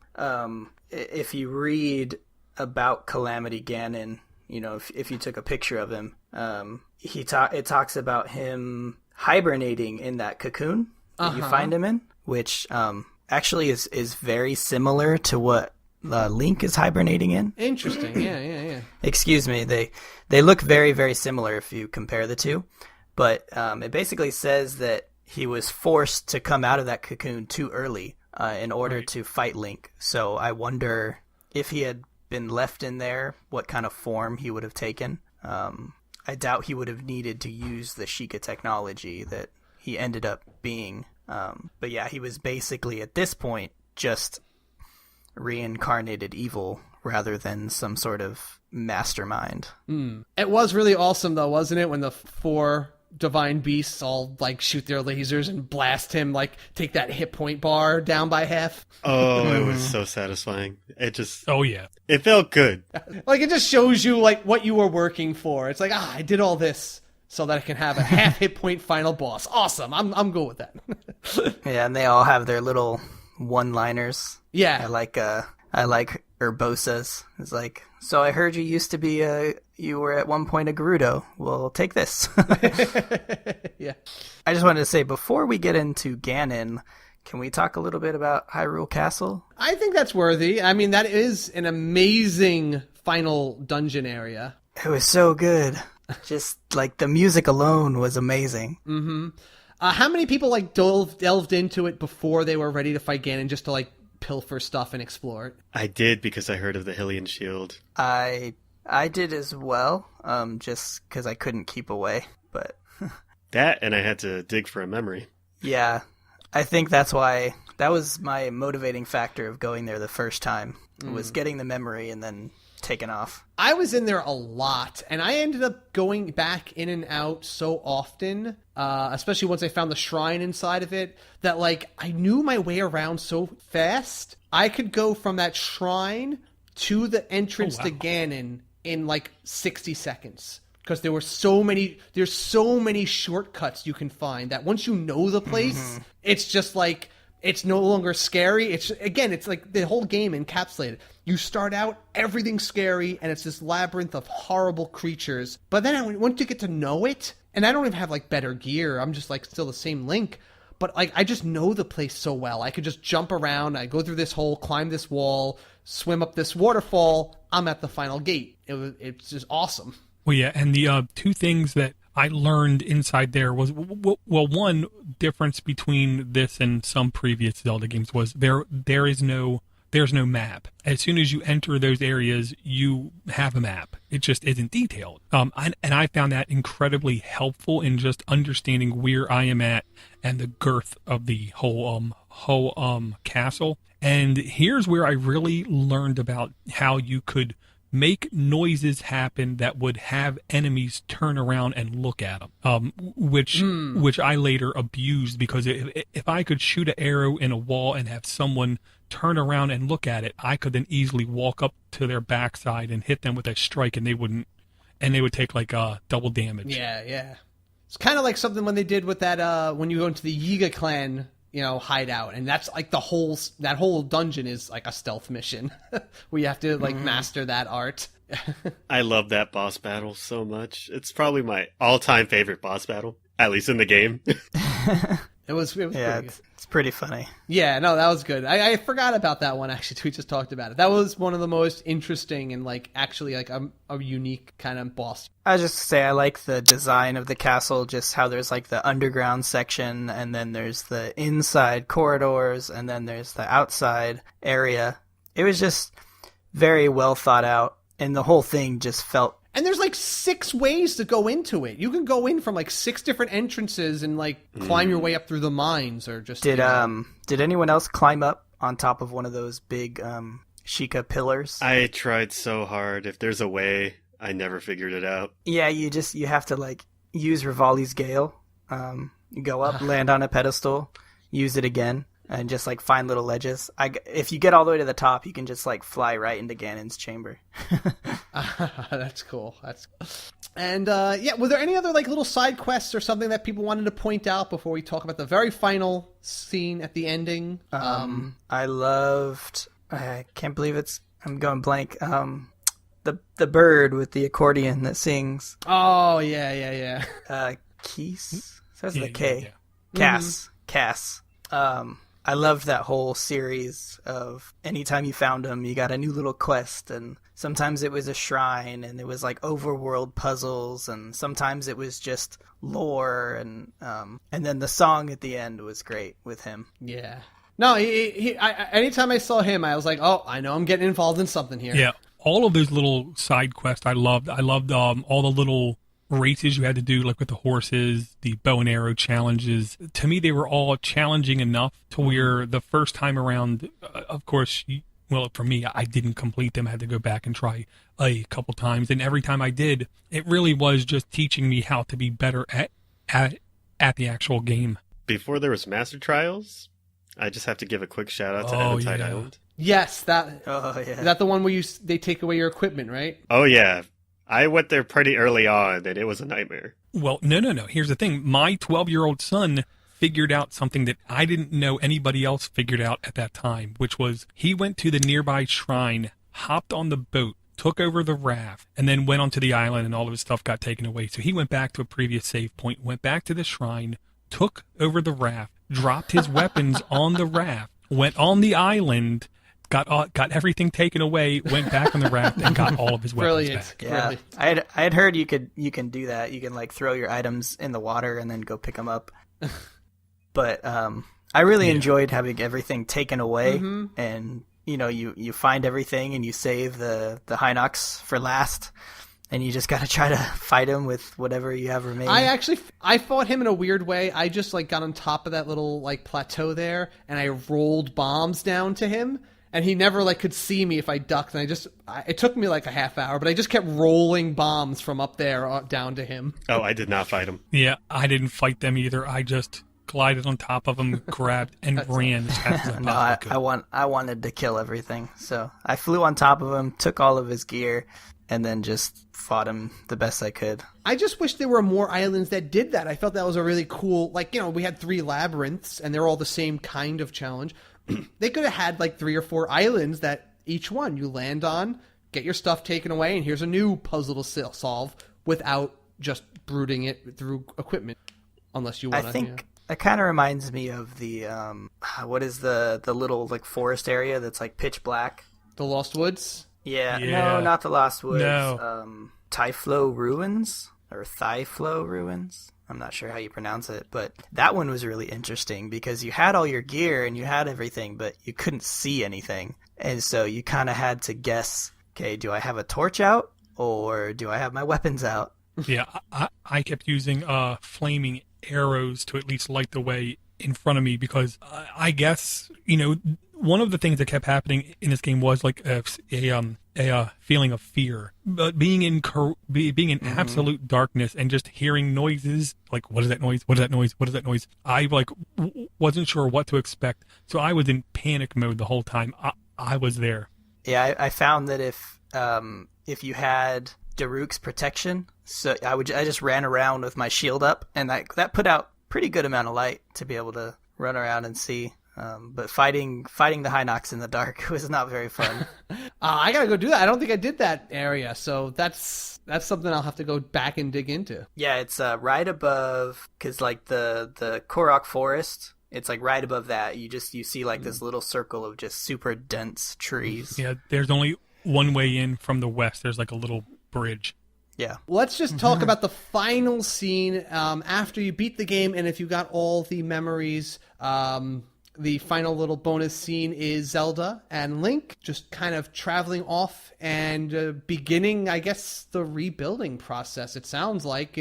if you read about Calamity Ganon, if you took a picture of him, it talks about him hibernating in that cocoon that you find him in, which actually is very similar to what Link is hibernating in. Interesting. Yeah. Excuse me. They look very, very similar if you compare the two. But it basically says that he was forced to come out of that cocoon too early in order to fight Link. So I wonder if he had been left in there, what kind of form he would have taken. I doubt he would have needed to use the Sheikah technology that he ended up being. But yeah, he was basically at this point just reincarnated evil rather than some sort of mastermind. It was really awesome though, wasn't it, when the 4 divine beasts all like shoot their lasers and blast him, like take that hit point bar down by half. Oh, it was so satisfying. It felt good. Like it just shows you like what you were working for. It's like, I did all this so that I can have a half hit point final boss. Awesome. I'm good with that. Yeah, and they all have their little one-liners. Yeah. I like Urbosa's. It's like, so I heard you used to be you were at one point a Gerudo. Well, take this. Yeah. I just wanted to say, before we get into Ganon, can we talk a little bit about Hyrule Castle? I think that's worthy. I mean, that is an amazing final dungeon area. It was so good. Just like the music alone was amazing. Mm-hmm. How many people like delved into it before they were ready to fight Ganon, just to like pilfer stuff and explore it? I did, because I heard of the Hylian shield. I did as well, just because I couldn't keep away. But that, and I had to dig for a memory. Yeah, I think that's why that was my motivating factor of going there the first time, was getting the memory and then taking off. I was in there a lot, and I ended up going back in and out so often, especially once I found the shrine inside of it, that like I knew my way around so fast. I could go from that shrine to the entrance to Ganon in like 60 seconds. Because there's so many shortcuts you can find that once you know the place, it's just like, it's no longer scary. It's like the whole game encapsulated. You start out, everything's scary, and it's this labyrinth of horrible creatures. But then once you get to know it, and I don't even have like better gear, I'm just like still the same Link, but like I just know the place so well. I could just jump around, I go through this hole, climb this wall, swim up this waterfall, I'm at the final gate. It's just awesome. Well, yeah, and the two things that I learned inside there was, well, one difference between this and some previous Zelda games was there's no map. As soon as you enter those areas, you have a map. It just isn't detailed. And I found that incredibly helpful in just understanding where I am at and the girth of the whole castle. And here's where I really learned about how you could make noises happen that would have enemies turn around and look at them, which I later abused, because if I could shoot an arrow in a wall and have someone turn around and look at it, I could then easily walk up to their backside and hit them with a strike, and they would take like double damage. Yeah. It's kind of like something when they did with that when you go into the Yiga clan, hideout, and that's like that whole dungeon is like a stealth mission where you have to like master that art. I love that boss battle so much. It's probably my all-time favorite boss battle, at least in the game. It was yeah, pretty good. It's pretty funny. Yeah, no, that was good. I forgot about that one, actually. We just talked about it. That was one of the most interesting and like actually like a unique kind of boss. I was just say I like the design of the castle, just how there's like the underground section, and then there's the inside corridors, and then there's the outside area. It was just very well thought out, and the whole thing just felt... And there's like 6 ways to go into it. You can go in from like 6 different entrances and like climb your way up through the mines, or just... Did anyone else climb up on top of one of those big Sheikah pillars? I tried so hard. If there's a way, I never figured it out. Yeah, you have to like use Rivali's Gale. You go up, land on a pedestal, use it again, and just like find little ledges. If you get all the way to the top, you can just like fly right into Ganon's chamber. That's cool. And were there any other like little side quests or something that people wanted to point out before we talk about the very final scene at the ending? I loved... I can't believe I'm going blank. The bird with the accordion that sings. Oh, yeah. Keese? Says the K. Yeah. Cass. I loved that whole series of anytime you found him, you got a new little quest, and sometimes it was a shrine, and it was like overworld puzzles, and sometimes it was just lore, and then the song at the end was great with him. Yeah. No, anytime I saw him, I was like, oh, I know I'm getting involved in something here. Yeah, all of those little side quests I loved. I loved all the little races you had to do, like with the horses, the bow and arrow challenges. To me, they were all challenging enough to where the first time around, of course, for me, I didn't complete them. I had to go back and try a couple times. And every time I did, it really was just teaching me how to be better at the actual game. Before there was Master Trials, I just have to give a quick shout out to Eventide Island. Yes, that. Oh, yeah. Is that the one where they take away your equipment, right? Oh, yeah. I went there pretty early on, and it was a nightmare. Well, no. Here's the thing. My 12-year-old son figured out something that I didn't know anybody else figured out at that time, which was he went to the nearby shrine, hopped on the boat, took over the raft, and then went onto the island, and all of his stuff got taken away. So he went back to a previous save point, went back to the shrine, took over the raft, dropped his weapons on the raft, went on the island, got everything taken away, went back on the raft, and got all of his weapons back. Yeah, I had heard you can do that. You can like throw your items in the water and then go pick them up. But I really enjoyed having everything taken away, and you find everything and you save the Hinox for last. And you just gotta try to fight him with whatever you have remaining. I fought him in a weird way. I just like got on top of that little like plateau there, and I rolled bombs down to him, and he never like could see me if I ducked. And it took me like a half hour, but I just kept rolling bombs from up there down to him. Oh, I did not fight him. Yeah, I didn't fight them either. I just glided on top of him, grabbed, and ran as fast as I possibly could. I wanted to kill everything, so I flew on top of him, took all of his gear, and then just fought him the best I could. I just wish there were more islands that did that. I felt that was a really cool, we had 3 labyrinths, and they're all the same kind of challenge. They could have had 3 or 4 islands that each one you land on, get your stuff taken away, and here's a new puzzle to solve without just brooding it through equipment. Unless you want to. I think it kind of reminds me of the, what is the little forest area that's pitch black? The Lost Woods? Yeah. No, not the Lost Woods. No. Typhlo Ruins? or Thiflo ruins. I'm not sure how you pronounce it, but that one was really interesting because you had all your gear and you had everything, but you couldn't see anything. And so you kind of had to guess, okay, do I have a torch out or do I have my weapons out? Yeah, I kept using flaming arrows to at least light the way in front of me because I guess, one of the things that kept happening in this game was like a feeling of fear. But being in absolute darkness and just hearing noises, like, what is that noise? What is that noise? What is that noise? I wasn't sure what to expect. So I was in panic mode the whole time. I was there. Yeah, I found that if you had Daruk's protection, so I just ran around with my shield up, and that put out pretty good amount of light to be able to run around and see. But fighting the Hinox in the dark was not very fun. I gotta go do that. I don't think I did that area, so that's something I'll have to go back and dig into. Yeah, it's right above, because like the Korok Forest, it's like right above that. You see like this little circle of just super dense trees. Yeah, there's only one way in from the west. There's like a little bridge. Yeah. Let's just talk about the final scene after you beat the game, and if you got all the memories. The final little bonus scene is Zelda and Link just kind of traveling off and beginning, I guess, the rebuilding process. It sounds like,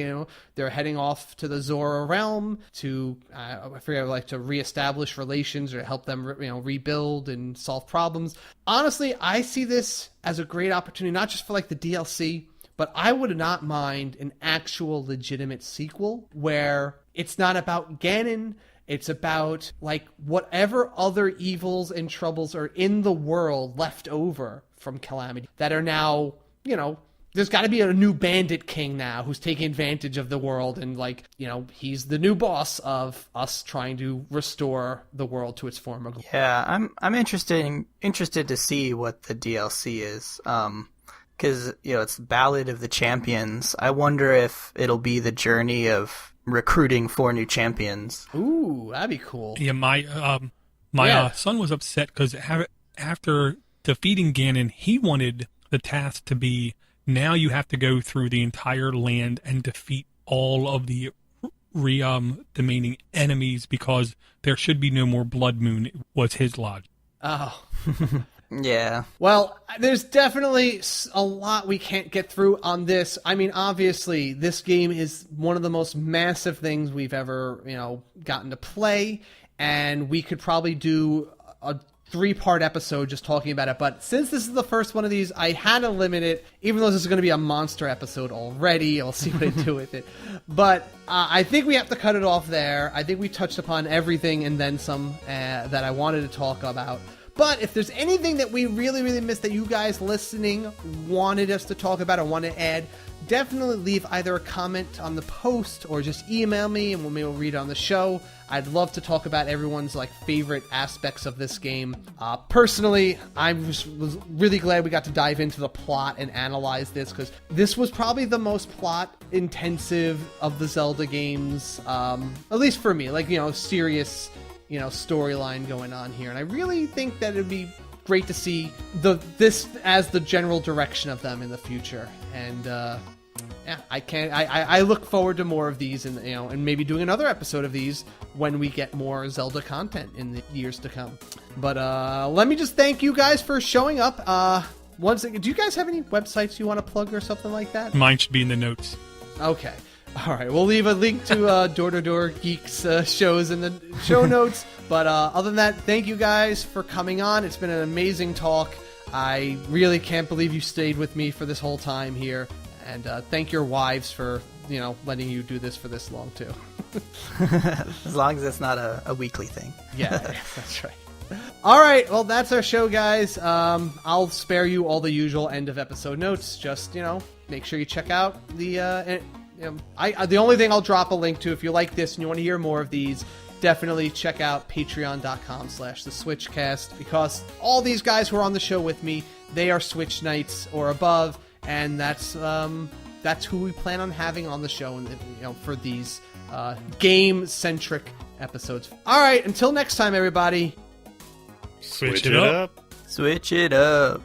they're heading off to the Zora realm to, I forget, like to reestablish relations or help them, rebuild and solve problems. Honestly, I see this as a great opportunity, not just for like the DLC, but I would not mind an actual legitimate sequel where it's not about Ganon. It's about, like, whatever other evils and troubles are in the world left over from Calamity that are now, there's got to be a new bandit king now who's taking advantage of the world and, like, he's the new boss of us trying to restore the world to its former glory. Yeah, I'm interested to see what the DLC is. Because, it's Ballad of the Champions. I wonder if it'll be the journey of recruiting 4 new champions. Ooh, that'd be cool. Yeah, my son was upset because after defeating Ganon, he wanted the task to be, now you have to go through the entire land and defeat all of the remaining enemies because there should be no more Blood Moon, was his logic. Oh. Yeah. Well, there's definitely a lot we can't get through on this. I mean, obviously, this game is one of the most massive things we've ever, gotten to play, and we could probably do a 3-part episode just talking about it. But since this is the first one of these, I had to limit it, even though this is going to be a monster episode already. I'll see what I do with it. But I think we have to cut it off there. I think we touched upon everything and then some that I wanted to talk about. But if there's anything that we really, really missed that you guys listening wanted us to talk about or want to add, definitely leave either a comment on the post or just email me and we'll read it on the show. I'd love to talk about everyone's favorite aspects of this game. Personally, I was really glad we got to dive into the plot and analyze this because this was probably the most plot intensive of the Zelda games, at least for me. Serious storyline going on here, and I really think that it'd be great to see this as the general direction of them in the future. And I look forward to more of these, and maybe doing another episode of these when we get more Zelda content in the years to come. But let me just thank you guys for showing up. Once again, do you guys have any websites you want to plug or something like that? Mine should be in the notes. Okay. All right, we'll leave a link to Door to Door Geeks shows in the show notes. But other than that, thank you guys for coming on. It's been an amazing talk. I really can't believe you stayed with me for this whole time here. And thank your wives for, letting you do this for this long, too. As long as it's not a weekly thing. Yeah, that's right. All right, well, that's our show, guys. I'll spare you all the usual end of episode notes. Just, make sure you check out the... the only thing I'll drop a link to, if you like this and you want to hear more of these, definitely check out patreon.com/theswitchcast, because all these guys who are on the show with me, they are Switch Knights or above, and that's who we plan on having on the show, and for these game-centric episodes. All right, until next time, everybody. Switch it up. Switch it up.